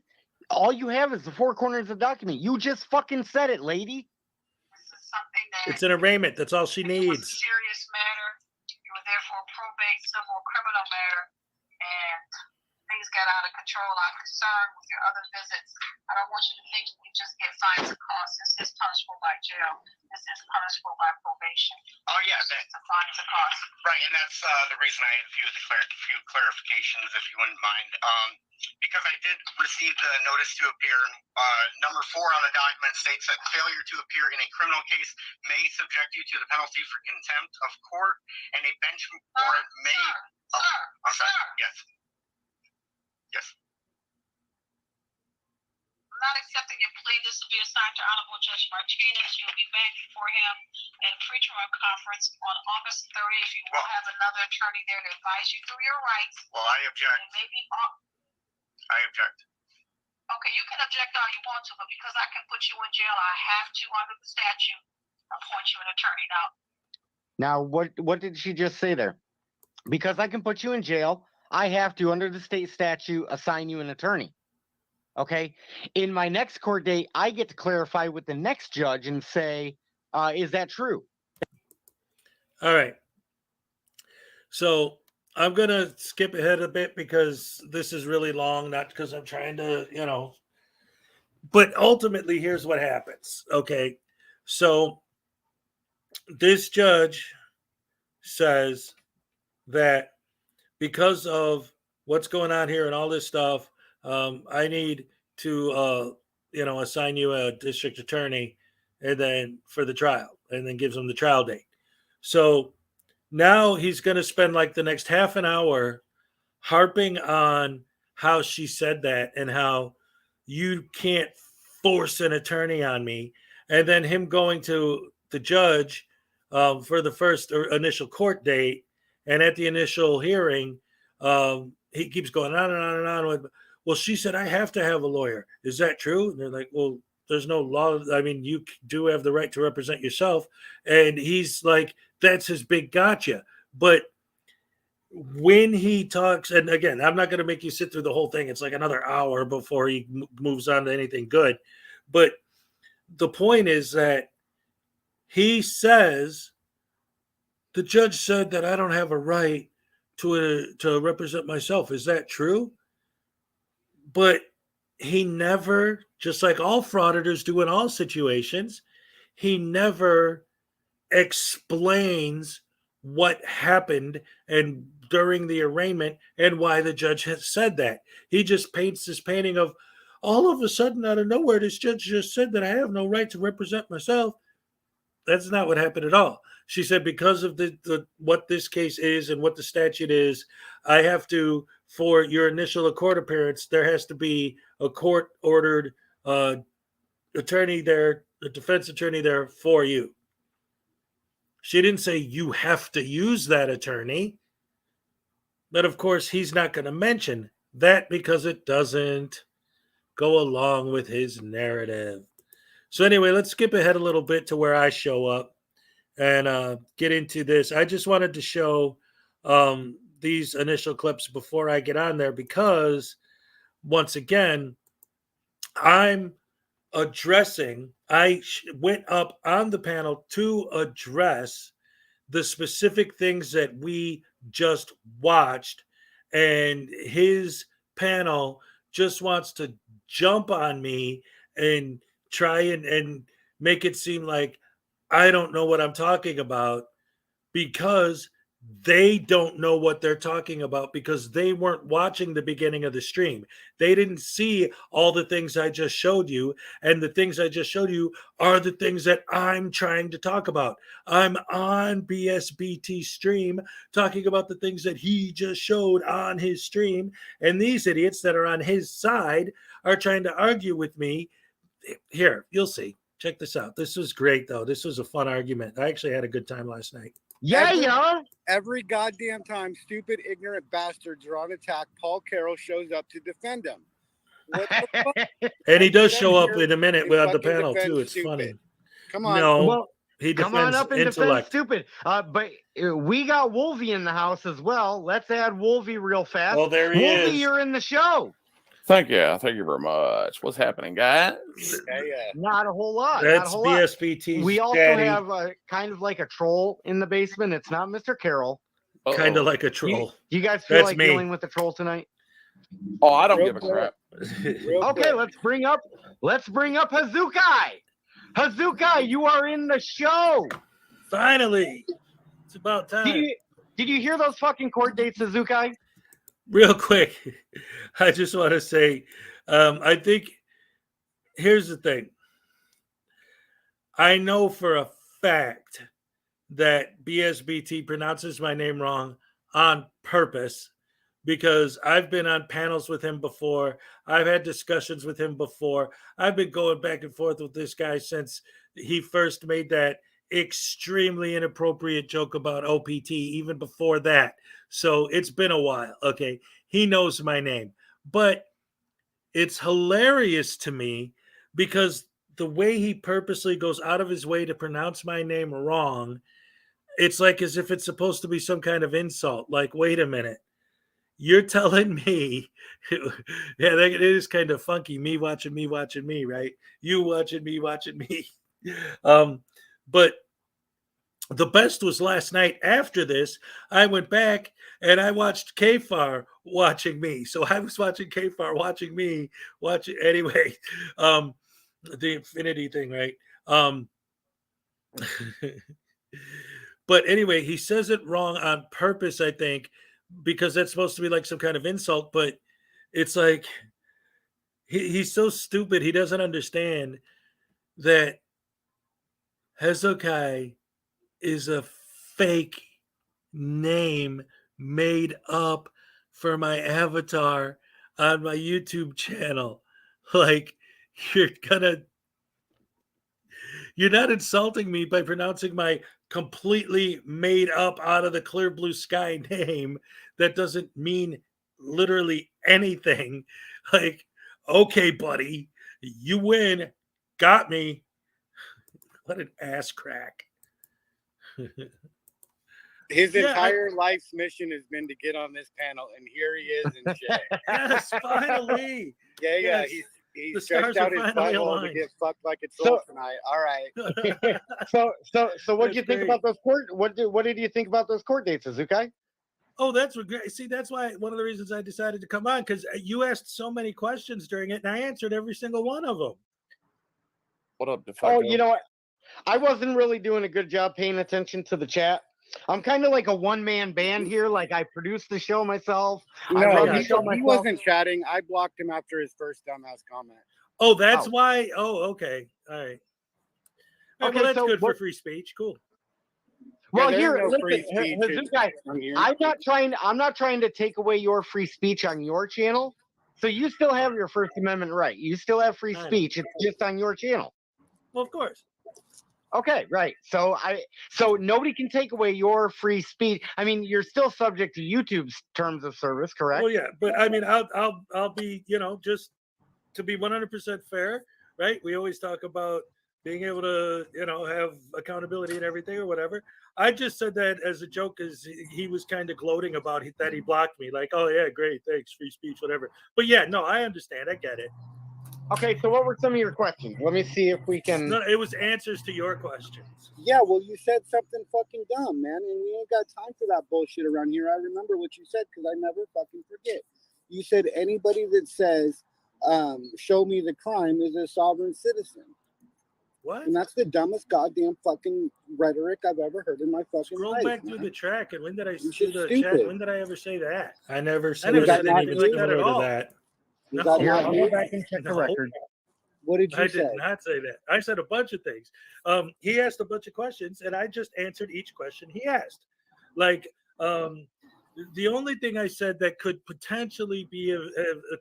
All you have is the four corners of the document. You just fucking said it, lady. This is something that It's an arraignment. That's all she it was a needs. serious matter. You were there for a probate, civil, criminal matter, and things got out of control. I'm concerned with your other visits. I don't want you to think we just get fines and costs. This is punishable by jail. This is punishable by probation. Oh yeah, It's a fines and costs. right, and that's the reason I had a few clarifications, if you wouldn't mind. Because I did receive the notice to appear. Number 4 on the document states that failure to appear in a criminal case may subject you to the penalty for contempt of court, and a bench warrant may. Yes. Yes. I'm not accepting your plea. This will be assigned to Honorable Judge Martinez. You'll be back before him at a pre-trial conference on August 30th. You will have another attorney there to advise you through your rights. Well, I object. And maybe I object. okay, you can object all you want to, but because I can put you in jail, I have to, under the statute, appoint you an attorney. Now, what did she just say there? Because I can put you in jail, I have to, under the state statute, assign you an attorney. Okay. In my next court date, I get to clarify with the next judge and say, is that true? All right. So I'm going to skip ahead a bit because this is really long, not because I'm trying to, but ultimately here's what happens. Okay. So this judge says that because of what's going on here and all this stuff, I need to, assign you a district attorney and then for the trial, and then gives him the trial date. So now he's going to spend like the next half an hour harping on how she said that and how you can't force an attorney on me. And then him going to the judge for the first or initial court date. And at the initial hearing, he keeps going on and on and on with, well, she said, I have to have a lawyer. Is that true? And they're like, well, there's no law. I mean, you do have the right to represent yourself. And he's like, that's his big gotcha. But when he talks, and again, I'm not going to make you sit through the whole thing. It's like another hour before he moves on to anything good. But the point is that he says, the judge said that I don't have a right to represent myself. Is that true? But he never, just like all frauditors do in all situations, he never explains what happened and during the arraignment and why the judge has said that. He just paints this painting of all of a sudden out of nowhere, this judge just said that I have no right to represent myself. That's not what happened at all. She said, because of the what this case is and what the statute is, I have to, for your initial court appearance, there has to be a court-ordered attorney there, a defense attorney there for you. She didn't say you have to use that attorney. But of course, he's not going to mention that because it doesn't go along with his narrative. So anyway, let's skip ahead a little bit to where I show up and get into this. I just wanted to show these initial clips before I get on there because, once again, I'm addressing, I went up on the panel to address the specific things that we just watched, and his panel just wants to jump on me and try and make it seem like I don't know what I'm talking about because they don't know what they're talking about because they weren't watching the beginning of the stream. They didn't see all the things I just showed you, and the things I just showed you are the things that I'm trying to talk about. I'm on BSBT stream talking about the things that he just showed on his stream, and these idiots that are on his side are trying to argue with me. Here, you'll see. Check this out. This was great, though. This was a fun argument. I actually had a good time last night. Every goddamn time stupid, ignorant bastards are on attack, Paul Carroll shows up to defend them. What the fuck? And he does show up in a minute on the panel, too. It's stupid. funny. Come on. No, Well, he come on defends up and defend intellect. stupid. But we got Wolvie in the house as well. Let's add Wolvie real fast. Well, there he Wolvie, is. you're in the show. Thank you very much. What's happening, guys? Not a whole lot. That's not a whole lot. BSBT's We also daddy. have kind of like a troll in the basement. It's not Mr. Carroll. Kind of like a troll. You guys feel That's like me. dealing with the troll tonight? Oh, I don't give a crap. Okay, let's bring up Hezokuai. Hezokuai, you are in the show. Finally. It's about time. Did you hear those fucking court dates, Hezokuai? Real quick, I just want to say, I think here's the thing. I know for a fact that BSBT pronounces my name wrong on purpose because I've been on panels with him before. I've had discussions with him before. I've been going back and forth with this guy since he first made that extremely inappropriate joke about OPT, even before that. So it's been a while. Okay. He knows my name, but it's hilarious to me because the way he purposely goes out of his way to pronounce my name wrong, it's like as if it's supposed to be some kind of insult. Like, wait a minute. you're telling me, yeah, it is kind of funky. Me watching me, right? You watching me. But the best was last night. After this, I went back and I watched Kfar watching me. So I was watching Kfar watching me. Watching anyway. The infinity thing, right? But anyway, he says it wrong on purpose, I think, because that's supposed to be like some kind of insult. But it's like he's so stupid. He doesn't understand that Hezokuai is a fake name made up for my avatar on my YouTube channel. Like, you're not insulting me by pronouncing my completely made up out of the clear blue sky name that doesn't mean literally anything. Like, okay, buddy, you win. Got me. What an ass crack. His Yeah, entire life's mission has been to get on this panel, and here he is in Shay. Yes, finally. Yeah, Yes. He The stretched stars out are his finally butthole to aligned. get fucked like a troll tonight. All right. So what do you That's think great. about those court? What did you think about those court dates, Hezokuai? Oh, that's what great. See, that's why one of the reasons I decided to come on, because you asked so many questions during it, and I answered every single one of them. What up, Oh, you know what? I wasn't really doing a good job paying attention to the chat. I'm kind of like a one-man band here. Like I produce the show myself. I No, run the he, show he myself. wasn't chatting. I blocked him after his first dumbass comment. Oh, that's why. Oh, okay. All right. All right, Okay, well, that's so good for what- free speech. Cool. Well, there here, ain't no free listen, speech Hezokuai, on here. I'm not trying to take away your free speech on your channel. So you still have your First Amendment right. You still have free speech. It's just on your channel. Well, of course. Okay, right. So nobody can take away your free speech. I mean, you're still subject to YouTube's terms of service, correct? Well, yeah, but I mean, I'll be, just to be 100% fair, right? We always talk about being able to, have accountability and everything or whatever. I just said that as a joke, because he was kind of gloating about that he blocked me. Like, oh yeah, great, thanks, free speech, whatever. But yeah, no, I understand, I get it. Okay, so what were some of your questions? Let me see if we can. No, it was answers to your questions. Yeah, well, you said something fucking dumb, man, and we ain't got time for that bullshit around here. I remember what you said because I never fucking forget. You said anybody that says, show me the crime is a sovereign citizen. What? And that's the dumbest goddamn fucking rhetoric I've ever heard in my fucking Scroll life. back through the track, and when did I shit's do the chat? stupid. When did I ever say that? I never said Was that anything not even you? similar to that. Was No, that not I'll you? go back and check the record. What did you I say? did not say that. I said a bunch of things. He asked a bunch of questions, and I just answered each question he asked. Like, the only thing I said that could potentially be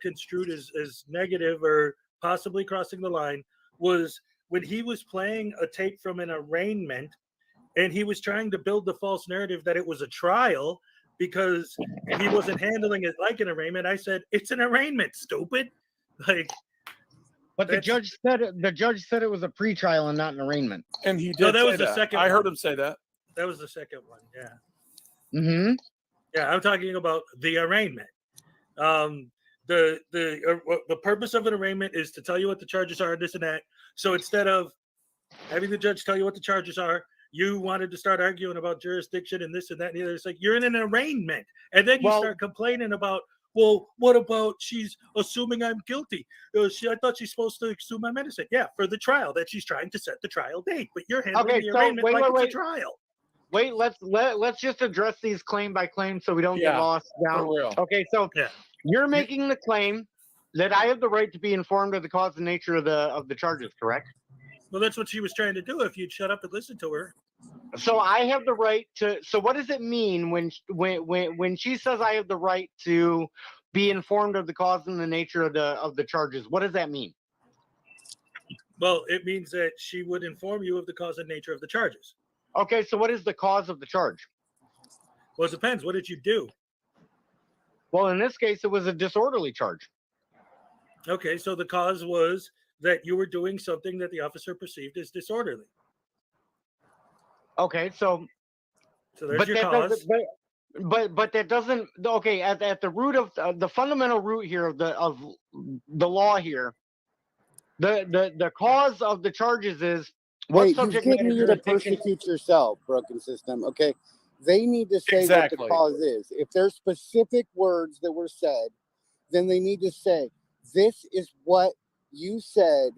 construed as negative or possibly crossing the line was when he was playing a tape from an arraignment, and he was trying to build the false narrative that it was a trial because he wasn't handling it like an arraignment. I said, it's an arraignment, stupid. Like, but the judge said it was a pretrial and not an arraignment. And he did. No, that say was the second I one. heard him say that. That was the second one. Yeah. Mm-hmm. Yeah, I'm talking about the arraignment. The purpose of an arraignment is to tell you what the charges are, this and that. So instead of having the judge tell you what the charges are, you wanted to start arguing about jurisdiction and this and that and the other. It's like you're in an arraignment, and then you start complaining about, well, what about she's assuming I'm guilty? I thought she's supposed to assume I'm innocent. Yeah, for the trial that she's trying to set the trial date, but you're handling the arraignment like it's a trial. Wait, let's just address these claim by claim so we don't get lost down. For real. Okay, so you're making the claim that I have the right to be informed of the cause and nature of the charges, correct? Well, that's what she was trying to do. If you'd shut up and listen to her. So I have the right to. So what does it mean when she says I have the right to be informed of the cause and the nature of the charges? What does that mean? Well, it means that she would inform you of the cause and nature of the charges. Okay, so what is the cause of the charge? Well, it depends. What did you do? Well, in this case, it was a disorderly charge. Okay, so the cause was that you were doing something that the officer perceived as disorderly. Okay, so there's your cause. but that doesn't. Okay, at the root of the fundamental root here of the law here, the cause of the charges is what Hey, he's subject getting matter you to jurisdiction. persecute yourself, broken system. Okay. They need to say what the Exactly. cause is. If there's specific words that were said, then they need to say, this is what you said,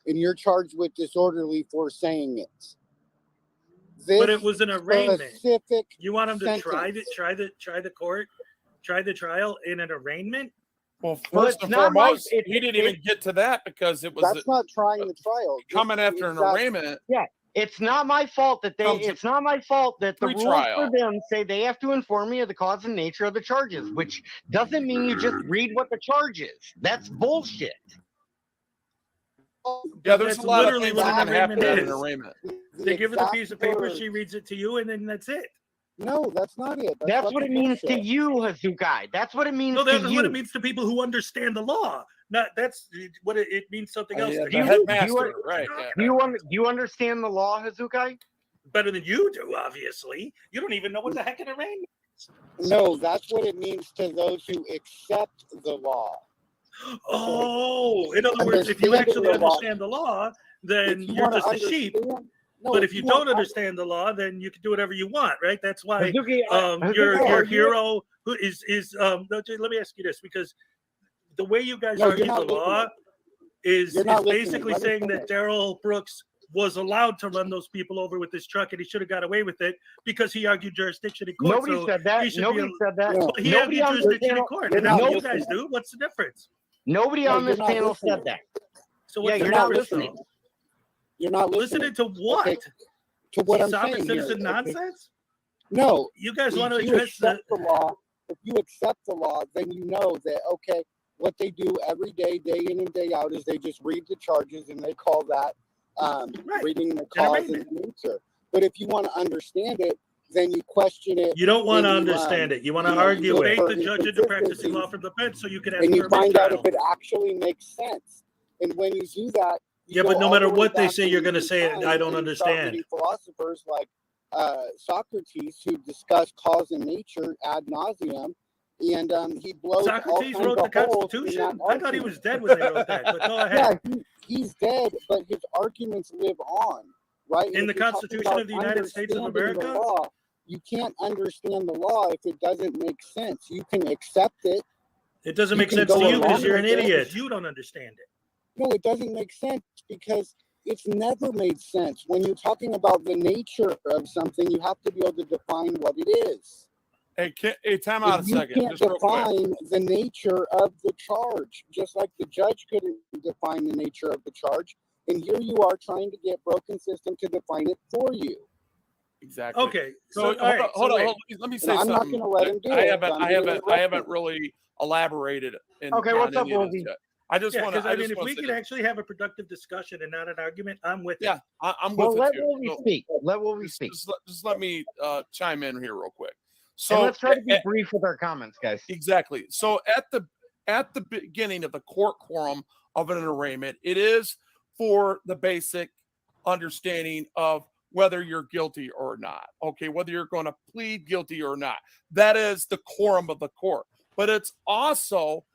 and you're charged with disorderly for saying it. But it was an arraignment. Specific You want him to sentence. try the trial in an arraignment? Well, Well, first it's and not my- foremost, he didn't even get to that because it was That's not trying the trial. coming This- after an exactly. arraignment. Yeah, it's not my fault that they. Comes It's not my fault that the rules pre-trial. for them say they have to inform me of the cause and nature of the charges, which doesn't mean you just read what the charge is. That's bullshit. Yeah, there's That's a lot of literally things what that an can happen arraignment at an is. arraignment. They give her the exact piece of paper, words. she reads it to you, and then that's it. No, that's not it. That's what it fucking means to bullshit. you, Hezokuai. That's what it means No, to that's you. what it means to people who understand the law. Not that's what it means something else. Yeah, to the you. headmaster, right? Yeah. Do you understand the law, Hezokuai? Better than you do, obviously. You don't even know what the heck an arraignment is. No, that's what it means to those who accept the law. Oh, in other words, if you actually understand the law, then you're just a sheep. But if you don't understand the law, then you can do whatever you want, right? That's why your hero who is let me ask you this, because the way you guys No, argue you're the not law is You're not basically listening. Let me saying that Daryl Brooks was allowed to run those people over with his truck, and he should have got away with it because he argued jurisdiction in court. Nobody So said that. he should Nobody be, said that. But he Nobody argued on this jurisdiction in panel. court, and that's what you listening. guys do. What's the difference? Nobody No, on this you're not panel said listening. that. So Yeah, what's the you're not difference, listening. though? You're not Listening to what? Okay, to what I'm Sovereign saying. citizen here, okay? nonsense? No. You guys want to If you address the accept the law, if you accept the law, then you know that, okay, what they do every day, day in and day out, is they just read the charges, and they call that reading the cause and nature. But if you want to understand it, then you question it. You don't want to and you, understand it. You want to you argue look it. for Debate the judge into practicing law from the bench so you can ask and you for a find out mistrial. if it actually makes sense. And when you do that, you Yeah, go but no all matter the way what they back say, in you're going to say, time, I don't and you start understand. reading philosophers like Socrates, who discuss cause and nature ad nauseum, and he blows all Socrates kinds wrote the of holes in Constitution? that I thought he argument. was dead when they wrote that, but go ahead. Yeah, he's dead, but his arguments live on, right? And In if the you're talking Constitution about of the United States of understanding the America? law, you can't understand the law if it doesn't make sense. You can accept it. It doesn't You make can sense to go you because along you're an with it. idiot. You don't understand it. No, it doesn't make sense because it's never made sense. When you're talking about the nature of something, you have to be able to define what it is. Hey, time out a If you second. can't Just real quick. define the nature of the charge, just like the judge couldn't define the nature of the charge, and here you are trying to get broken system to define it for you. Exactly. Okay. So hold on. Let me say I'm not something. going to let him do I it. haven't really elaborated. Okay, what's up, Rosie? Rosie? I just want to. Because I mean, if we could actually have a productive discussion and not an argument, I'm with Yeah, it. I'm Well, with let it too. Wolvie speak. Let Wolvie speak. Just let me chime in here real quick. And So let's try to be brief with our comments, guys. exactly. So at the beginning of the court quorum of an arraignment, it is for the basic understanding of whether you're guilty or not. Okay, whether you're going to plead guilty or not. That is the quorum of the court. But it's also,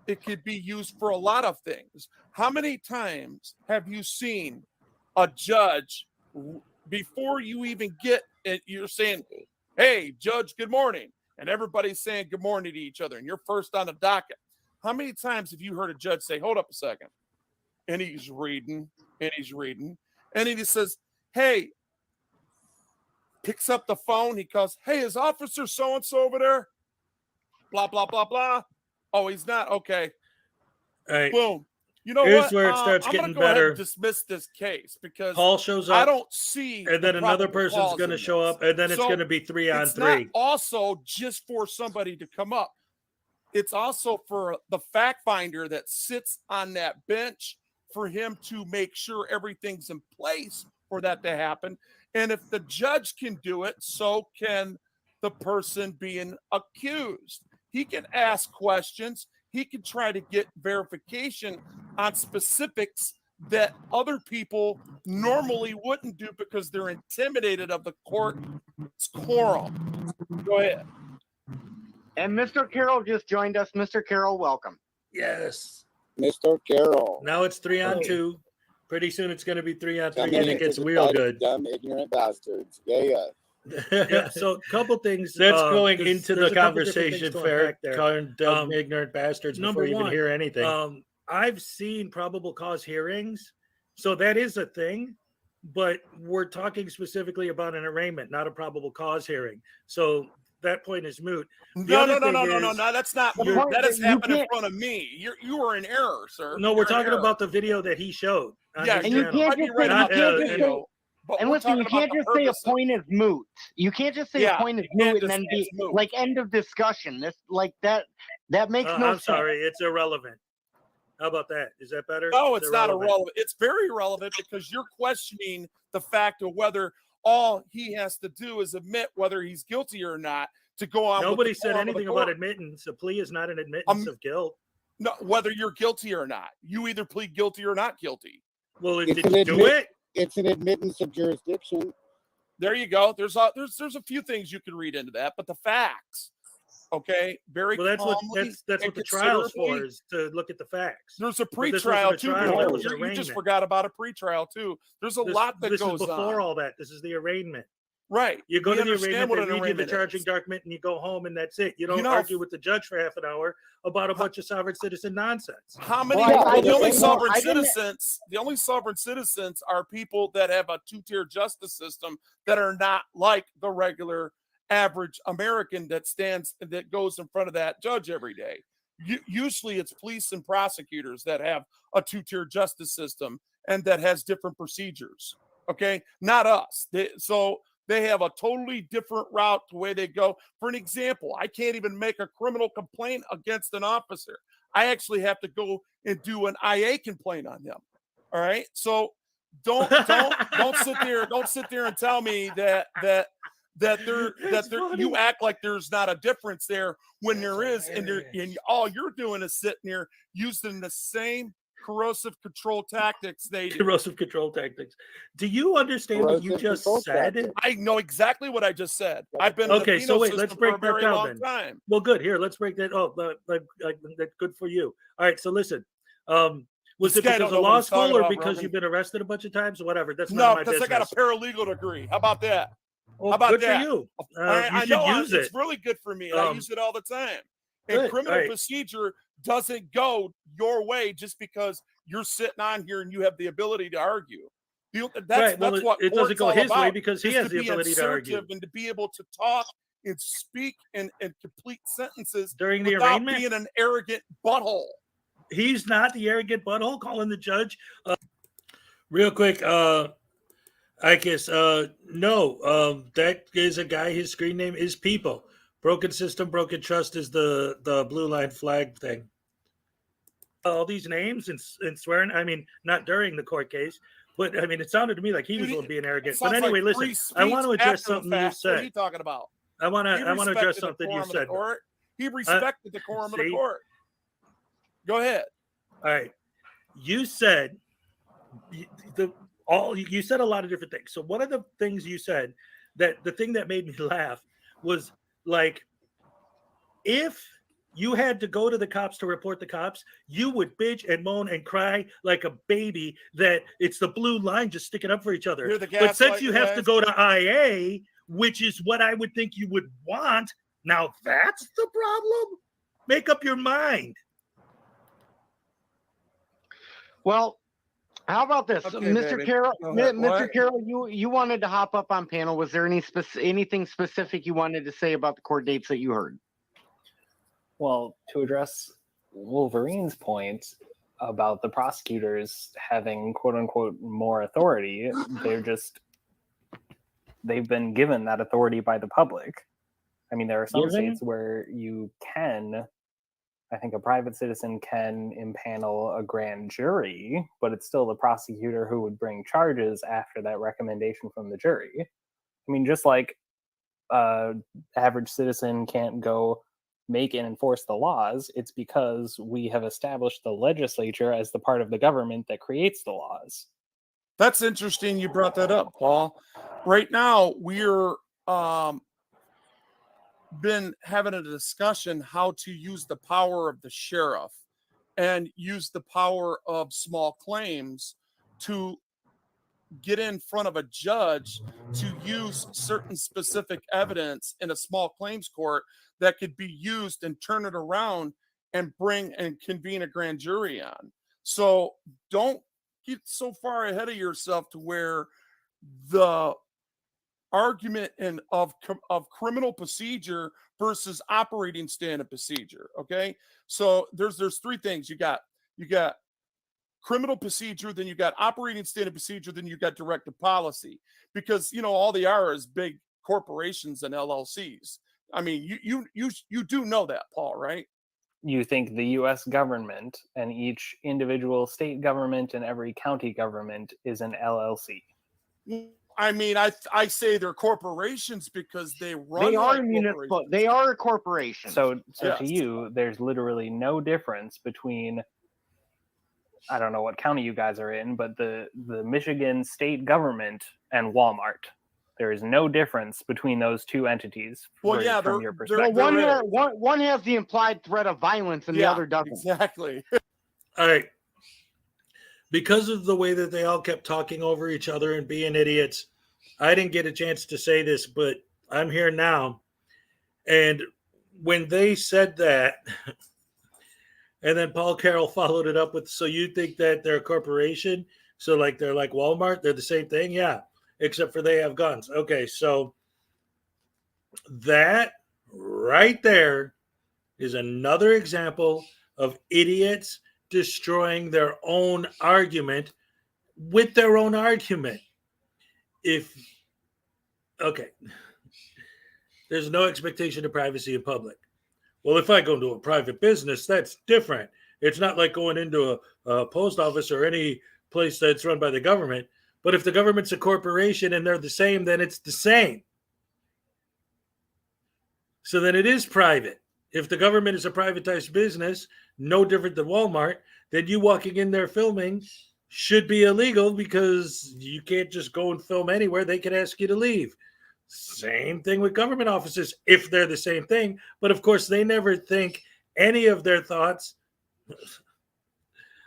it could be used for a lot of things. How many times have you seen a judge before you even get it, you're saying, hey, judge, good morning. And everybody's saying good morning to each other. And you're first on the docket. How many times have you heard a judge say, hold up a second? And he's reading, and he's reading. And he just says, hey, picks up the phone. He goes, hey, is officer so-and-so over there? Blah, blah, blah, blah. Oh, he's not? Okay. All right. Boom. You know Here's what? where it starts I'm getting going to go ahead better. and dismiss this case because Paul shows up. I don't see. And then the another probable person's cause going to in show this. up, and then it's So going to be 3 on it's 3. not also just for somebody to come up. It's also for the fact finder that sits on that bench for him to make sure everything's in place for that to happen. And if the judge can do it, so can the person being accused. He can ask questions. He can try to get verification on specifics that other people normally wouldn't do because they're intimidated of the court's quorum. Go ahead. And Mr. Carroll just joined us. Mr. Carroll, welcome. Yes. Mr. Carroll. Now it's 3-on-2. Pretty soon it's going to be 3-on-3, and it gets real good. Dumb, ignorant bastards. Yeah. Yeah, so a couple things that's going into the conversation, fair, dumb, ignorant bastards. Before you even hear anything, I've seen probable cause hearings, so that is a thing. But we're talking specifically about an arraignment, not a probable cause hearing. So that point is moot. No, that's not moot. That has happened in front of me. You were in error, sir. No, we're talking about the video that he showed. Yeah, and you can't just say, and listen, you can't just say a point is moot. You can't just say a point is moot and then be like end of discussion. This like that makes no sense. I'm sorry, it's irrelevant. How about that? Is that better? No, it's not irrelevant. It's very relevant because you're questioning the fact of whether all he has to do is admit whether he's guilty or not to go on. Nobody said anything about admittance. A plea is not an admittance of guilt. No, whether you're guilty or not. You either plead guilty or not guilty. Well, did you do it? It's an admittance of jurisdiction. There you go. There's a few things you can read into that, but the facts, okay, very. Well, that's what the trial's for, is to look at the facts. There's a pretrial too. You just forgot about a pretrial too. There's a lot that goes on. This is before all that. This is the arraignment. Right. You go to the arraignment, they read you the charging document, and you go home, and that's it. You don't argue with the judge for half an hour about a bunch of sovereign citizen nonsense. How many? The only sovereign citizens are people that have a two-tier justice system that are not like the regular average American that goes in front of that judge every day. Usually, it's police and prosecutors that have a two-tier justice system and that has different procedures. Okay, not us. They have a totally different route the way they go. For an example, I can't even make a criminal complaint against an officer. I actually have to go and do an IA complaint on him. All right. So don't sit there and tell me that you act like there's not a difference there when there is, and all you're doing is sitting there using the same corrosive control tactics they do. Corrosive control tactics. Do you understand what you just said? I know exactly what I just said. I've been okay. So wait, let's break that down then. Time. Well, good. Here, let's break that. Oh, that's good for you. All right. So listen. Was it because of law school or because you've been arrested a bunch of times or whatever? That's not my business. No, because I got a paralegal degree. How about that? Well, how about good that? For you. I know use it. It's really good for me. I use it all the time. And criminal procedure doesn't go your way just because you're sitting on here and you have the ability to argue. That's what it doesn't go his way because he has the ability to argue and to be able to talk and speak in complete sentences during the without arraignment, being an arrogant butthole. He's not the arrogant butthole calling the judge. Real quick, I guess no. That is a guy. His screen name is People. Broken system, broken trust is the blue line flag thing. All these names and swearing. I mean, not during the court case, but I mean, it sounded to me like he was being arrogant. But anyway, listen. I want to address something you said. What are you talking about? I want to address something you said. He respected the quorum of the court. Go ahead. All right. You said you said a lot of different things. So one of the things you said, that the thing that made me laugh was like, if you had to go to the cops to report the cops, you would bitch and moan and cry like a baby that it's the blue line just sticking up for each other. But since you have to go to IA, which is what I would think you would want, now that's the problem? Make up your mind. Well, how about this, okay, Mr. baby. Carroll? Ahead, Mr. Carroll, you wanted to hop up on panel. Was there anything specific you wanted to say about the court dates that you heard? Well, to address Wolverine's point about the prosecutors having quote unquote more authority, they've been given that authority by the public. I mean, there are some states where you can, I think a private citizen can impanel a grand jury, but it's still the prosecutor who would bring charges after that recommendation from the jury. I mean, just like average citizen can't go make and enforce the laws. It's because we have established the legislature as the part of the government that creates the laws. That's interesting you brought that up, Paul. Right now, we're been having a discussion how to use the power of the sheriff and use the power of small claims to get in front of a judge to use certain specific evidence in a small claims court that could be used and turn it around and bring and convene a grand jury on. So don't get so far ahead of yourself to where the argument of criminal procedure versus operating standard procedure. Okay, so there's three things. You got criminal procedure, then you got operating standard procedure, then you got directive policy, because all they are is big corporations and LLCs. I mean, you do know that, Paul, right? You think the U.S. government and each individual state government and every county government is an LLC? I mean, I say they're corporations because they run. They are like municipal. They are a corporation. So Yes. to you, there's literally no difference between, I don't know what county you guys are in, but the Michigan state government and Walmart. There is no difference between those two entities. Well, yeah, from your perspective. One has the implied threat of violence and the other doesn't. Exactly. All right. Because of the way that they all kept talking over each other and being idiots, I didn't get a chance to say this, but I'm here now. And when they said that, and then Paul Carroll followed it up with, so you think that they're a corporation? So like they're like Walmart, they're the same thing? Yeah, except for they have guns. Okay, so that right there is another example of idiots destroying their own argument with their own argument. There's no expectation of privacy in public. Well, if I go into a private business, that's different. It's not like going into a post office or any place that's run by the government. But if the government's a corporation and they're the same, then it's the same. So then it is private. If the government is a privatized business, no different than Walmart, then you walking in there filming should be illegal because you can't just go and film anywhere. They can ask you to leave. Same thing with government offices if they're the same thing. But of course, they never think any of their thoughts.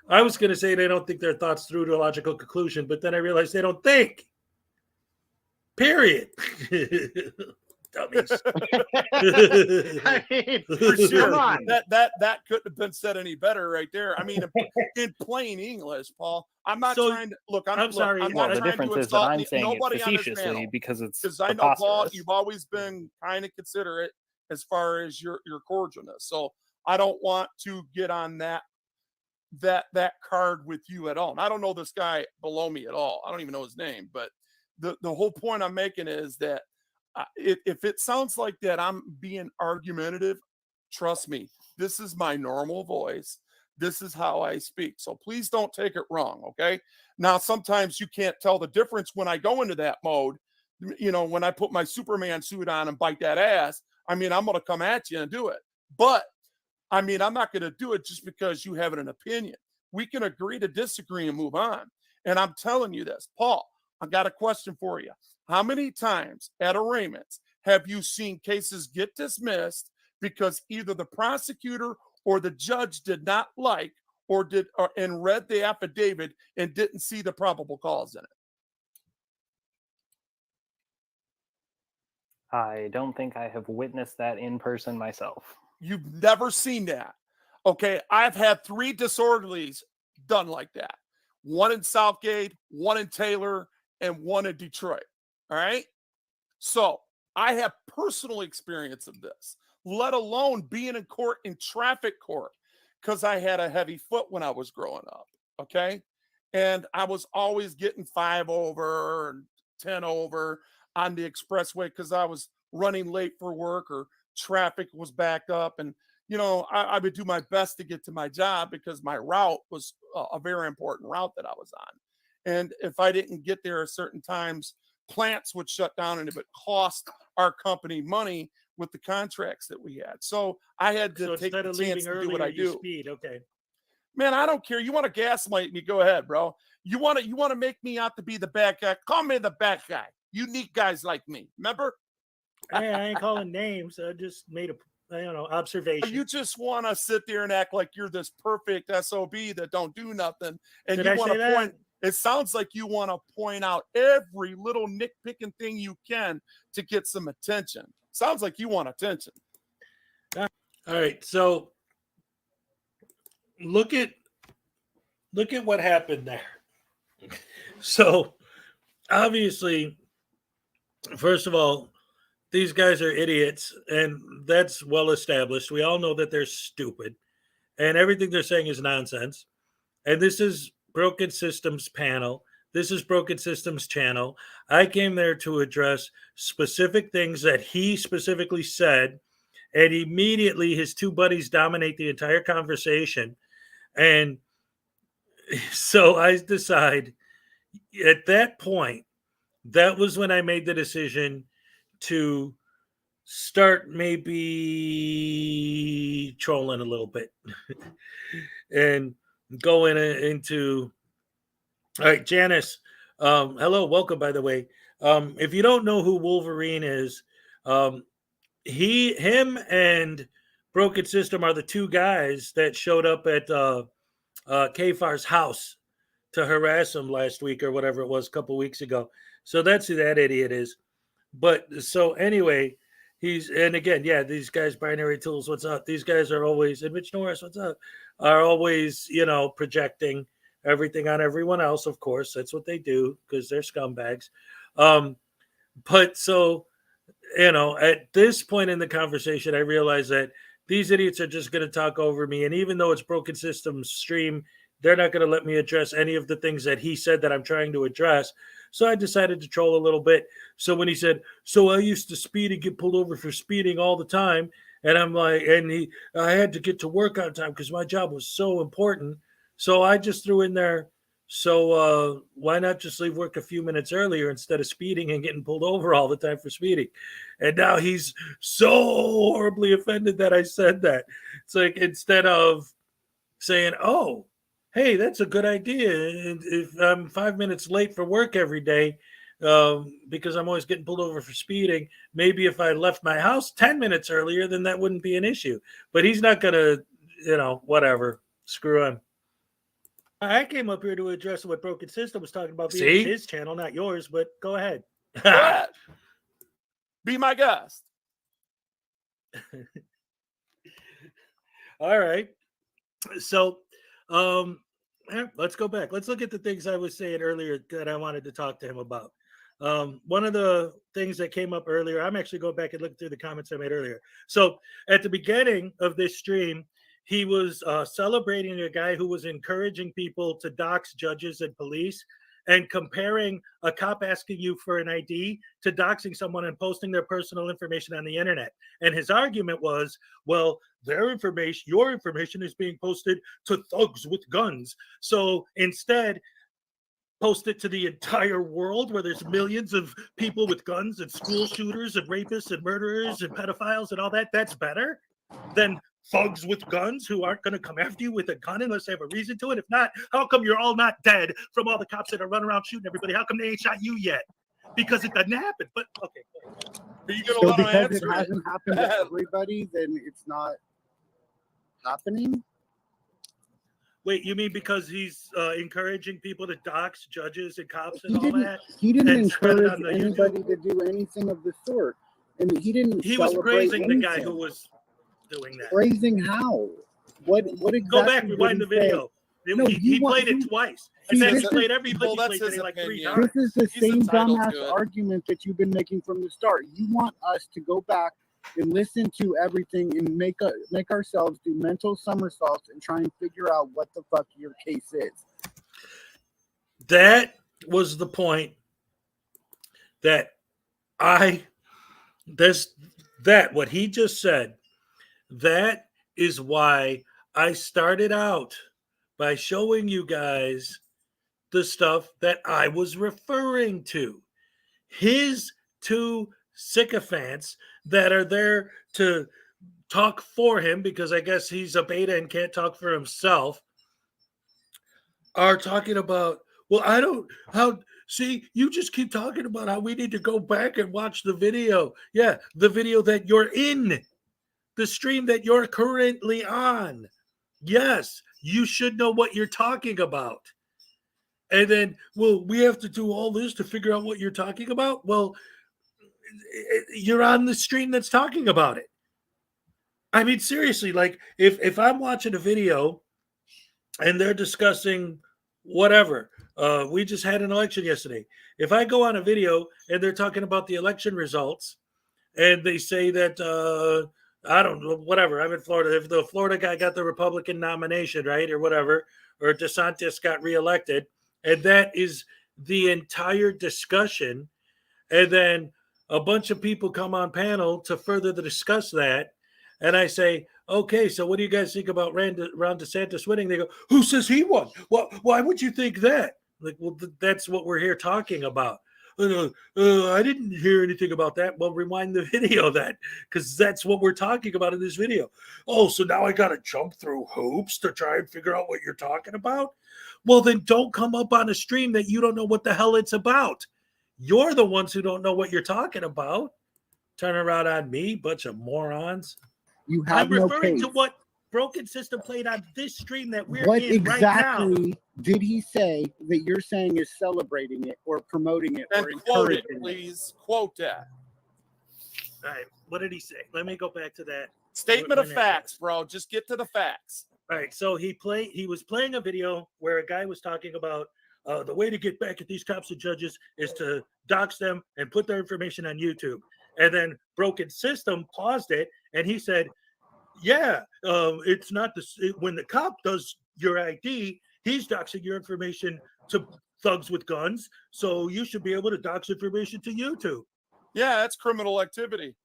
I was going to say they don't think their thoughts through to a logical conclusion, but then I realized they don't think. Period. Dummies. I mean, For sure. come on. That couldn't have been said any better right there. I mean, in plain English, Paul. I'm not trying to look. I'm sorry. I'm Well, not the trying difference to is that insult I'm saying it nobody on this facetiously panel, because it's because I know, Paul, preposterous. you've always been kind of considerate as far as your cordialness. So I don't want to get on that card with you at all. And I don't know this guy below me at all. I don't even know his name. But the whole point I'm making is that if it sounds like that I'm being argumentative, trust me, this is my normal voice. This is how I speak. So please don't take it wrong, okay? Now, sometimes you can't tell the difference when I go into that mode. When I put my Superman suit on and bite that ass, I mean, I'm going to come at you and do it. But, I mean, I'm not going to do it just because you have an opinion. We can agree to disagree and move on. And I'm telling you this. Paul, I got a question for you. How many times at arraignments have you seen cases get dismissed because either the prosecutor or the judge did not like and read the affidavit and didn't see the probable cause in it? I don't think I have witnessed that in person myself. You've never seen that. Okay, I've had 3 disorderlies done like that. One in Southgate, one in Taylor, and one in Detroit. All right. So I have personal experience of this, let alone being in court, in traffic court, because I had a heavy foot when I was growing up. Okay. And I was always getting 5 over and 10 over on the expressway because I was running late for work or traffic was backed up. And, I would do my best to get to my job because my route was a very important route that I was on. And if I didn't get there at certain times, plants would shut down and it would cost our company money with the contracts that we had. So I had to So take instead the of chance leaving to do earlier, what I you do. speed. Okay. Man, I don't care. You want to gaslight me? Go ahead, bro. You want to make me out to be the bad guy? Call me the bad guy. You need guys like me. Remember? Hey, I ain't calling names. I just made a observation. You just want to sit there and act like you're this perfect SOB that don't do nothing. And Did you I want say to that? point. It sounds like you want to point out every little nitpicking thing you can to get some attention. Sounds like you want attention. All right. So look at what happened there. So obviously, first of all, these guys are idiots, and that's well established. We all know that they're stupid, and everything they're saying is nonsense. And this is Broken Systems panel. This is Broken Systems channel. I came there to address specific things that he specifically said, and immediately his two buddies dominate the entire conversation. And so I decide at that point, that was when I made the decision to start maybe trolling a little bit and going into. All right, Janice. Hello, welcome. By the way, if you don't know who Wolverine is, him, and Broken System are the two guys that showed up at Kfar's house to harass him last week or whatever it was, a couple weeks ago. So that's who that idiot is. But so anyway, and again, yeah, these guys, Binary Tools, what's up? These guys are always, and Rich Norris, what's up? Are always, projecting everything on everyone else. Of course, that's what they do because they're scumbags. But so, at this point in the conversation, I realized that these idiots are just going to talk over me. And even though it's Broken Systems stream, they're not going to let me address any of the things that he said that I'm trying to address. So I decided to troll a little bit. So when he said, so I used to speed and get pulled over for speeding all the time. And I'm like, I had to get to work on time because my job was so important. So I just threw in there, so why not just leave work a few minutes earlier instead of speeding and getting pulled over all the time for speeding? And now he's so horribly offended that I said that. It's like, instead of saying, oh, hey, that's a good idea. If I'm 5 minutes late for work every day because I'm always getting pulled over for speeding, maybe if I left my house 10 minutes earlier, then that wouldn't be an issue. But he's not going to, whatever. Screw him. I came up here to address what Broken System was talking about being his channel, not yours, but go ahead. Go ahead. Be my guest. All right. So let's go back. Let's look at the things I was saying earlier that I wanted to talk to him about. One of the things that came up earlier, I'm actually going back and looking through the comments I made earlier. So at the beginning of this stream, he was celebrating a guy who was encouraging people to dox judges and police and comparing a cop asking you for an ID to doxing someone and posting their personal information on the internet. And his argument was, well, your information is being posted to thugs with guns. So instead, post it to the entire world where there's millions of people with guns and school shooters and rapists and murderers and pedophiles and all that. That's better than thugs with guns who aren't going to come after you with a gun unless they have a reason to. And if not, how come you're all not dead from all the cops that are running around shooting everybody? How come they ain't shot you yet? Because it doesn't happen. But okay. Are you going So to let him because answer it hasn't happened to everybody, then it's not happening? Wait, you mean because he's encouraging people to dox judges and cops and all that? He didn't and spread it encourage on the anybody YouTube? to do anything of the sort. And he didn't He was celebrate praising the guy anything. who was doing that. Praising how? What exactly? Go back, did rewind he the video. say? No, He played it twice. In See, fact, this he is- played every Well, clip he that's played his today like 3 opinion. times. This is the He's same entitled dumbass to it. argument that you've been making from the start. You want us to go back and listen to everything and make ourselves do mental somersaults and try and figure out what the fuck your case is. That was the point that what he just said, that is why I started out by showing you guys the stuff that I was referring to. His two sycophants that are there to talk for him, because I guess he's a beta and can't talk for himself, are talking about, well, I don't, how, see, you just keep talking about how we need to go back and watch the video. Yeah, the video that you're in, the stream that you're currently on. Yes, you should know what you're talking about. And then, well, we have to do all this to figure out what you're talking about. Well, you're on the stream that's talking about it. I mean, seriously, like if I'm watching a video and they're discussing whatever, we just had an election yesterday. If I go on a video and they're talking about the election results and they say that, I don't know, whatever, I'm in Florida. If the Florida guy got the Republican nomination, right, or whatever, or DeSantis got reelected, and that is the entire discussion, and then a bunch of people come on panel to further discuss that, and I say, okay, so what do you guys think about Ron DeSantis winning? They go, who says he won? Well, why would you think that? Like, well, that's what we're here talking about. I didn't hear anything about that. Well, rewind the video then, because that's what we're talking about in this video. Oh, so now I got to jump through hoops to try and figure out what you're talking about? Well, then don't come up on a stream that you don't know what the hell it's about. You're the ones who don't know what you're talking about. Turn around on me, bunch of morons. You have I'm no referring case. to what Broken System played on this stream that we're What in right now. exactly did he say that you're saying is celebrating it or promoting it And or quote it, encouraging it? please. Quote that. All right, what did he say? Let me go back to that. Statement of facts, bro. Just get to the facts. All right, so he was playing a video where a guy was talking about the way to get back at these cops and judges is to dox them and put their information on YouTube. And then Broken System paused it, and he said, yeah, it's not when the cop does your ID, he's doxing your information to thugs with guns, so you should be able to dox information to YouTube. Yeah, that's criminal activity.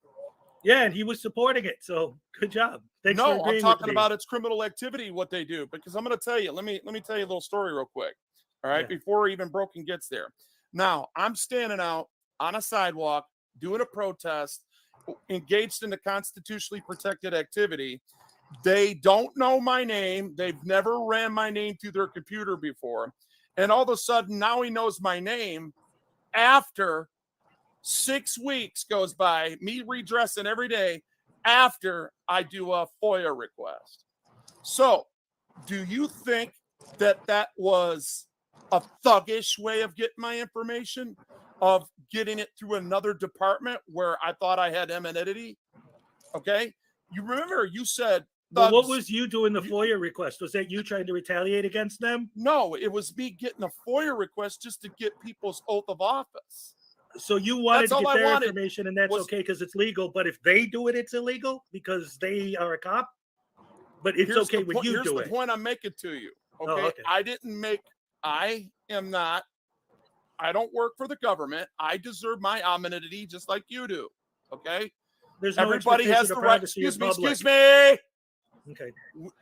Yeah, and he was supporting it, so good job. Thanks for No, agreeing I'm with talking me. about it's criminal activity what they do, because I'm going to tell you. Let me tell you a little story real quick. All right, before even Broken gets there. Now I'm standing out on a sidewalk doing a protest, engaged in the constitutionally protected activity. They don't know my name. They've never ran my name through their computer before, and all of a sudden now he knows my name. After 6 weeks goes by, me redressing every day after I do a FOIA request. So, do you think that that was a thuggish way of getting my information, of getting it through another department where I thought I had anonymity? Okay. You remember you said, well, what was you doing the FOIA request? Was that you trying to retaliate against them? No, it was me getting a FOIA request just to get people's oath of office. So you wanted to get their information, and that's okay because it's legal. But if they do it, it's illegal because they are a cop. But it's okay when you do it. Here's the point I'm making to you. Okay? Oh, okay. I don't work for the government. I deserve my anonymity just like you do. Okay. There's no everybody has the right. Excuse me. Okay.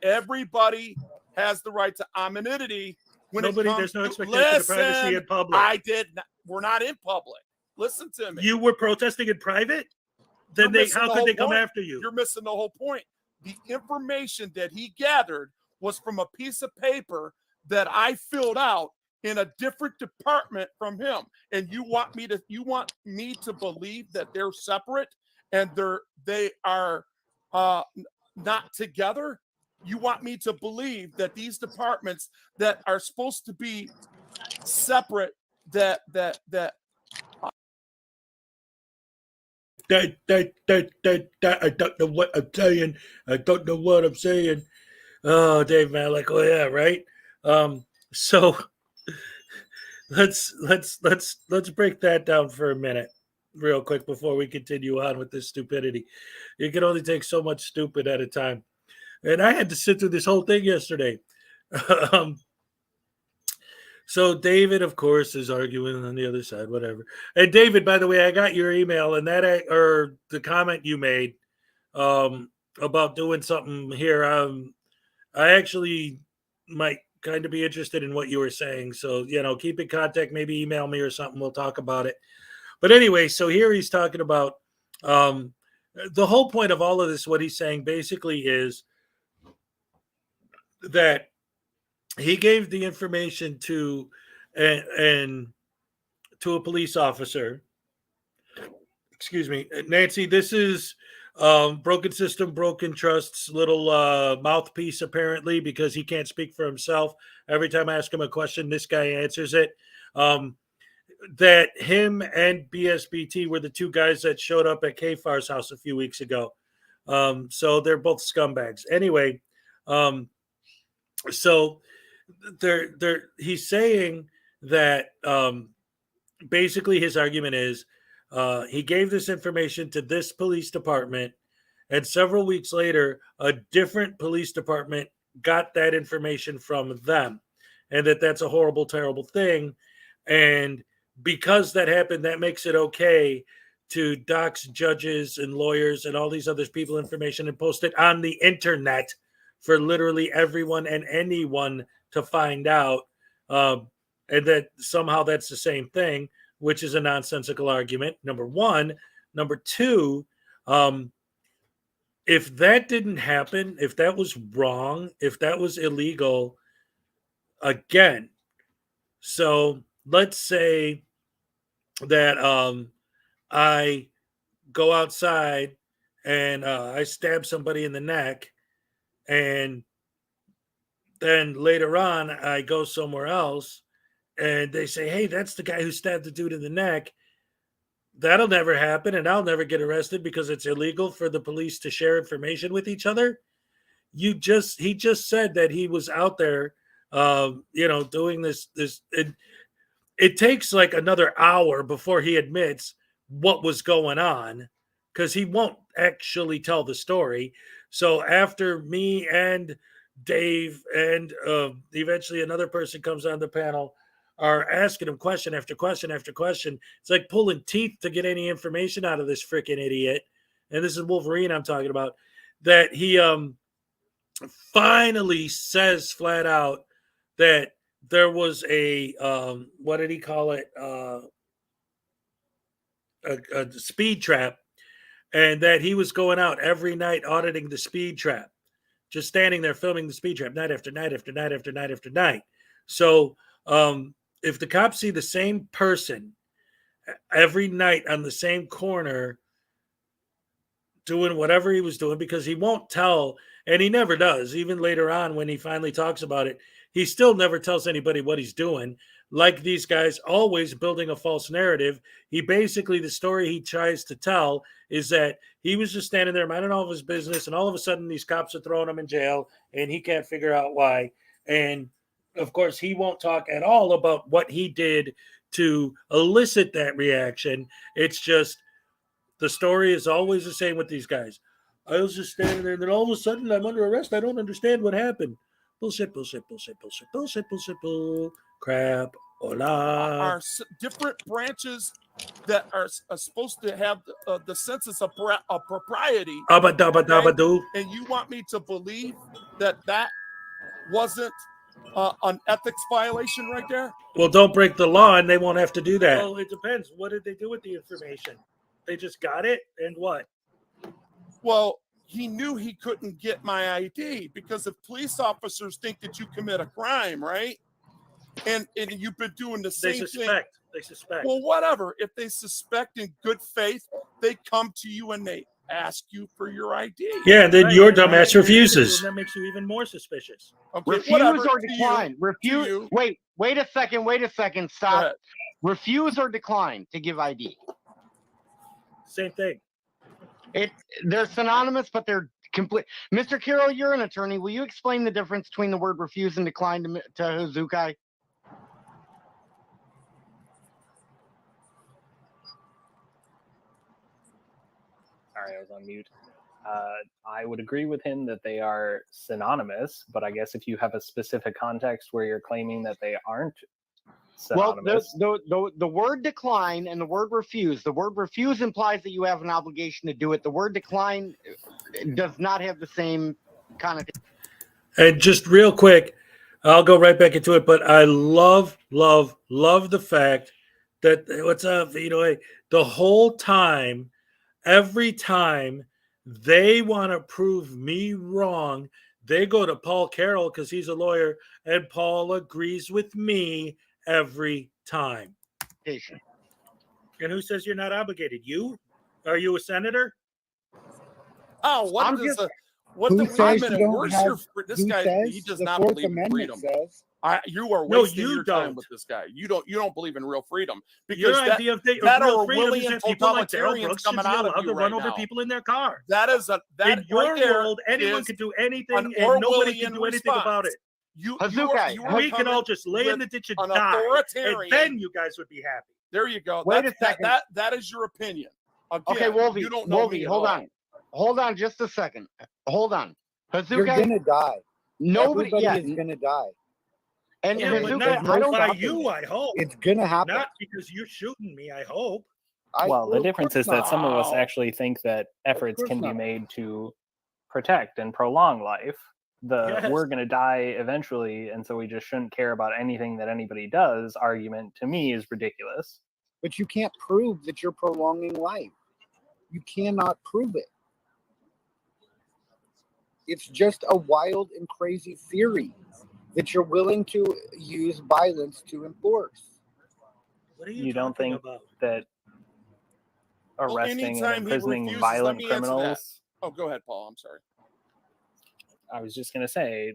Everybody has the right to anonymity. There's no expectation of privacy in public. I did not, we're not in public. Listen to me. You were protesting in private? Then how could they come after you? You're missing the whole point. The information that he gathered was from a piece of paper that I filled out in a different department from him. And you want me to believe that they're separate and they are not together? You want me to believe that these departments that are supposed to be separate, I don't know what I'm saying. I don't know what I'm saying. Oh, Dave Malik. Oh yeah, right. So let's break that down for a minute, real quick, before we continue on with this stupidity. You can only take so much stupid at a time, and I had to sit through this whole thing yesterday. So David, of course, is arguing on the other side, whatever. And David, by the way, I got your email and or the comment you made about doing something here. I actually might kind of be interested in what you were saying. So, keep in contact, maybe email me or something. We'll talk about it. But anyway, so here he's talking about The whole point of all of this, what he's saying basically is that he gave the information to and to a police officer. Excuse me, Nancy. This is Broken System, Broken Trust's little mouthpiece, apparently, because he can't speak for himself. Every time I ask him a question, this guy answers it. That him and BSBT were the two guys that showed up at K-Far's house a few weeks ago. So they're both scumbags. Anyway, so he's saying that basically his argument is he gave this information to this police department, and several weeks later, a different police department got that information from them, and that's a horrible, terrible thing. And because that happened, that makes it okay to dox judges and lawyers and all these other people information and post it on the internet for literally everyone and anyone to find out. And that somehow that's the same thing, which is a nonsensical argument, number one. Number two, if that didn't happen, if that was wrong, if that was illegal, again, so let's say that I go outside and I stab somebody in the neck, and then later on I go somewhere else and they say, hey, that's the guy who stabbed the dude in the neck. That'll never happen, and I'll never get arrested because it's illegal for the police to share information with each other. He just said that he was out there, doing this. It takes like another hour before he admits what was going on, because he won't actually tell the story. So after me and Dave and eventually another person comes on the panel are asking him question after question after question, it's like pulling teeth to get any information out of this freaking idiot. And this is Wolverine I'm talking about, that he finally says flat out that there was a what did he call it, a speed trap, and that he was going out every night auditing the speed trap, just standing there filming the speed trap night after night after night after night after night. So if the cops see the same person every night on the same corner doing whatever he was doing, because he won't tell, and he never does, even later on when he finally talks about it, he still never tells anybody what he's doing. Like these guys, always building a false narrative. He basically, the story he tries to tell is that he was just standing there minding all of his business, and all of a sudden these cops are throwing him in jail, and he can't figure out why. And of course, he won't talk at all about what he did to elicit that reaction. It's just the story is always the same with these guys. I was just standing there, and then all of a sudden I'm under arrest. I don't understand what happened. Bullshit, bullshit, bullshit, bullshit, bullshit, bullshit, bull, crap, hola. Are different branches that are supposed to have the sense of propriety. Abba dabba dabba do. And you want me to believe that wasn't an ethics violation right there? Well, don't break the law, and they won't have to do that. Well, it depends. What did they do with the information? They just got it, and what? Well, he knew he couldn't get my ID, because if police officers think that you commit a crime, right? And you've been doing the same thing. They suspect. Well, whatever. If they suspect in good faith, they come to you and they ask you for your ID. Yeah, and then your dumbass refuses. And that makes you even more suspicious. Okay, refuse or decline. Refuse. Wait a second. Stop. Refuse or decline to give ID. Same thing. They're synonymous, but they're complete. Mr. Carroll, you're an attorney. Will you explain the difference between the word refuse and decline to Hezokuai? Sorry, I was on mute. I would agree with him that they are synonymous, but I guess if you have a specific context where you're claiming that they aren't synonymous. Well, the word decline and the word refuse. The word refuse implies that you have an obligation to do it. The word decline does not have the same connotation. And just real quick, I'll go right back into it, but I love the fact that, what's up, the whole time Every time they want to prove me wrong, they go to Paul Carroll because he's a lawyer, and Paul agrees with me every time. And who says you're not obligated? You? Are you a senator? Oh, what I'm does just- what Who the wait a says you minute? don't Where's have- your this who guy? says He does the not Fourth believe in Amendment freedom. says- You are No, wasting you your time don't. with this guy. You don't believe in real freedom Your because that, idea of that real freedom is Orwellian that people like Daryl totalitarians Brooks should coming be out of allowed you to run right over now. people in their car. That is a that in your right there world, anyone is can do anything, an and nobody can Orwellian do anything about it. Hezokuai, We can all just lay in the ditch and an die, and authoritarian. then you guys would be happy. There you go. Wait That's, a second. That is your opinion. Again, Okay, Wolvie, you don't know me at hold all. on. Hold on just a second. Hold on. You're Hezokuai, gonna die. nobody Everybody is gonna die. And Yeah, but Hezokuai, not I don't by stopping you, it. I hope. It's gonna happen. Not because you're shooting me, I hope. Well, the difference is that some of us Wow. actually think that efforts course can be not. made to protect and prolong life. Yes. We're going to die eventually, and so we just shouldn't care about anything that anybody does argument, to me, is ridiculous. But you can't prove that you're prolonging life. You cannot prove it. It's just a wild and crazy theory that you're willing to use violence to enforce. What are You don't think about? that arresting and anytime he imprisoning refuses, violent let me answer that. criminals... Oh, go ahead, Paul. I'm sorry. I was just going to say,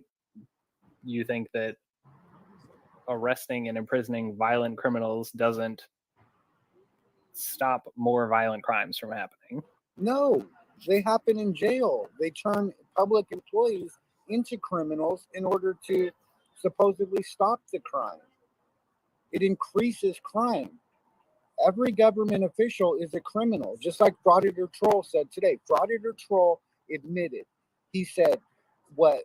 you think that arresting and imprisoning violent criminals doesn't stop more violent crimes from happening? No, they happen in jail. They turn public employees into criminals in order to supposedly stop the crime. It increases crime. Every government official is a criminal, just like Frauditor Troll said today. Frauditor Troll admitted. He said what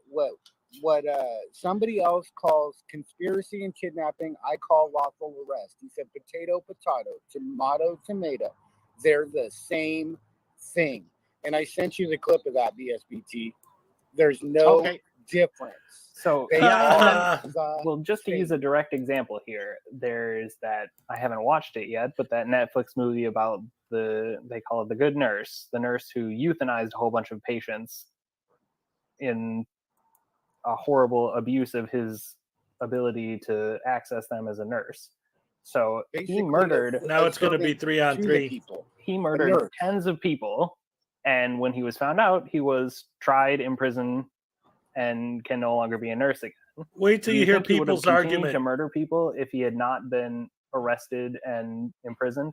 somebody else calls conspiracy and kidnapping, I call lawful arrest. He said potato, tomato, tomato. They're the same thing. And I sent you the clip of that, BSBT. There's no difference. So, They are the well, just to use a direct example here, there's that, I haven't watched it yet, but that Netflix movie about they call it The Good Nurse, the nurse who euthanized a whole bunch of patients in a horrible abuse of his ability to access them as a nurse. So Basically, he murdered. Now it's going to be 3-on-3. He murdered nurse. tens of people, and when he was found out, he was tried, imprisoned, and can no longer be a nurse again. Wait till Do you hear think he would have people's continued argument. to murder people if he had not been arrested and imprisoned?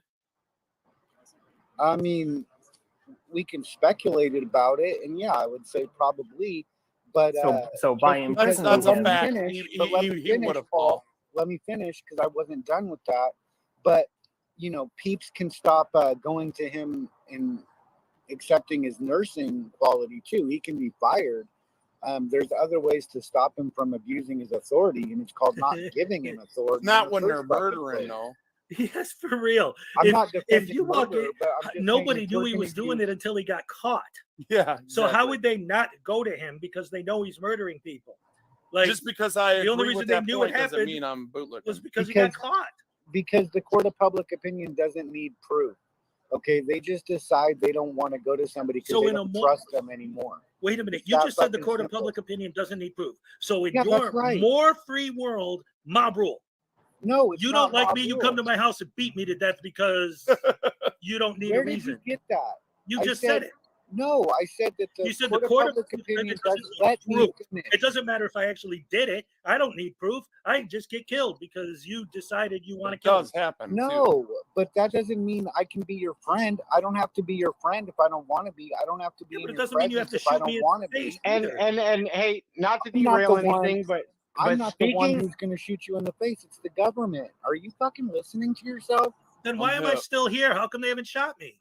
I mean, we can speculate about it, and yeah, I would say probably. But So by just because- imprisoning let him, me finish. But let me finish, Paul. Let me finish because I wasn't done with that. But you know, peeps can stop going to him and accepting his nursing quality too. He can be fired. There's other ways to stop him from abusing his authority, and it's called not giving him authority. Not in the when they're first fucking murdering, place. though. Yes, for real. I'm not if defending you walk murder, in, but I'm just nobody saying knew he person was doing it until he got caught. Yeah. So how exactly. would they not go to him because they know he's murdering people? Like Just because I the only agree reason with they that knew point it doesn't happened mean I'm bootlicking. was because he got caught. Because the court of public opinion doesn't need proof. Okay, they just decide they don't want to go to somebody because So they in a don't mo- trust them anymore. Wait a minute. It's You that just said the fucking court of simple. public opinion doesn't need proof. So in Yeah, your that's right. more free world, mob rule. No, it's You not don't like mob me, you rule. come to my house and beat me to death because you don't need Where a did reason. you get that? You I just said it. No, I said that the You said court the of court of public opinion opinion does doesn't need let me proof. finish. It doesn't matter if I actually did it. I don't need proof. I just get killed because you decided you want to kill me. happen. No, but that doesn't mean I can be your friend. I don't have to be your friend if I don't want to be. I don't have to be in but it your doesn't mean you have presence to if I shoot me don't in want to the face be. And hey, not to I'm not derail the one- anything, but I'm not the one speaking- who's going to shoot you in the face. It's the government. Are you fucking listening to yourself? Then why am I still here? How come they haven't shot me?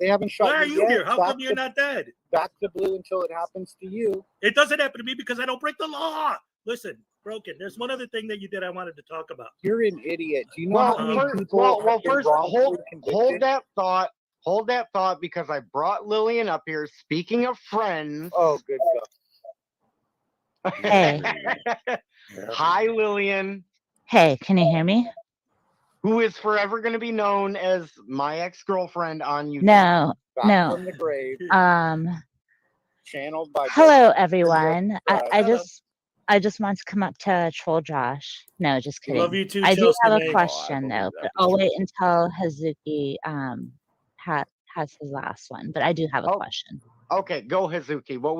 They haven't shot Why are you you yet. here? How Back come you're to- not dead? Back to blue until it happens to you. It doesn't happen to me because I don't break the law. Listen, Broken, there's one other thing that you did I wanted to talk about. You're an idiot. Do you know Well, how many first, people well, have been first, wrongfully hold convicted? that thought. Hold that thought because I brought Lillian up here. Speaking of friends. Oh, good God. Hey. Hi, Lillian. Hey, can you hear me? Who is forever going to be known as my ex-girlfriend on YouTube. No, back No. from the grave, channeled by. Hello, both- everyone. I Hello. just want to come up to troll Josh. No, just kidding. Love you too, I do Chelsea have a May. question though, but I'll wait until Hazuki has his last one. But I do have a question. Okay, go Hazuki. What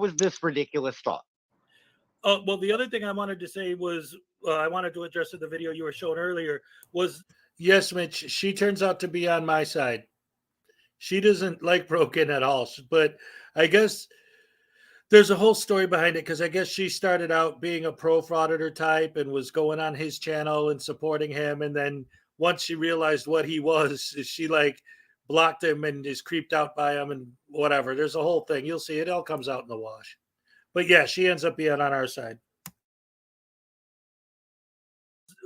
was this ridiculous thought? Well, the other thing I wanted to say was I wanted to address in the video you were showing earlier was, yes, Mitch, she turns out to be on my side. She doesn't like Broken at all, but I guess there's a whole story behind it because I guess she started out being a pro Frauditor type and was going on his channel and supporting him. And then once she realized what he was, she like blocked him and is creeped out by him and whatever. There's a whole thing. You'll see it all comes out in the wash. But yeah, she ends up being on our side.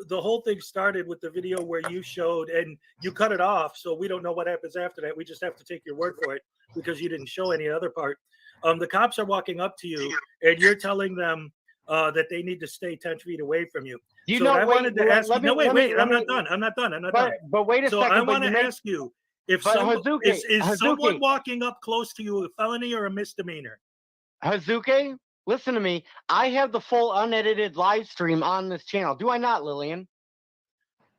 The whole thing started with the video where you showed and you cut it off. So we don't know what happens after that. We just have to take your word for it because you didn't show any other part. The cops are walking up to you and you're telling them that they need to stay 10 feet away from you. You so know, I wait, wanted to let- ask let you. me- No, wait, let me- wait. let I'm me- not done. I'm not done. I'm not but, done. But wait a so second. I but want you to make- ask you if but some, Hazuki, is someone Hazuki. walking up close to you a felony or a misdemeanor? Hazuki, listen to me. I have the full unedited live stream on this channel. Do I not, Lillian?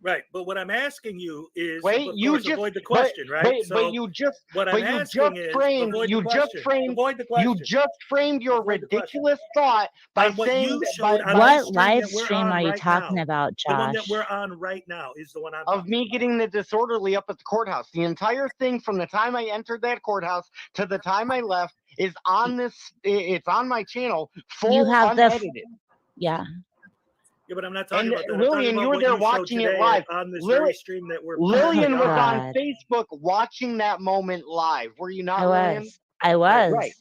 Right, but what I'm asking you is, Wait, of you course, just avoid the question, right? But So you just what but I'm you asking just is framed avoid you the just question. framed Avoid the you question. just framed your Avoid the question. ridiculous thought by On what saying you that- showed on What this stream live that we're stream on are you right talking now. about, The one that Josh? we're on right now is the one I'm of me getting the disorderly up at the courthouse. The entire thing from the time I entered that courthouse to the time I left is on this. It's on my channel, full You have the unedited. yeah. Yeah, but I'm not talking And about that. I'm talking Lillian, about you were what there you showed watching it today live. on this very Lily, stream that we're Lillian currently was on God. Facebook watching that moment live. Were you not, I Lillian? was. I was. Right.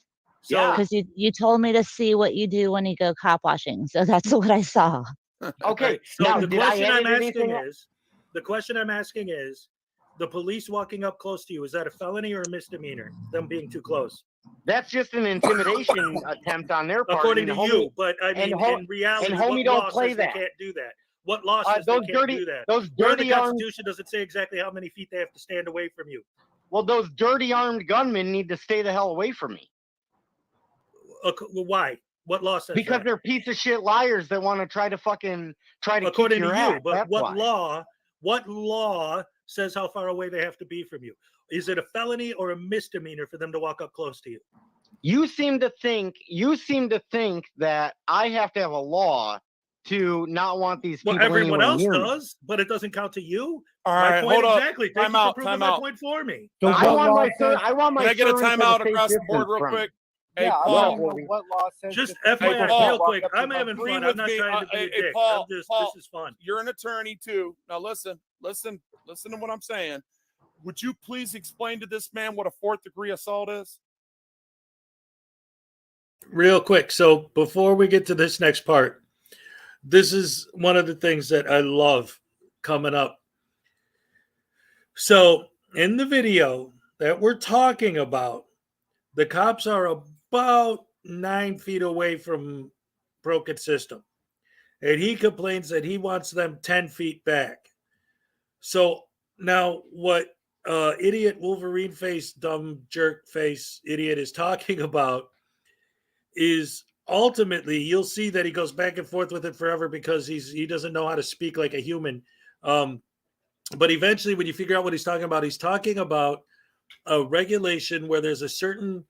So Because you told me to see what you do when you go cop washing. So that's what I saw. Okay. Right. So Now, the did I question I'm edit asking anything? is, the police walking up close to you, is that a felony or a misdemeanor? Them being too close. That's just an intimidation attempt on their part. According to and homie- you, but I mean, and ho- in reality, and what homie don't law play says they that. can't do that? What law says Those they can't dirty, do that? those Where in the dirty armed, Constitution does it say exactly how many feet they have to stand away from you? well, those dirty armed gunmen need to stay the hell away from me Well, why? What law says because that? they're piece of shit liars that want to try to kick According your to you, ass. but That's why. what law says how far away they have to be from you? Is it a felony or a misdemeanor for them to walk up close to you? You seem to think that I have to have a law to not want these people. Well, everyone anywhere else near me. does, but it doesn't count to you. All My right, point hold up. exactly. Thank Time you for out. proving Time my out. point for me. So I what want law my says- I want my Can I get a service at timeout safe across the distance board real from me. quick? Hey, Yeah, I Paul. want to know what law says. Just that the FYI, people Paul, real walk quick. up to I'm my having agree fun. with I'm not me. trying to be a Hey, dick. Paul, I'm just, Paul, this is fun. You're an attorney too. Now listen to what I'm saying. Would you please explain to this man what a 4th degree assault is? Real quick. So before we get to this next part, this is one of the things that I love coming up. So in the video that we're talking about, the cops are about 9 feet away from Broken System. And he complains that he wants them 10 feet back. So now what idiot Wolverine face, dumb jerk face idiot is talking about is ultimately you'll see that he goes back and forth with it forever because he doesn't know how to speak like a human. But eventually when you figure out what he's talking about a regulation where there's a certain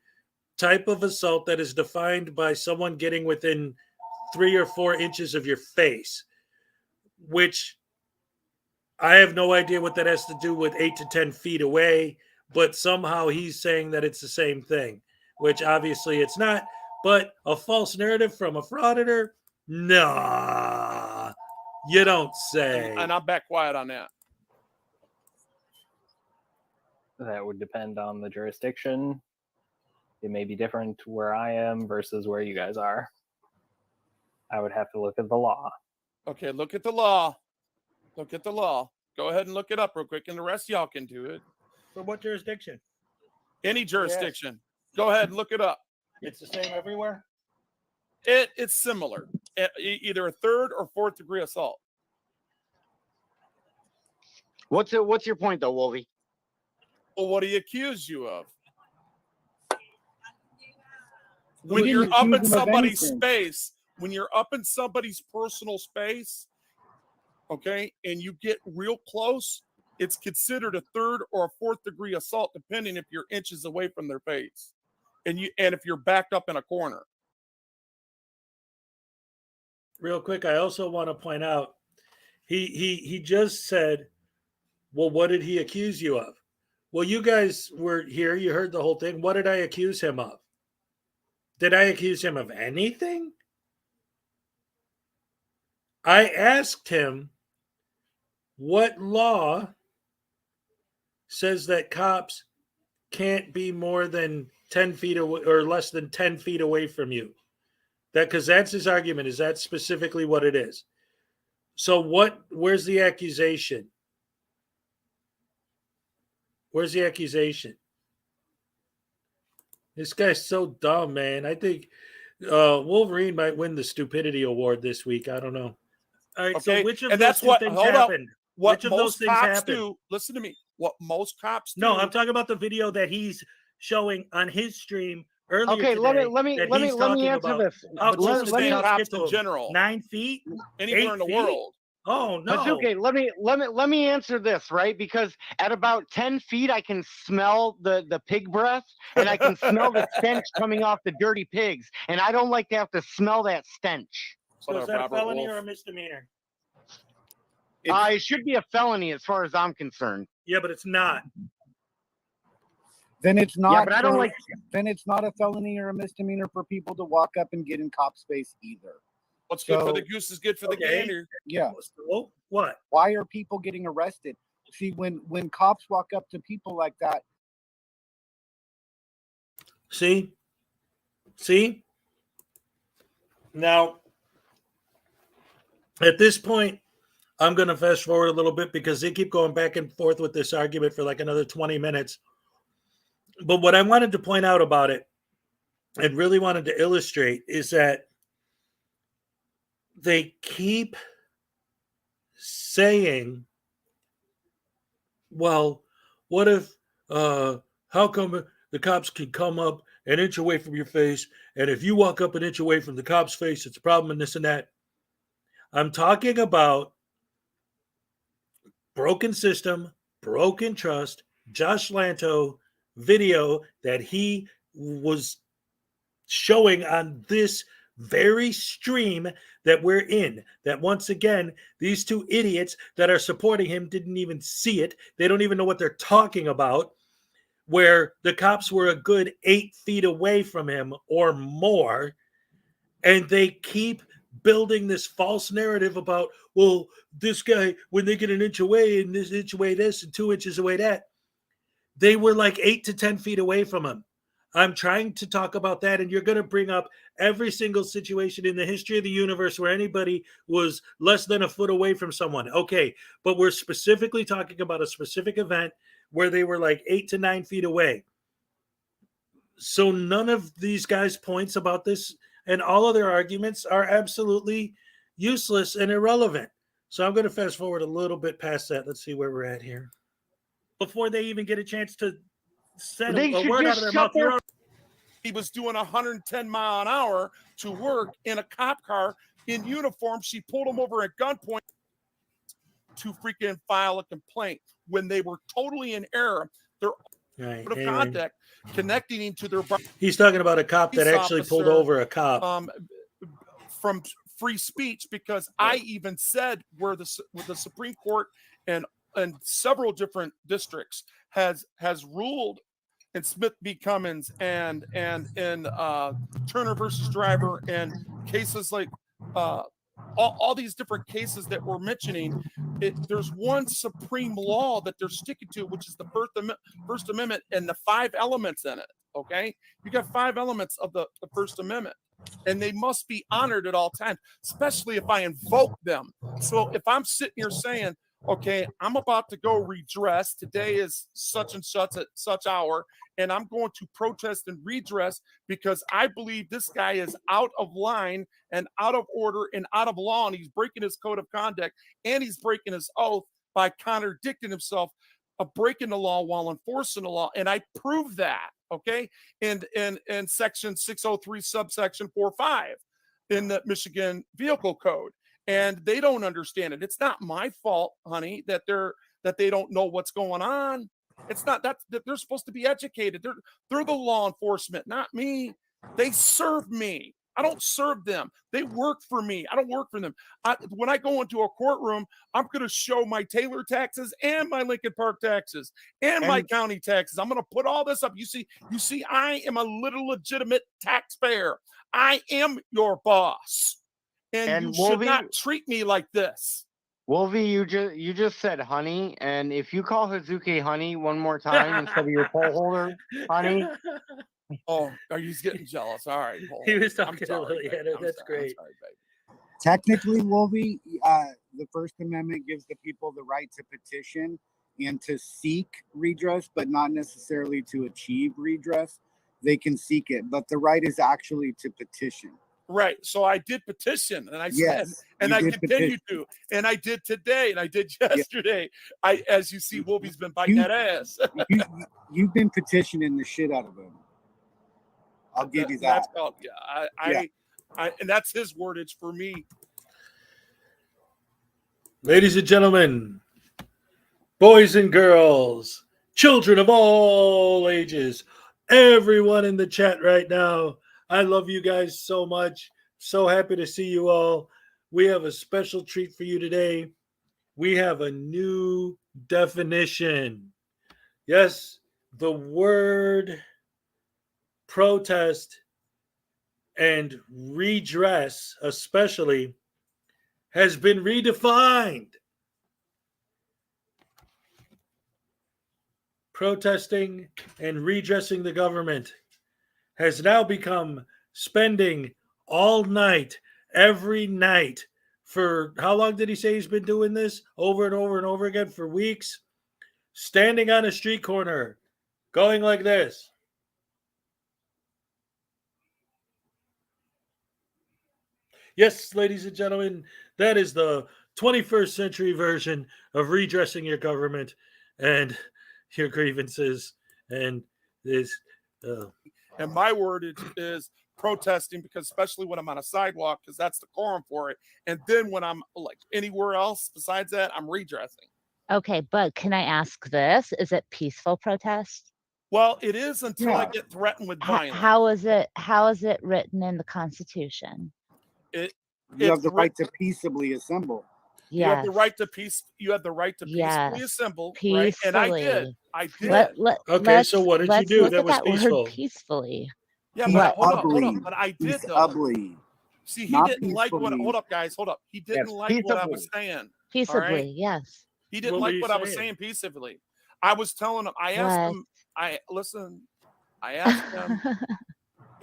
type of assault that is defined by someone getting within 3 or 4 inches of your face, which I have no idea what that has to do with 8 to 10 feet away, but somehow he's saying that it's the same thing, which obviously it's not. But a false narrative from a frauditor? Nah, you don't say. And I'm back quiet on that. That would depend on the jurisdiction. It may be different where I am versus where you guys are. I would have to look at the law. Okay, look at the law. Look at the law. Go ahead and look it up real quick, and the rest of y'all can do it. For what jurisdiction? Any jurisdiction. Go ahead and look it up. It's the same everywhere? It's similar. Either a 3rd or 4th degree assault. What's your point though, Wolvie? Well, what do he accuse you of? He When didn't you're up accuse in him of somebody's anything. space, when you're up in somebody's personal space, okay, and you get real close, it's considered a 3rd or a 4th degree assault, depending if you're inches away from their face, and if you're backed up in a corner. Real quick, I also want to point out he just said, well, what did he accuse you of? Well, you guys were here, you heard the whole thing. What did I accuse him of? Did I accuse him of anything? I asked him what law says that cops can't be more than 10 feet away or less than 10 feet away from you. Because that's his argument. Is that specifically what it is? So where's the accusation? Where's the accusation? This guy's so dumb, man. I think Wolverine might win the stupidity award this week. I don't know. All right, Okay, so which of and those that's two what. things Hold up. happened? What Which of those most things cops happened? do? Listen to me. What most cops do? No, I'm talking about the video that he's showing on his stream earlier Okay, today. let me answer this. How close just did the saying cops cops get to in him? general. 9 feet? Anywhere 8 in the feet? world. Oh no. Hezokuai, let me answer this, right? Because at about 10 feet, I can smell the pig breath, and I can smell the stench coming off the dirty pigs, and I don't like to have to smell that stench. So is that a felony or a misdemeanor? It should be a felony as far as I'm concerned. Yeah, but it's not. Then it's not. Yeah, but I don't like. Then it's not a felony or a misdemeanor for people to walk up and get in cop space either. What's good for the goose is good for the gander. Yeah. Well, what? Why are people getting arrested? See, when cops walk up to people like that. See? Now, at this point, I'm going to fast forward a little bit because they keep going back and forth with this argument for like another 20 minutes. But what I wanted to point out about it and really wanted to illustrate is that they keep saying, well, what if, how come the cops can come up an inch away from your face, and if you walk up an inch away from the cop's face, it's a problem and this and that. I'm talking about broken system, broken trust, Josh Lanto video that he was showing on this very stream that we're in, that once again, these two idiots that are supporting him didn't even see it. They don't even know what they're talking about, where the cops were a good 8 feet away from him or more. And they keep building this false narrative about, well, this guy, when they get an inch away and this inch away this and 2 inches away that, they were like 8 to 10 feet away from him. I'm trying to talk about that, and you're going to bring up every single situation in the history of the universe where anybody was less than a foot away from someone. Okay, but we're specifically talking about a specific event where they were like 8 to 9 feet away. So none of these guys' points about this and all of their arguments are absolutely useless and irrelevant. So I'm going to fast forward a little bit past that. Let's see where we're at here. Before they even get a chance to send a word out of their mouth. He was doing 110 mile an hour to work in a cop car in uniform. She pulled him over at gunpoint to freaking file a complaint when they were totally in error. They're Right, of anyway. contact connecting to their. He's talking about a cop that actually pulled over a cop. From free speech, because I even said where the Supreme Court and several different districts has ruled in Smith v. Cummins and Turner versus Driver and cases like all these different cases that we're mentioning. There's one supreme law that they're sticking to, which is the First Amendment and the 5 elements in it. Okay, you got 5 elements of the First Amendment, and they must be honored at all times, especially if I invoke them. So if I'm sitting here saying, okay, I'm about to go redress. Today is such and such at such hour, and I'm going to protest and redress because I believe this guy is out of line and out of order and out of law, and he's breaking his code of conduct and he's breaking his oath by contradicting himself. of breaking the law while enforcing the law, and I proved that. Okay, in section 603 subsection 4.5 in the Michigan Vehicle Code, and they don't understand it. It's not my fault, honey, that they don't know what's going on. It's not that they're supposed to be educated. They're the law enforcement, not me. They serve me. I don't serve them. They work for me. I don't work for them. When I go into a courtroom, I'm going to show my Taylor taxes and my Lincoln Park taxes and my county taxes. I'm going to put all this up. You see, I am a little legitimate taxpayer. I am your boss, and you should not treat me like this. Wolvie, you just said honey, and if you call Hezokuai honey one more time instead of your pole holder, honey. Oh, are you getting jealous? All right. He was talking to Liliana. That's great. Technically, Wolvie, the First Amendment gives the people the right to petition and to seek redress, but not necessarily to achieve redress. They can seek it, but the right is actually to petition. Right. So I did petition, and I Yes, said, and I you continue did to, and I did today, and I did yesterday. As you see, Wolvie's been biting that ass. You've been petitioning the shit out of him. I'll give you that. That's called, I, and that's his wordage for me. Ladies and gentlemen, boys and girls, children of all ages, everyone in the chat right now, I love you guys so much. So happy to see you all. We have a special treat for you today. We have a new definition. Yes, the word protest and redress, especially, has been redefined. Protesting and redressing the government has now become spending all night, every night, for how long did he say he's been doing this? Over and over and over again for weeks. Standing on a street corner, going like this. Yes, ladies and gentlemen, that is the 21st century version of redressing your government and your grievances and this. And my wordage is protesting, because especially when I'm on a sidewalk, because that's the quorum for it. And then when I'm like anywhere else besides that, I'm redressing. Okay, but can I ask this? Is it peaceful protest? Well, it is until I get threatened with violence. How is it written in the Constitution? You have the right to peaceably assemble. You have the right to peace. You have the right to peacefully assemble. Right? And I did. I did. So what did you do that was peaceful? Peacefully. Yeah, but hold up. But I did though. See, he didn't like what. Hold up, guys. Hold up. He didn't like what I was saying. Peaceably, yes. He didn't like what I was saying peaceably. I was telling him. I asked him. I asked him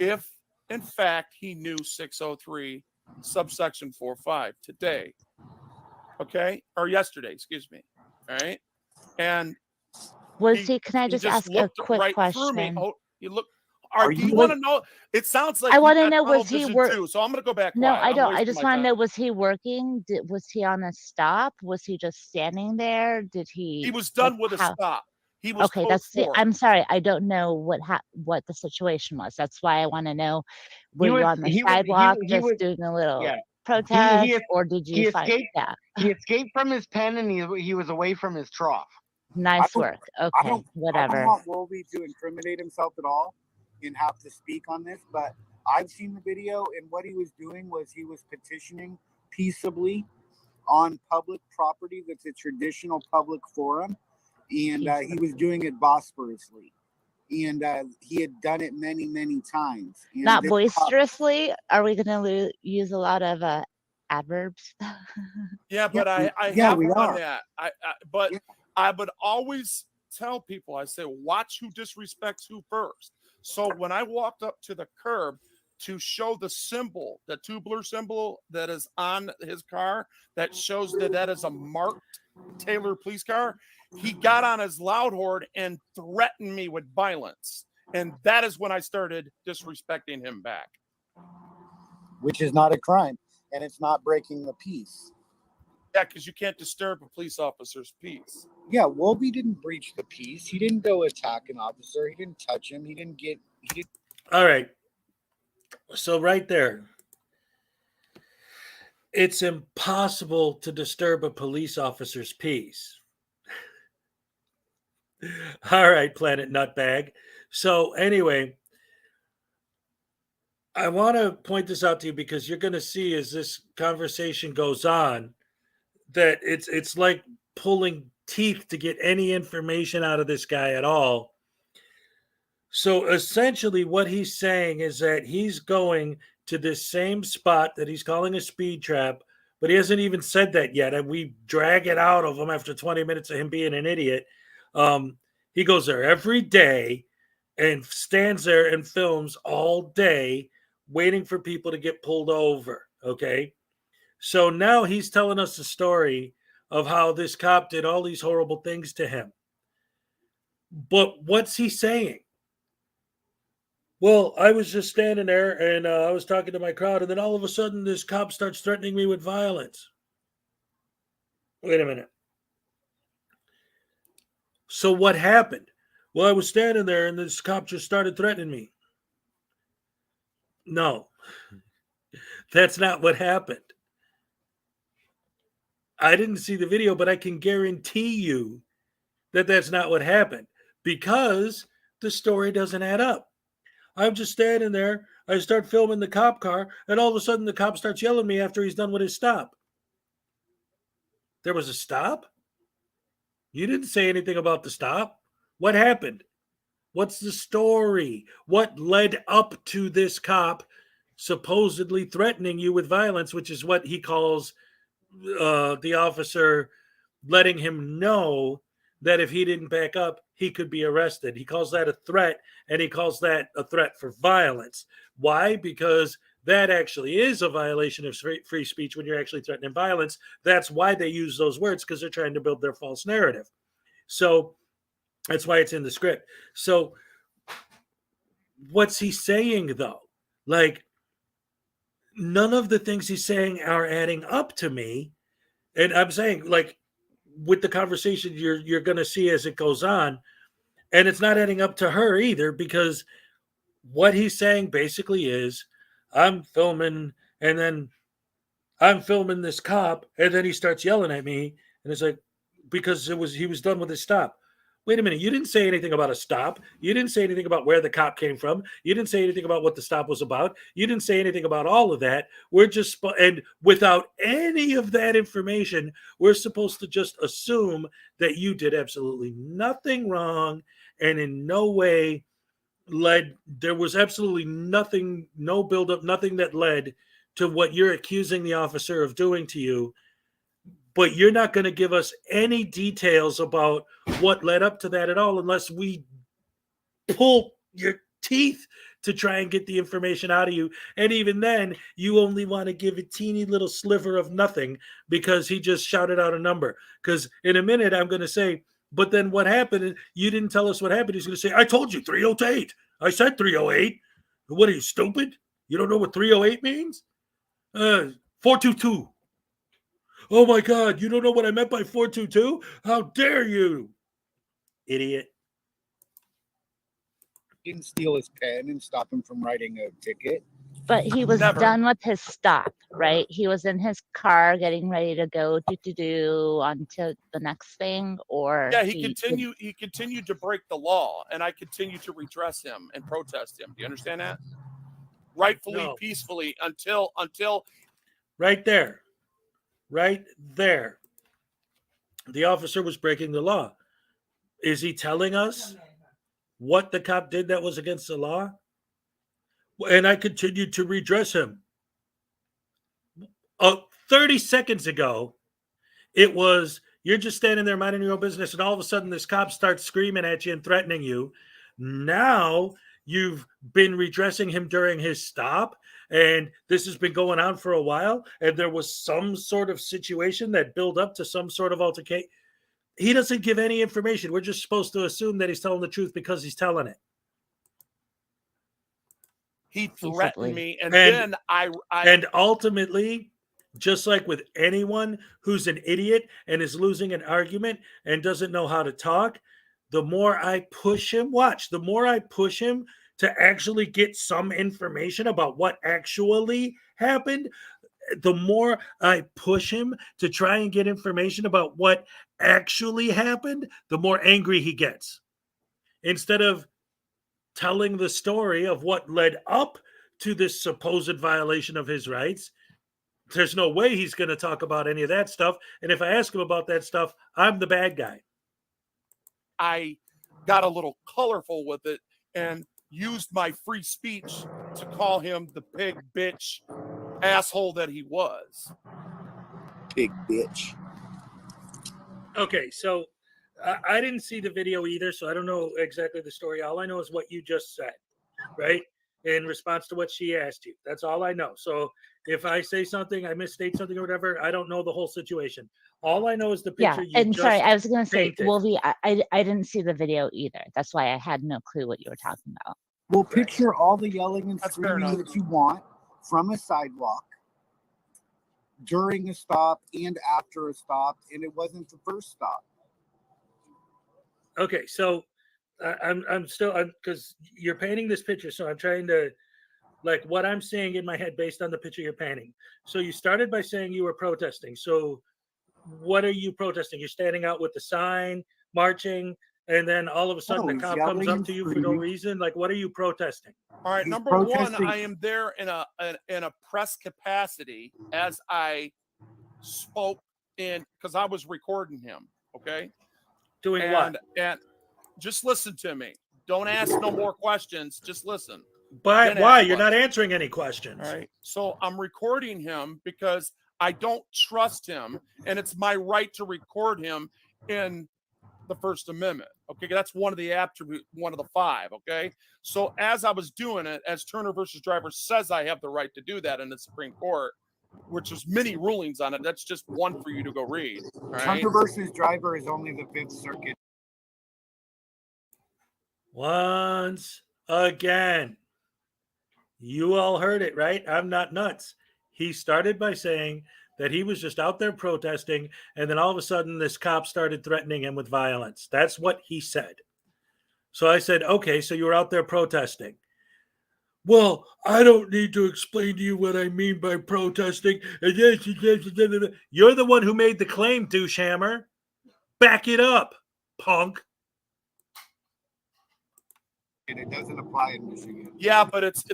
if, in fact, he knew 603 subsection 4.5 today. Okay, or yesterday, excuse me. All right, and can I just ask a quick question? Oh, you look. Do you want to know? It sounds like I want to know, was he working? So I'm going to go back. No, quiet. I don't. I just want to know, was he working? Was he on a stop? Was he just standing there? Did he? He was done with a stop. He was okay. I'm sorry. I don't know what the situation was. That's why I want to know. Were you on the sidewalk just doing a little protest, or did you fight? Yeah. He escaped from his pen and he was away from his trough. Nice work. Okay, whatever. I don't want Wolvie to incriminate himself at all and have to speak on this, but I've seen the video, and what he was doing was he was petitioning peaceably on public property that's a traditional public forum, and he was doing it vociferously, and he had done it many, many times. And not boisterously. Are we going to use a lot of adverbs? Yeah, but I have done that. I would always tell people, I say, watch who disrespects who first. So when I walked up to the curb to show the symbol, the tubular symbol that is on his car, that shows that is a marked Taylor police car, he got on his loud horn and threatened me with violence. And that is when I started disrespecting him back. Which is not a crime, and it's not breaking the peace. Yeah, because you can't disturb a police officer's peace. Yeah, Wolby didn't breach the peace. He didn't go attack an officer. He didn't touch him. He didn't. All right. So right there, it's impossible to disturb a police officer's peace. All right, Planet Nutbag. So anyway, I want to point this out to you because you're going to see as this conversation goes on that it's like pulling teeth to get any information out of this guy at all. So essentially what he's saying is that he's going to this same spot that he's calling a speed trap, but he hasn't even said that yet. And we drag it out of him after 20 minutes of him being an idiot. He goes there every day and stands there and films all day waiting for people to get pulled over. Okay. So now he's telling us the story of how this cop did all these horrible things to him. But what's he saying? Well, I was just standing there and I was talking to my crowd, and then all of a sudden this cop starts threatening me with violence. Wait a minute. So what happened? Well, I was standing there and this cop just started threatening me. No, that's not what happened. I didn't see the video, but I can guarantee you that that's not what happened because the story doesn't add up. I'm just standing there. I start filming the cop car, and all of a sudden the cop starts yelling at me after he's done with his stop. There was a stop? You didn't say anything about the stop. What happened? What's the story? What led up to this cop supposedly threatening you with violence, which is what he calls the officer letting him know that if he didn't back up, he could be arrested. He calls that a threat, and he calls that a threat for violence. Why? Because that actually is a violation of free speech when you're actually threatening violence. That's why they use those words, because they're trying to build their false narrative. So that's why it's in the script. So what's he saying, though? Like, none of the things he's saying are adding up to me. And I'm saying, like, with the conversation you're going to see as it goes on, and it's not adding up to her either, because what he's saying basically is, I'm filming, and then I'm filming this cop, and then he starts yelling at me, and it's like, because he was done with his stop. Wait a minute, you didn't say anything about a stop. You didn't say anything about where the cop came from. You didn't say anything about what the stop was about. You didn't say anything about all of that. We're just, and without any of that information, we're supposed to just assume that you did absolutely nothing wrong, and in no way there was absolutely nothing, no buildup, nothing that led to what you're accusing the officer of doing to you. But you're not going to give us any details about what led up to that at all, unless we pull your teeth to try and get the information out of you. And even then, you only want to give a teeny little sliver of nothing because he just shouted out a number. Because in a minute, I'm going to say, but then what happened? You didn't tell us what happened. He's going to say, I told you 308. I said 308. What are you, stupid? You don't know what 308 means? 422. Oh my God, you don't know what I meant by 422? How dare you, idiot. Didn't steal his pen and stop him from writing a ticket. But he was done with his stop, right? He was in his car getting ready to go on to the next thing, or yeah, he continued to break the law, and I continued to redress him and protest him. Do you understand that? Rightfully, peacefully, until right there. The officer was breaking the law. Is he telling us what the cop did that was against the law? And I continued to redress him. 30 seconds ago, it was, you're just standing there minding your own business, and all of a sudden this cop starts screaming at you and threatening you. Now you've been redressing him during his stop, and this has been going on for a while, and there was some sort of situation that built up to some sort of altercation. He doesn't give any information. We're just supposed to assume that he's telling the truth because he's telling it. He threatened me, and then I and ultimately, just like with anyone who's an idiot and is losing an argument and doesn't know how to talk, the more I push him, the more I push him to actually get some information about what actually happened, the more I push him to try and get information about what actually happened, the more angry he gets. Instead of telling the story of what led up to this supposed violation of his rights, there's no way he's going to talk about any of that stuff. And if I ask him about that stuff, I'm the bad guy. I got a little colorful with it and used my free speech to call him the pig bitch asshole that he was. Big bitch. Okay, so I didn't see the video either, so I don't know exactly the story. All I know is what you just said, right? In response to what she asked you. That's all I know. So if I say something, I misstate something or whatever, I don't know the whole situation. All I know is the picture you and just sorry, I was going to say, painted. Wolvie, I didn't see the video either. That's why I had no clue what you were talking about. Well, picture all the yelling and That's fair screaming enough. that you want from a sidewalk during a stop and after a stop, and it wasn't the first stop. Okay, so I'm still, because you're painting this picture, so I'm trying to, like, what I'm seeing in my head based on the picture you're painting. So you started by saying you were protesting. So what are you protesting? You're standing out with the sign, marching, and then all of a sudden the he's cop comes yelling up and to you for no screaming. reason. Like, what are you protesting? All right, He's number one, protesting. I am there in a press capacity as I spoke in because I was recording him. Okay, Doing what? And just listen to me. Don't ask no more questions. Just listen. But Then why? ask You're not questions. answering any questions. All right. So I'm recording him because I don't trust him, and it's my right to record him in the First Amendment. Okay, that's one of the attribute, one of the 5. Okay, so as I was doing it, as Turner versus Driver says, I have the right to do that in the Supreme Court, which there's many rulings on it. That's just one for you to go read. All right. Turner versus Driver is only the Fifth Circuit. Once again, you all heard it, right? I'm not nuts. He started by saying that he was just out there protesting, and then all of a sudden this cop started threatening him with violence. That's what he said. So I said, okay, so you were out there protesting. Well, I don't need to explain to you what I mean by protesting. You're the one who made the claim, douchehammer. Back it up, punk. And it doesn't apply in Michigan. Yeah, but it's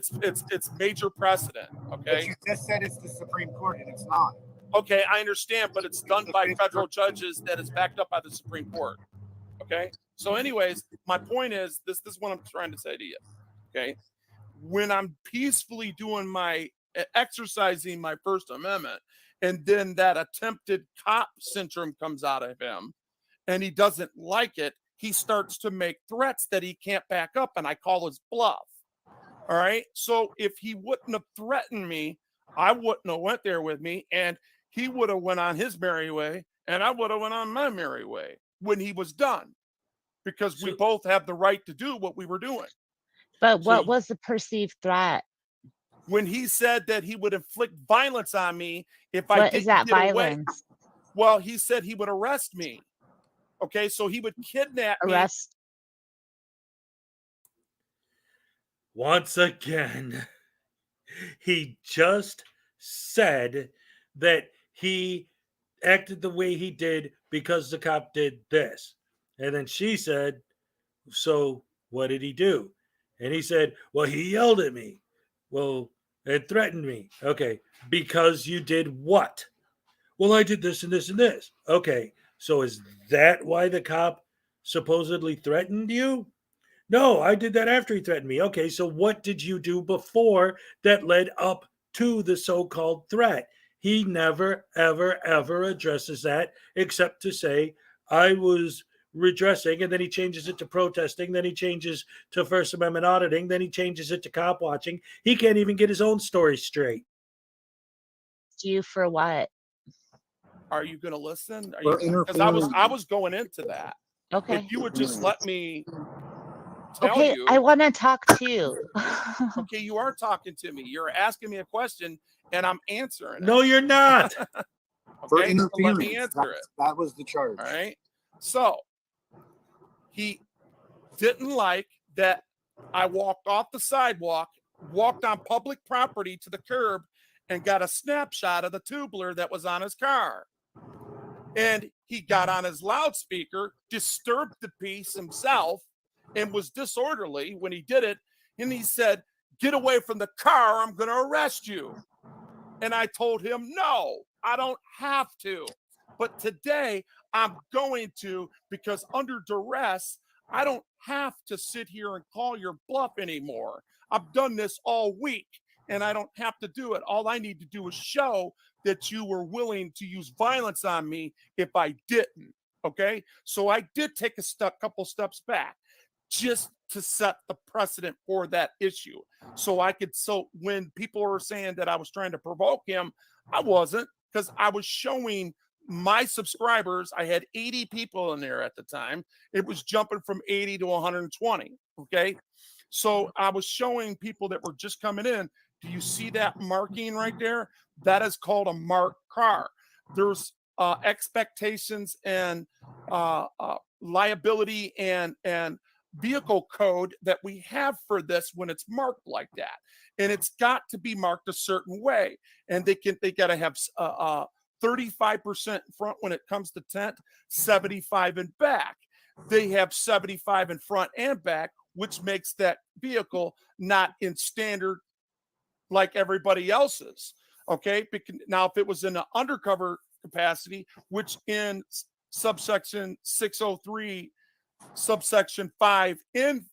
major precedent. Okay. But you just said it's the Supreme Court, and it's not. Okay, I understand, but it's done by federal judges that is backed up by the Supreme Court. Okay. So, anyways, my point is this is what I'm trying to say to you. Okay. When I'm peacefully doing exercising my First Amendment, and then that attempted cop syndrome comes out of him, and he doesn't like it, he starts to make threats that he can't back up, and I call his bluff. All right. So if he wouldn't have threatened me, I wouldn't have went there with me, and he would have went on his merry way, and I would have went on my merry way when he was done, because we both have the right to do what we were doing. But what was the perceived threat? When he said that he would inflict violence on me if I didn't get violence? away. Well, he said he would arrest me. Okay, so he would kidnap me. Once again, he just said that he acted the way he did because the cop did this. And then she said, so what did he do? And he said, well, he yelled at me. Well, it threatened me. Okay, because you did what? Well, I did this and this and this. Okay, so is that why the cop supposedly threatened you? No, I did that after he threatened me. Okay, so what did you do before that led up to the so-called threat? He never, ever, ever addresses that except to say, I was redressing, and then he changes it to protesting, then he changes to First Amendment auditing, then he changes it to cop watching. He can't even get his own story straight. You for what? Are you going to listen? Because I was going into that. Okay. If you would just let me tell Okay, you. I want to talk to you. Okay, you are talking to me. You're asking me a question, and I'm answering it. No, you're not. For Okay, so let interference. me answer it. That was the charge. All right. So he didn't like that I walked off the sidewalk, walked on public property to the curb, and got a snapshot of the tubular that was on his car. And he got on his loudspeaker, disturbed the peace himself, and was disorderly when he did it. And he said, "Get away from the car, I'm going to arrest you." And I told him, "No, I don't have to. But today I'm going to, because under duress, I don't have to sit here and call your bluff anymore. I've done this all week and I don't have to do it. All I need to do is show that you were willing to use violence on me if I didn't." Okay. So I did take a couple steps back just to set the precedent for that issue. So when people are saying that I was trying to provoke him, I wasn't, because I was showing my subscribers, I had 80 people in there at the time. It was jumping from 80 to 120. Okay. So I was showing people that were just coming in. Do you see that marking right there? That is called a marked car. There's expectations and liability and vehicle code that we have for this when it's marked like that. And it's got to be marked a certain way. And they got to have 35% in front when it comes to tent, 75 in back. They have 75 in front and back, which makes that vehicle not in standard like everybody else's. Okay. Now, if it was in an undercover capacity, which in subsection 603, subsection 5, in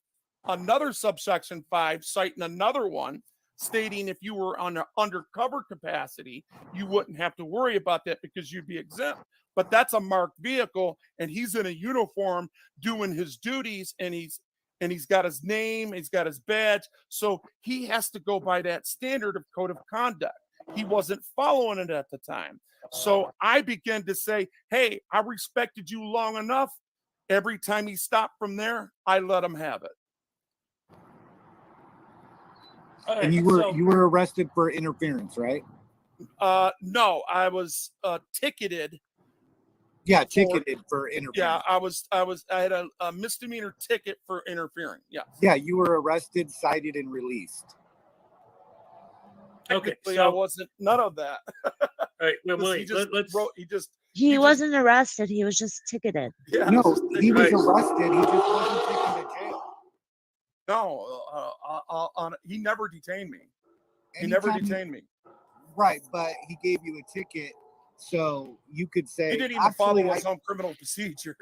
another subsection 5, citing another one, stating if you were on an undercover capacity, you wouldn't have to worry about that because you'd be exempt. But that's a marked vehicle, and he's in a uniform doing his duties, and he's got his name, he's got his badge. So he has to go by that standard of code of conduct. He wasn't following it at the time. So I began to say, hey, I respected you long enough. Every time he stopped from there, I let him have it. And you were arrested for interference, right? No, I was ticketed. Yeah, ticketed for interference. Yeah, I had a misdemeanor ticket for interfering. Yeah. Yeah, you were arrested, cited, and released. Okay, so I wasn't none of that. All right, wait, He wasn't arrested. He was just ticketed. Yeah, no, he was arrested. He just wasn't taken to jail. No, he never detained me. He never detained me. Right, but he gave you a ticket, so you could say he didn't even follow his own criminal procedure.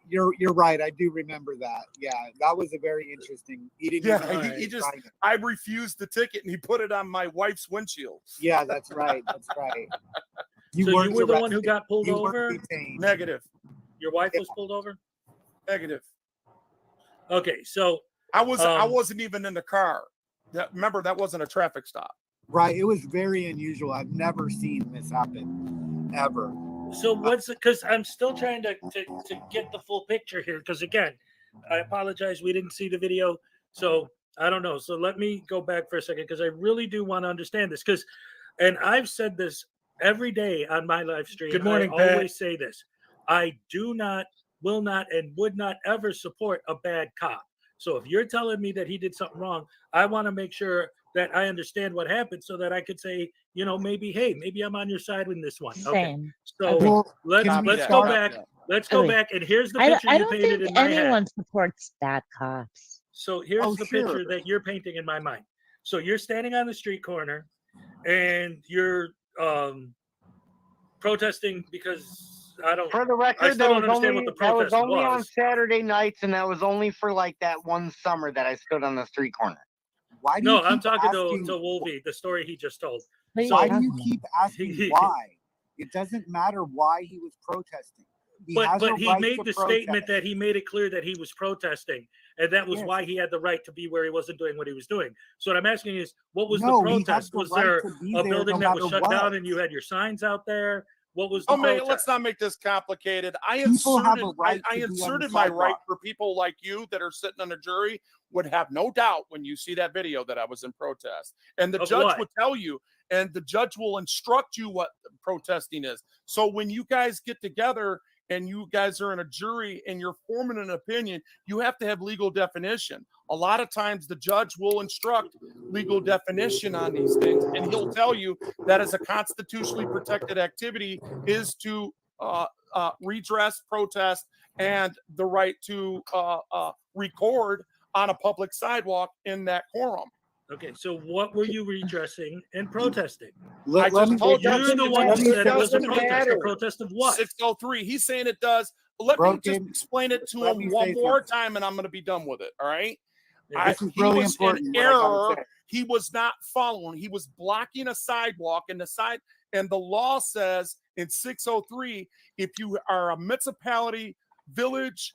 You're right. I do remember that. Yeah, that was a very interesting. He didn't. Yeah, he just. I refused the ticket, and he put it on my wife's windshield. Yeah, that's right. That's right. You were the one who got pulled over? Negative. Your wife was pulled over? Negative. Okay, so I wasn't even in the car. Remember, that wasn't a traffic stop. Right. It was very unusual. I've never seen this happen, ever. So what's it? Because I'm still trying to get the full picture here. Because again, I apologize, we didn't see the video, so I don't know. So let me go back for a second, because I really do want to understand this. And I've said this every day on my live stream. Good morning, I Pat. always say this: I do not, will not, and would not ever support a bad cop. So if you're telling me that he did something wrong, I want to make sure that I understand what happened, so that I could say, maybe I'm on your side in this one. Okay. So let's go back. Let's go back, and here's the picture you painted in my head. I don't think anyone supports bad cops. So here's the picture that you're painting in my mind. So you're standing on the street corner, and you're protesting because For the record, that was only on Saturday nights, and that was only for like that one summer that I stood on the street corner. Why do I'm talking to Wolvie, the story he just told. Why do you keep asking why? It doesn't matter why he was protesting. But he made the statement that he made it clear that he was protesting, and that was why he had the right to be where he wasn't doing what he was doing. So what I'm asking is, what was the protest? Was there a building that was shut down and you had your signs out there? What was the protest? Let's not make this complicated. I inserted my right for people like you that are sitting on a jury would have no doubt when you see that video that I was in protest. And the Of judge what? would tell you, and the judge will instruct you what protesting is. So when you guys get together and you guys are in a jury and you're forming an opinion, you have to have legal definition. A lot of times the judge will instruct legal definition on these things, and he'll tell you that as a constitutionally protected activity is to redress, protest, and the right to record on a public sidewalk in that quorum. Okay, so what were you redressing and protesting? I just told you. You're the one who said it was a doesn't protest. matter. A protest of what? 603. He's saying it does. Let me just explain it to him one more time, and I'm going to be done with it. All right. This is He really was important, in what I gotta error. say. He was not following. He was blocking a sidewalk, and the law says in 603, if you are a municipality, village,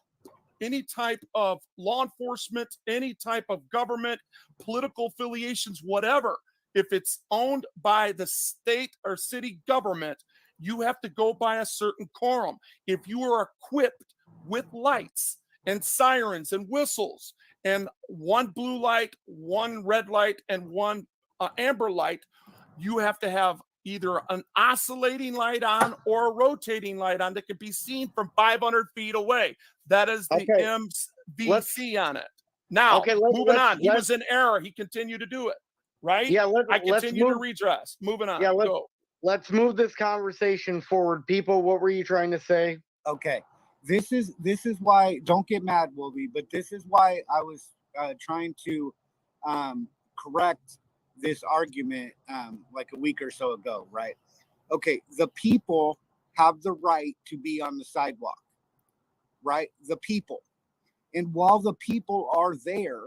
any type of law enforcement, any type of government, political affiliations, whatever, if it's owned by the state or city government, you have to go by a certain quorum. If you are equipped with lights and sirens and whistles and one blue light, one red light, and one amber light, you have to have either an oscillating light on or a rotating light on that can be seen from 500 feet away. That is the MVC on it. Now, moving on. He was in error. He continued to do it, right? Yeah, I continue to redress. Moving on. Yeah, Go. let's move this conversation forward. People, what were you trying to say? Okay, this is why. Don't get mad, Wolby, but this is why I was trying to correct this argument like a week or so ago, right? Okay, the people have the right to be on the sidewalk, right? The people. And while the people are there,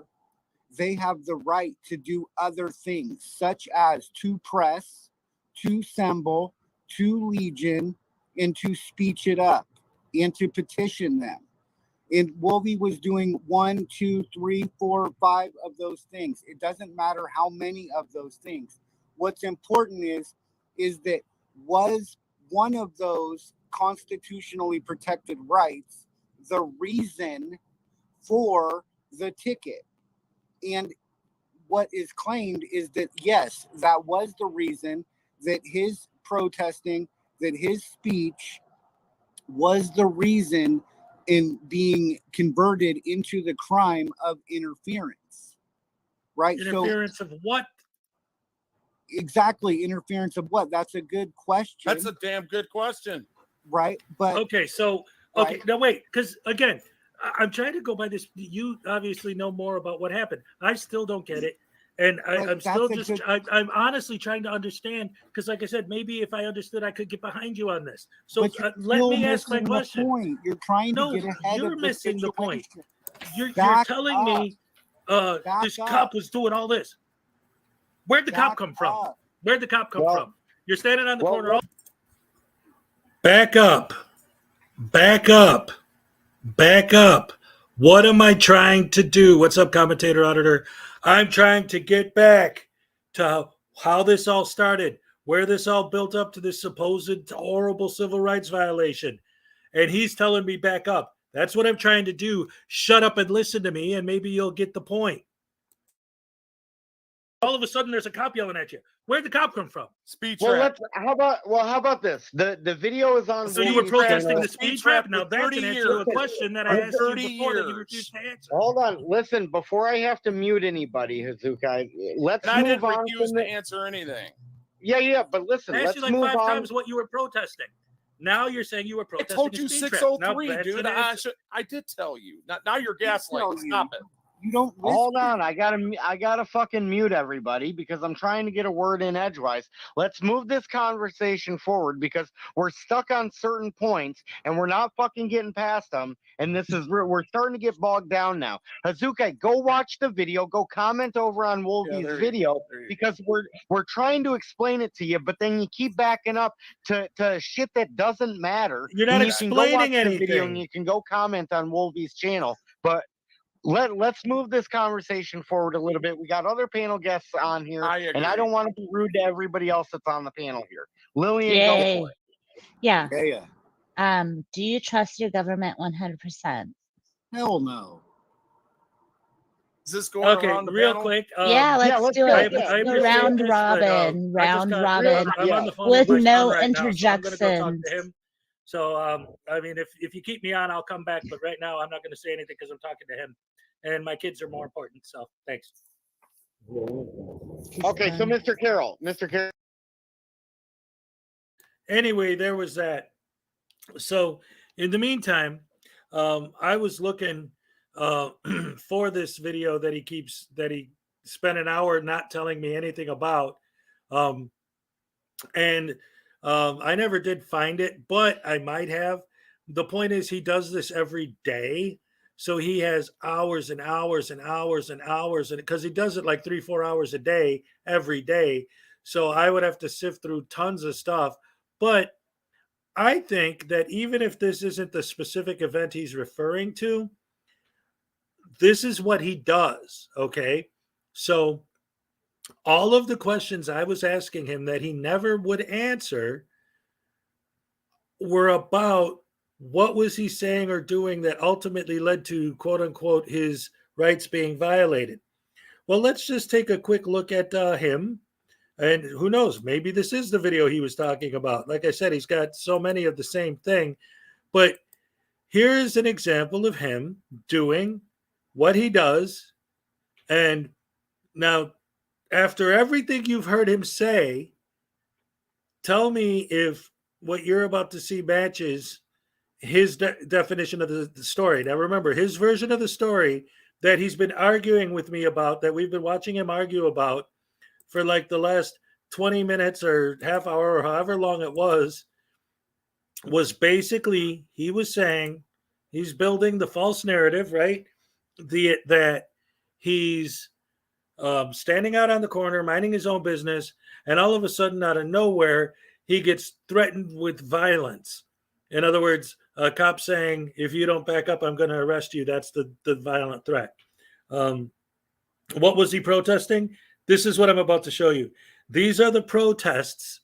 they have the right to do other things, such as to press, to assemble, to legion, and to speech it up, and to petition them. And Wolby was doing 1, 2, 3, 4, 5 of those things. It doesn't matter how many of those things. What's important is that was one of those constitutionally protected rights the reason for the ticket? And what is claimed is that, yes, that was the reason, that his protesting, that his speech was the reason in being converted into the crime of interference, right? Interference of what? Exactly, interference of what? That's a good question. That's a damn good question. Right, but okay, so okay, now wait, because again, I'm trying to go by this. You obviously know more about what happened. I still don't get it, and I'm still just. I'm honestly trying to understand because, like I said, maybe if I understood, I could get behind you on this. So let me ask my question. Point. You're trying to get ahead you're of missing the point. You're Back telling me this cop was doing all this. Where'd the cop come from? Where'd the cop come from? You're standing on the corner. Back up. Back up. Back up. What am I trying to do? What's up, commentator auditor? I'm trying to get back to how this all started, where this all built up to this supposed horrible civil rights violation. And he's telling me back up. That's what I'm trying to do. Shut up and listen to me, and maybe you'll get the point. All of a sudden, there's a cop yelling at you. Where'd the cop come from? Speed trap. How about this? The video is on. So you were protesting the speed trap. Now that's an answer to a question that I asked you before that you refused to answer. Hold on, listen. Before I have to mute anybody, Hezokuai, let's And I move didn't on. refuse to answer anything. Yeah, but listen, I asked let's you like move 5 on. times what you were protesting. Now you're saying you were I protesting. told you a speed trap. 603, Now that's dude. an answer. I did tell you. Now you're gaslighting. Stop it. You don't Hold on, I gotta fucking mute everybody because I'm trying to get a word in edgewise. Let's move this conversation forward because we're stuck on certain points and we're not fucking getting past them. And we're starting to get bogged down now. Hezokuai, go watch the video. Go comment over on Wolvy's video because we're trying to explain it to you, but then you keep backing up to shit that doesn't matter. You're not And you can go watch explaining the video anything. and you can go comment on Wolvy's channel, but. Let's move this conversation forward a little bit. We got other panel guests on here, and I don't want to be rude to everybody else that's on the panel here. Lillian, go for it. Yeah. Yeah. Do you trust your government 100%? Hell no. Is this going Okay, around the real panel? quick. Yeah, let's do it. I Let's do appreciate round this, but, robin, I just round got robin, I'm on the phone with with my son no right now, so I'm gonna go talk interjections. to him. So, I mean, if you keep me on, I'll come back. But right now, I'm not going to say anything because I'm talking to him, and my kids are more important. So, thanks. Okay, so Mr. Carroll. Anyway, there was that. So, in the meantime, I was looking for this video that he spent an hour not telling me anything about, and I never did find it, but I might have. The point is, he does this every day. So he has hours and hours and hours and hours, and because he does it like 3-4 hours a day, every day. So I would have to sift through tons of stuff. But I think that even if this isn't the specific event he's referring to, this is what he does. Okay. So all of the questions I was asking him that he never would answer were about what was he saying or doing that ultimately led to, quote unquote, his rights being violated. Well, let's just take a quick look at him. And who knows, maybe this is the video he was talking about. Like I said, he's got so many of the same thing. But here's an example of him doing what he does. And now, after everything you've heard him say, tell me if what you're about to see matches his definition of the story. Now, remember, his version of the story that he's been arguing with me about, that we've been watching him argue about for like the last 20 minutes or half hour or however long it was basically he was saying he's building the false narrative, right? That he's standing out on the corner, minding his own business, and all of a sudden, out of nowhere, he gets threatened with violence. In other words, a cop saying, if you don't back up, I'm going to arrest you. That's the violent threat. What was he protesting? This is what I'm about to show you. These are the protests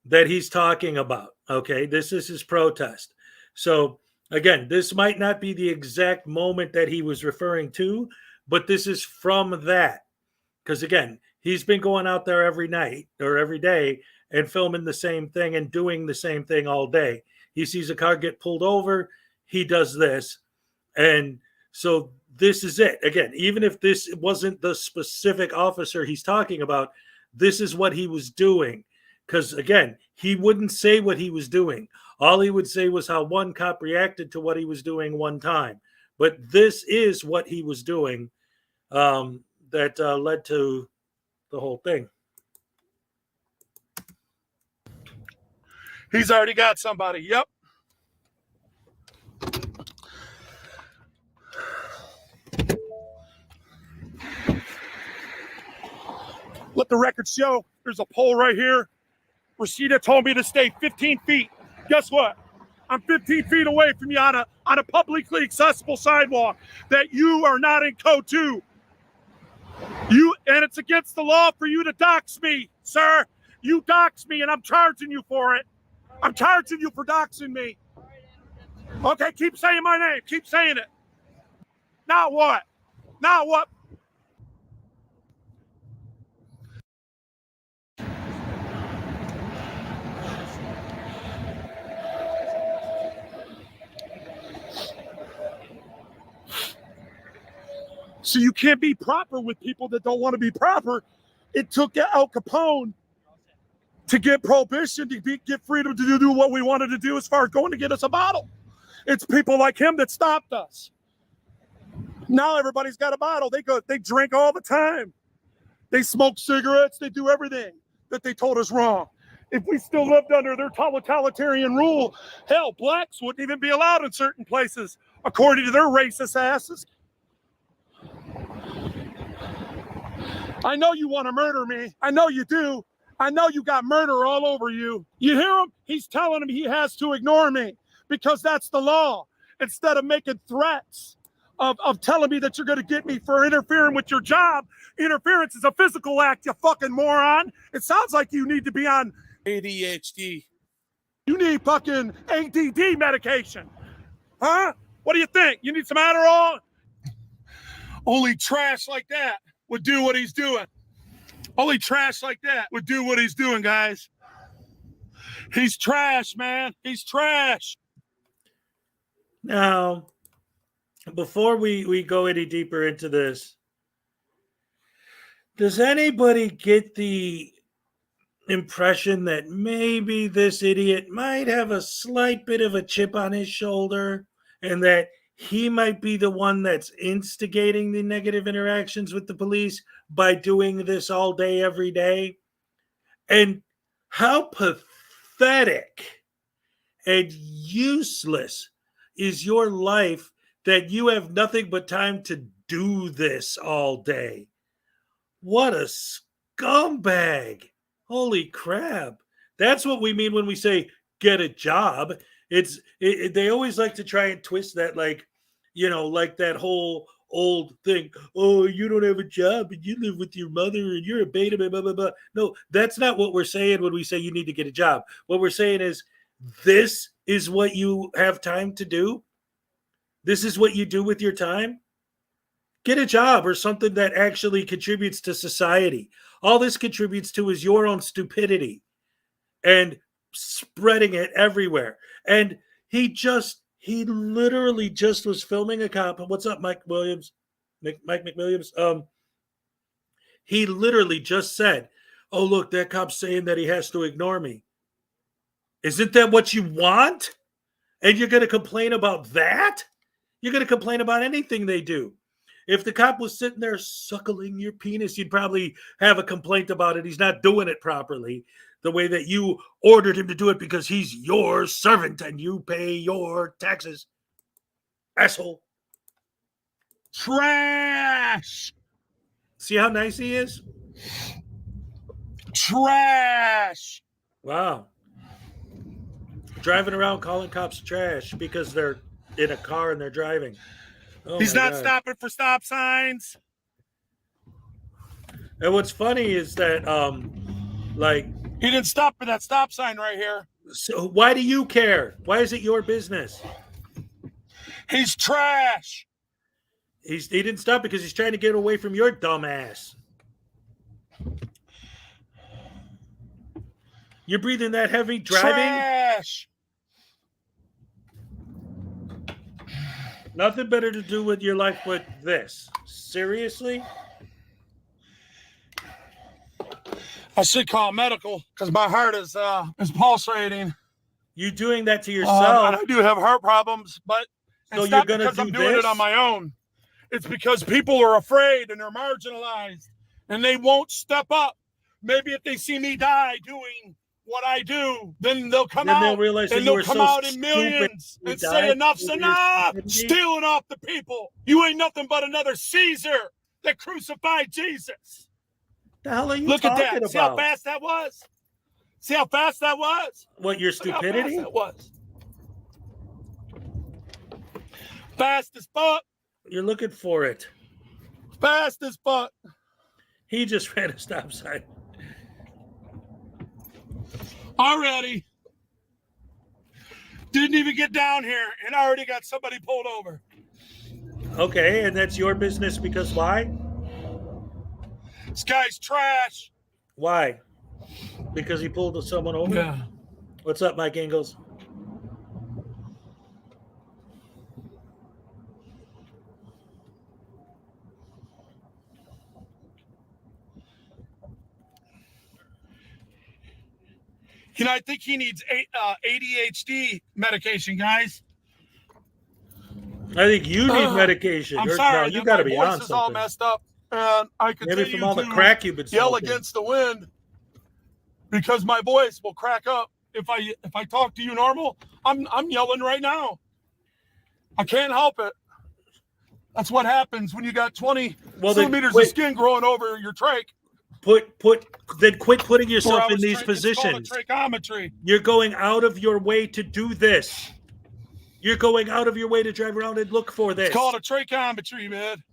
that he's talking about. Okay, this is his protest. So again, this might not be the exact moment that he was referring to, but this is from that. Because again, he's been going out there every night or every day and filming the same thing and doing the same thing all day. He sees a car get pulled over, he does this. And so this is it. Again, even if this wasn't the specific officer he's talking about, this is what he was doing. Because again, he wouldn't say what he was doing. All he would say was how one cop reacted to what he was doing one time. But this is what he was doing that led to the whole thing. He's already got somebody. Yep. Let the record show. There's a pole right here. Rashida told me to stay 15 feet. Guess what? I'm 15 feet away from you on a publicly accessible sidewalk that you are not in code 2. And it's against the law for you to dox me, sir. You dox me and I'm charging you for it. I'm charging you for doxing me. Okay, keep saying my name. Keep saying it. Now what? Now what? So you can't be proper with people that don't want to be proper. It took Al Capone to get prohibition, to get freedom to do what we wanted to do as far as going to get us a bottle. It's people like him that stopped us. Now everybody's got a bottle. They drink all the time. They smoke cigarettes. They do everything that they told us wrong. If we still lived under their totalitarian rule, hell, blacks wouldn't even be allowed in certain places, according to their racist asses. I know you want to murder me. I know you do. I know you got murder all over you. You hear him? He's telling him he has to ignore me because that's the law. Instead of making threats of telling me that you're going to get me for interfering with your job. Interference is a physical act, you fucking moron. It sounds like you need to be on ADHD. You need fucking ADD medication. Huh? What do you think? You need some Adderall? Only trash like that would do what he's doing. Only trash like that would do what he's doing, guys. He's trash, man. He's trash. Now, before we go any deeper into this, does anybody get the impression that maybe this idiot might have a slight bit of a chip on his shoulder and that he might be the one that's instigating the negative interactions with the police by doing this all day, every day? And how pathetic and useless is your life that you have nothing but time to do this all day? What a scumbag. Holy crap. That's what we mean when we say get a job. They always like to try and twist that, like, you know, like that whole old thing. Oh, you don't have a job and you live with your mother and you're a beta, blah, blah, blah. No, that's not what we're saying when we say you need to get a job. What we're saying is this is what you have time to do. This is what you do with your time. Get a job or something that actually contributes to society. All this contributes to is your own stupidity and spreading it everywhere. And he literally just was filming a cop. What's up, Mike Williams? Mike McWilliams? He literally just said, oh, look, that cop's saying that he has to ignore me. Isn't that what you want? And you're going to complain about that? You're going to complain about anything they do. If the cop was sitting there suckling your penis, you'd probably have a complaint about it. He's not doing it properly the way that you ordered him to do it because he's your servant and you pay your taxes. Asshole. Trash. See how nice he is? Trash. Wow. Driving around calling cops trash because they're in a car and they're driving. Oh, he's not stopping for stop signs. And what's funny is that, like, he didn't stop for that stop sign right here. So why do you care? Why is it your business? He's trash. He didn't stop because he's trying to get away from your dumb ass. You're breathing that heavy driving? Trash. Nothing better to do with your life but this. Seriously? I should call medical because my heart is pulsating. You doing that to yourself? I do have heart problems, but so it's you're not gonna because do I'm doing this? it on my own. It's because people are afraid and they're marginalized and they won't step up. Maybe if they see me die doing what I do, then they'll come out. They'll realize and that they'll you were come so out in stupid millions you and died say enough's over your enough. stupidity. Stealing off the people. You ain't nothing but another Caesar that crucified Jesus. The hell are you Look talking at that. about? See how fast that was? See how fast that was? What, your Look how fast stupidity? that was. Fast as fuck. You're looking for it. Fast as fuck. He just ran a stop sign. Already. Didn't even get down here and already got somebody pulled over. Okay, and that's your business because why? This guy's trash. Why? Because he pulled someone over? Yeah. What's up, Mike Ingalls? You know, I think he needs ADHD medication, guys. I think you need medication. I'm Or- sorry, no, you got to be my on voice is all something. messed up, and I continue Maybe from all the to crack you've been yell smoking. against the wind because my voice will crack up if I talk to you normal. I'm yelling right now. I can't help it. That's what happens when you got 20 centimeters of skin growing over your trach. Then quit putting yourself Or I in was these positions. It's called a tracheometry. You're going out of your way to do this. You're going out of your way to drive around and look for this. It's called a tracheometry, man.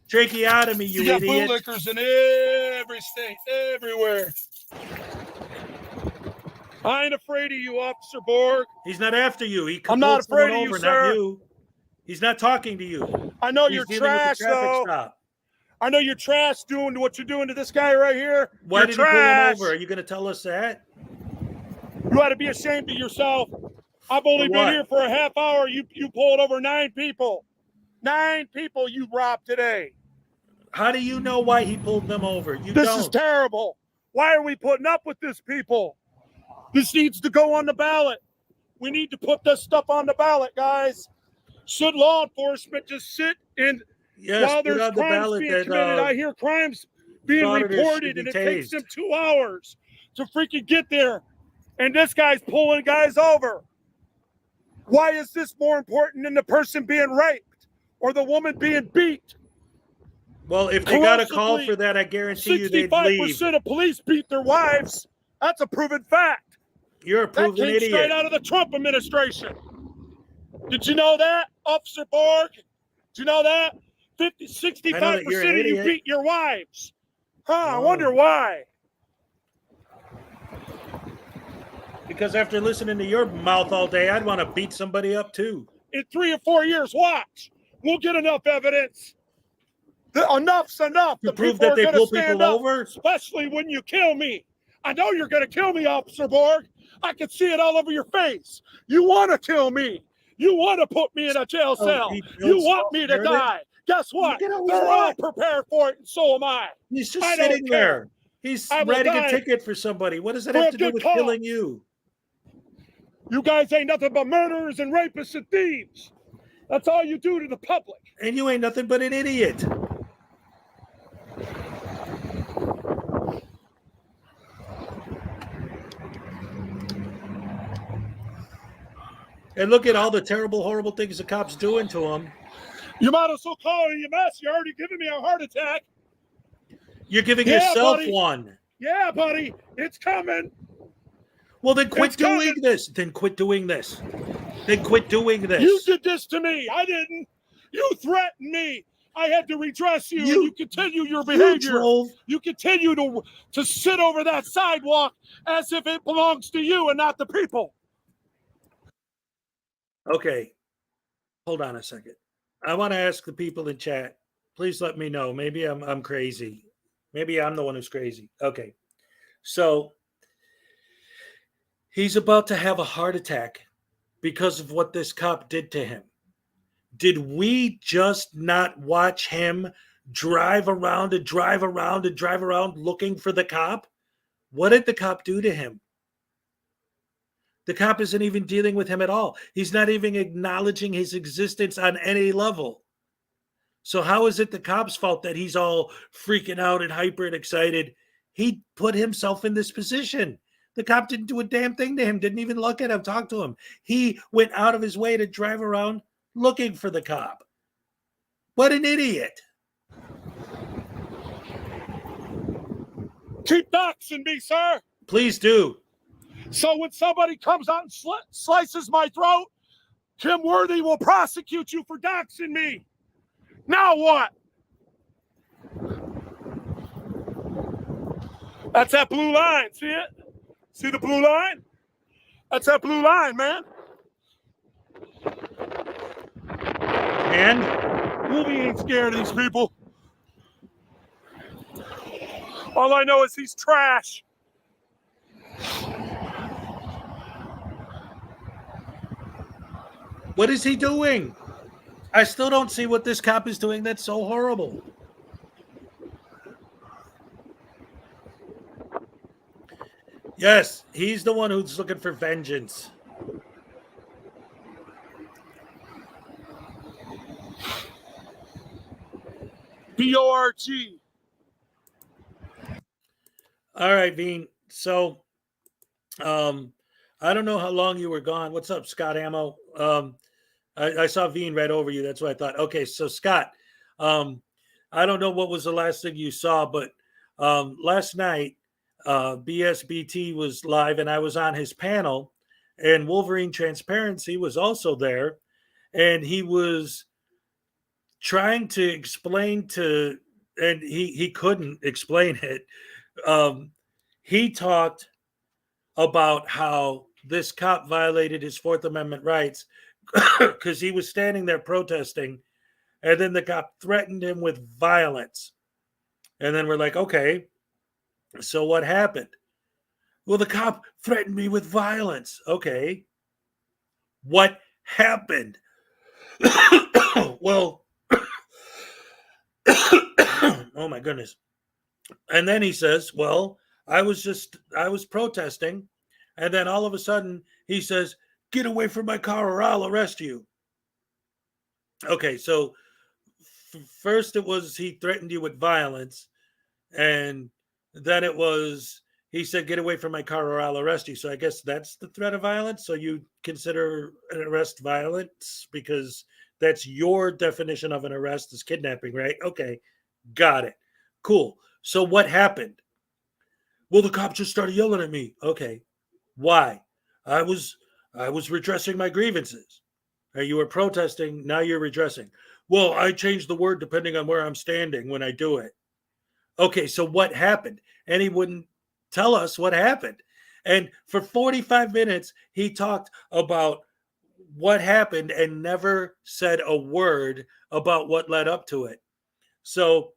Tracheotomy, you got idiot. bootlickers in every state, everywhere. I ain't afraid of you, Officer Borg. He's not after you. He I'm not pulled someone afraid of you, over, sir. not you. He's not talking to you. I know He's you're dealing with the trash, traffic though. stop. I know you're trash doing what you're doing to this guy right here. Why You're did he pull him trash. over? Are you going to tell us that? You ought to be ashamed of yourself. I've only been here for a half hour. You pulled over 9 people. 9 people you robbed today. How do you know why he pulled them over? This is terrible. Why are we putting up with this, people? This needs to go on the ballot. We need to put this stuff on the ballot, guys. Should law enforcement just sit and while there's crimes being committed? I hear crimes being reported, and it takes them 2 hours to freaking get there. And this guy's pulling guys over. Why is this more important than the person being raped or the woman being beat? Well, if they got a call for that, I guarantee you they'd leave. 65% of police beat their wives. That's a proven fact. You're a proven that came idiot. Straight out of the Trump administration. Did you know that, Officer Borg? Did you know that? 65% of you beat your wives. I wonder why. Because after listening to your mouth all day, I'd want to beat somebody up too. In 3 or 4 years, watch. We'll get enough evidence. Enough's enough. To prove that they pull people over? Especially when you kill me. I know you're going to kill me, Officer Borg. I can see it all over your face. You want to kill me. You want to put me in a jail cell. You want me to die. Guess what? They're all prepared for it, and so am I. He's just sitting there. He's writing a ticket for somebody. What does that have to do with killing you? You guys ain't nothing but murderers and rapists and thieves. That's all you do to the public. And you ain't nothing but an idiot. And look at all the terrible, horrible things the cops doing to him. You might as well call it a mess. You're already giving me a heart attack. You're giving yourself one. Yeah, buddy. It's coming. Well, then quit doing this. Then quit doing this. Then quit doing this. You did this to me. I didn't. You threatened me. I had to redress you, and you continue your behavior. You continue to sit over that sidewalk as if it belongs to you and not the people. Okay. Hold on a second. I want to ask the people in chat. Please let me know. Maybe I'm crazy. Maybe I'm the one who's crazy. Okay. So he's about to have a heart attack because of what this cop did to him. Did we just not watch him drive around and drive around and drive around looking for the cop? What did the cop do to him? The cop isn't even dealing with him at all. He's not even acknowledging his existence on any level. So how is it the cop's fault that he's all freaking out and hyper and excited? He put himself in this position. The cop didn't do a damn thing to him, didn't even look at him, talk to him. He went out of his way to drive around looking for the cop. What an idiot. Keep doxing me, sir. Please do. So when somebody comes out and slices my throat, Tim Worthy will prosecute you for doxing me. Now what? That's that blue line. See it? See the blue line? That's that blue line, man. And? Movie ain't scared of these people. All I know is he's trash. What is he doing? I still don't see what this cop is doing that's so horrible. Yes, he's the one who's looking for vengeance. B-O-R-G. All right, Veen. So, I don't know how long you were gone. What's up, Scott Ammo? I saw Veen read over you. That's what I thought. Okay, so Scott, I don't know what was the last thing you saw, but last night, BSBT was live and I was on his panel, and Wolverine Transparency was also there, and he was trying to explain to, and he couldn't explain it. He talked about how this cop violated his Fourth Amendment rights because he was standing there protesting, and then the cop threatened him with violence. And then we're like, okay, so what happened? Well, the cop threatened me with violence. Okay. What happened? Well, oh my goodness. And then he says, well, I was protesting. And then all of a sudden he says, get away from my car or I'll arrest you. Okay. So first it was he threatened you with violence. And then it was he said, get away from my car or I'll arrest you. So I guess that's the threat of violence. So you consider an arrest violence because that's your definition of an arrest is kidnapping, right? Okay, got it. Cool. So what happened? Well, the cop just started yelling at me. Okay, why? I was redressing my grievances. You were protesting. Now you're redressing. Well, I changed the word depending on where I'm standing when I do it. Okay, so what happened? And he wouldn't tell us what happened. And for 45 minutes, he talked about what happened and never said a word about what led up to it. So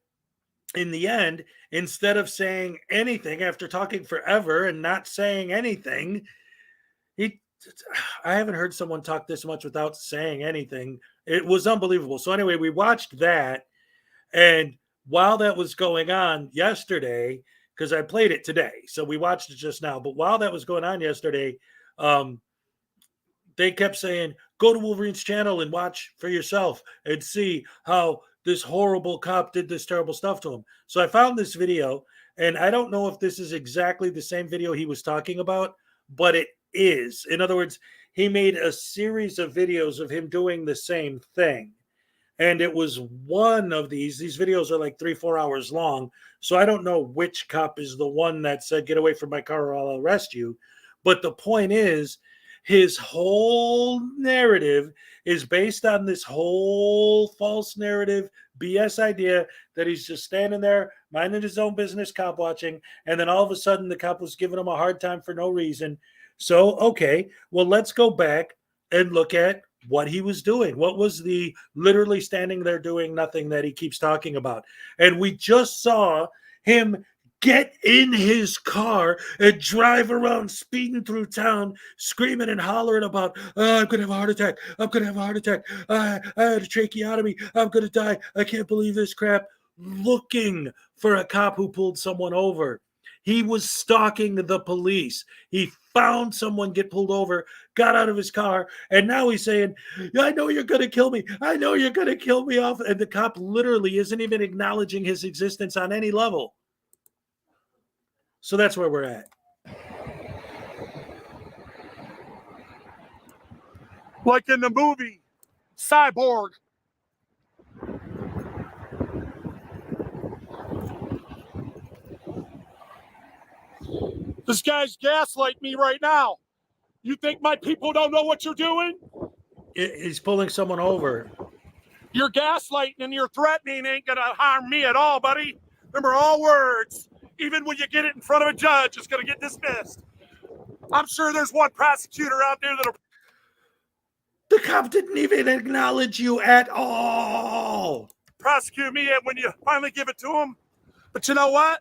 in the end, instead of saying anything after talking forever and not saying anything, I haven't heard someone talk this much without saying anything. It was unbelievable. So anyway, we watched that. And while that was going on yesterday, because I played it today, so we watched it just now. But while that was going on yesterday, they kept saying, go to Wolverine's channel and watch for yourself and see how this horrible cop did this terrible stuff to him. So I found this video, and I don't know if this is exactly the same video he was talking about, but it is. In other words, he made a series of videos of him doing the same thing. And it was one of these videos are like 3-4 hours long. So I don't know which cop is the one that said, get away from my car or I'll arrest you. But the point is, his whole narrative is based on this whole false narrative, BS idea that he's just standing there, minding his own business, cop watching. And then all of a sudden the cop was giving him a hard time for no reason. So, okay, well, let's go back and look at what he was doing. What was the literally standing there doing nothing that he keeps talking about? And we just saw him get in his car and drive around speeding through town, screaming and hollering about, oh, I'm going to have a heart attack. I'm going to have a heart attack. I had a tracheotomy. I'm going to die. I can't believe this crap. Looking for a cop who pulled someone over. He was stalking the police. He found someone get pulled over, got out of his car, and now he's saying, I know you're going to kill me. I know you're going to kill me off. And the cop literally isn't even acknowledging his existence on any level. So that's where we're at. Like in the movie Cyborg. This guy's gaslighting me right now. You think my people don't know what you're doing? He's pulling someone over. Your gaslighting and your threatening ain't going to harm me at all, buddy. Remember, all words, even when you get it in front of a judge, it's going to get dismissed. I'm sure there's one prosecutor out there that'll... The cop didn't even acknowledge you at all. Prosecute me when you finally give it to him. But you know what?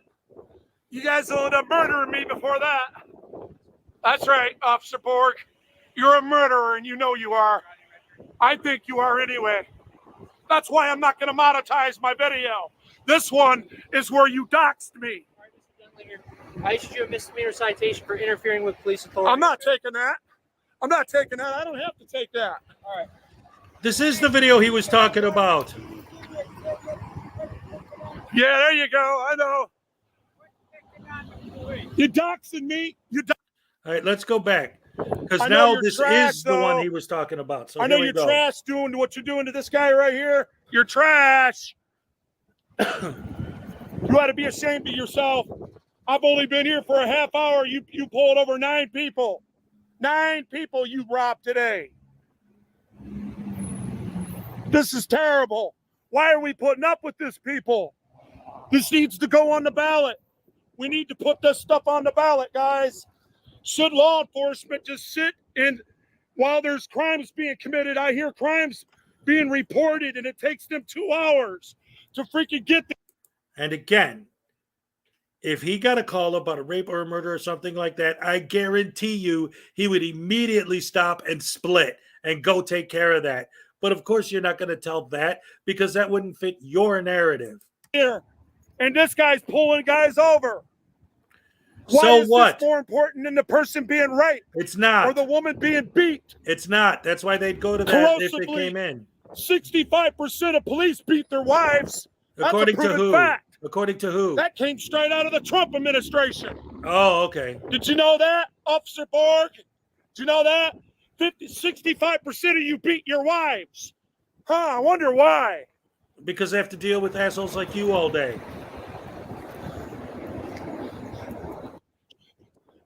You guys will end up murdering me before that. That's right, Officer Borg. You're a murderer, and you know you are. I think you are anyway. That's why I'm not going to monetize my video. This one is where you doxed me. I issued you a misdemeanor citation for interfering with police authority. I'm not taking that. I'm not taking that. I don't have to take that. All right. This is the video he was talking about. Yeah, there you go. I know. You doxing me. All right, let's go back. Because I know now you're this trash, is the one though. he was talking about. So I know here we you're go. trash doing what you're doing to this guy right here. You're trash. You ought to be ashamed of yourself. I've only been here for a half hour. You pulled over 9 people. 9 people you robbed today. This is terrible. Why are we putting up with this, people? This needs to go on the ballot. We need to put this stuff on the ballot, guys. Should law enforcement just sit and while there's crimes being committed, I hear crimes being reported and it takes them 2 hours to freaking get them. And again, if he got a call about a rape or a murder or something like that, I guarantee you he would immediately stop and split and go take care of that. But of course, you're not going to tell that because that wouldn't fit your narrative. Here, and this guy's pulling guys over. Why So is what? this more important than the person being raped? It's not. Or the woman being beat? It's not. That's why they'd go to that if they Corrosively, came in. 65% of police beat their wives. According That's a to proven who? fact. According to who? That came straight out of the Trump administration. Oh, okay. Did you know that, Officer Borg? Did you know that? 65% of you beat your wives. Huh, I wonder why. Because they have to deal with assholes like you all day.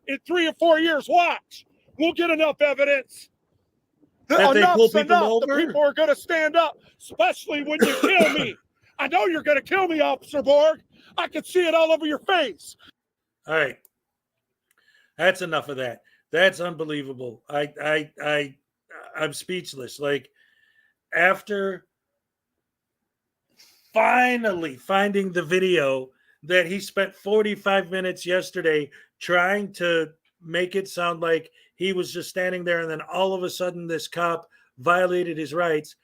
In 3 or 4 years, watch. We'll get enough evidence. That they pull Enough's people enough. over? The people are going to stand up, especially when you kill me. I know you're going to kill me, Officer Borg. I can see it all over your face. All right. That's enough of that. That's unbelievable. I'm speechless. Like, after finally finding the video that he spent 45 minutes yesterday trying to make it sound like he was just standing there and then all of a sudden this cop violated his rights.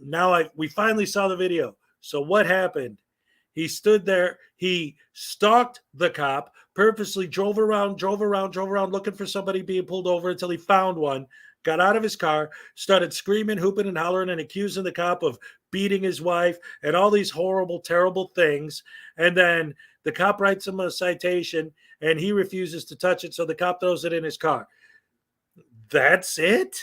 Now we finally saw the video. So what happened? He stood there. He stalked the cop, purposely drove around looking for somebody being pulled over until he found one, got out of his car, started screaming, hooping, and hollering and accusing the cop of beating his wife and all these horrible, terrible things. And then the cop writes him a citation and he refuses to touch it. So the cop throws it in his car. That's it?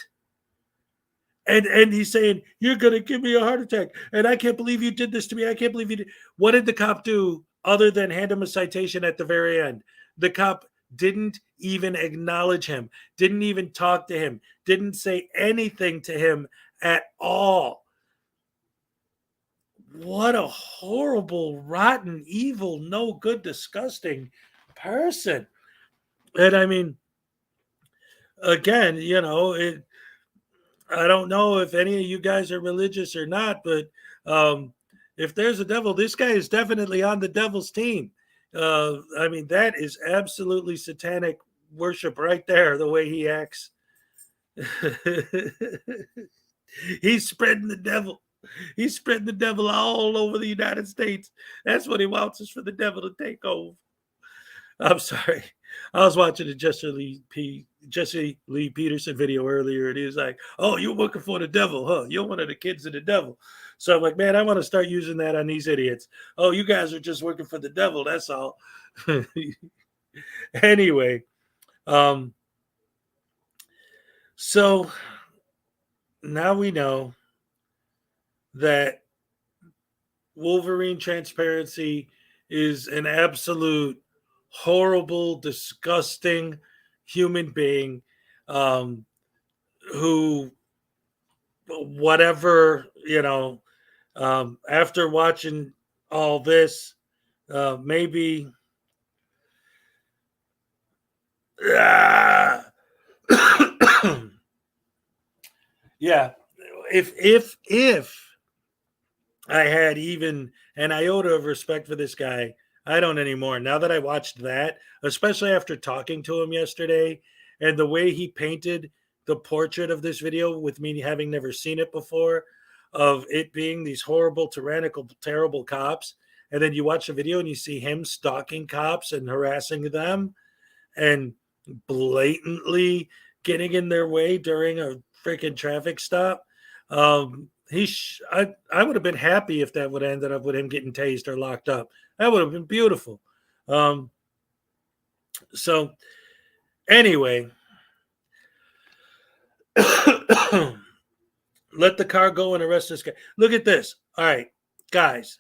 And he's saying, you're going to give me a heart attack. And I can't believe you did this to me. I can't believe you did. What did the cop do other than hand him a citation at the very end? The cop didn't even acknowledge him, didn't even talk to him, didn't say anything to him at all. What a horrible, rotten, evil, no good, disgusting person. And I mean, again, I don't know if any of you guys are religious or not, but if there's a devil, this guy is definitely on the devil's team. I mean, that is absolutely satanic worship right there, the way he acts. He's spreading the devil. He's spreading the devil all over the United States. That's what he wants, is for the devil to take over. I'm sorry. I was watching a Jesse Lee Peterson video earlier, and he was like, oh, you're working for the devil, huh? You're one of the kids of the devil. So I'm like, man, I want to start using that on these idiots. Oh, you guys are just working for the devil. That's all. Anyway, so now we know that Wolverine Transparency is an absolute horrible, disgusting human being who, whatever, after watching all this, maybe yeah, if I had even an iota of respect for this guy, I don't anymore. Now that I watched that, especially after talking to him yesterday, and the way he painted the portrait of this video with me having never seen it before, of it being these horrible, tyrannical, terrible cops, and then you watch the video and you see him stalking cops and harassing them and blatantly getting in their way during a freaking traffic stop. I would have been happy if that would have ended up with him getting tased or locked up. That would have been beautiful. So anyway, let the car go and arrest this guy. Look at this. All right, guys,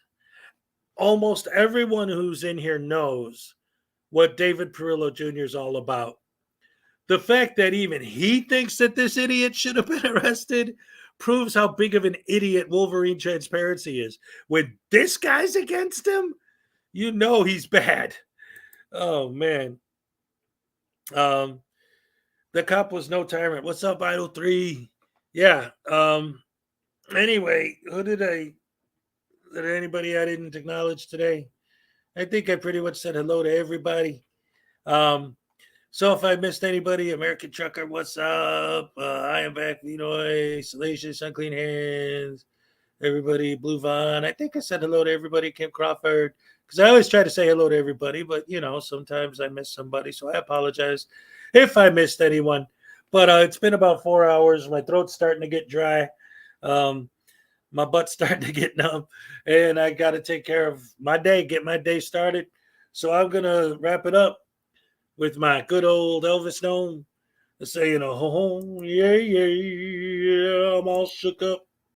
almost everyone who's in here knows what David Perillo Jr. is all about. The fact that even he thinks that this idiot should have been arrested proves how big of an idiot Wolverine Transparency is. When this guy's against him, you know he's bad. Oh, man. The cop was no tyrant. What's up, Idol 3? Yeah. Anyway, who did I there anybody I didn't acknowledge today? I think I pretty much said hello to everybody. So if I missed anybody, American Trucker, what's up? I am back, Illinois, Salacious, Unclean Hands, everybody, Blue Vaughn. I think I said hello to everybody, Kim Crawford, because I always try to say hello to everybody, but sometimes I miss somebody, so I apologize if I missed anyone. But it's been about 4 hours. My throat's starting to get dry. My butt's starting to get numb, and I got to take care of my day, get my day started. So I'm going to wrap it up with my good old Elvis Gnome saying, yeah, I'm all shook up.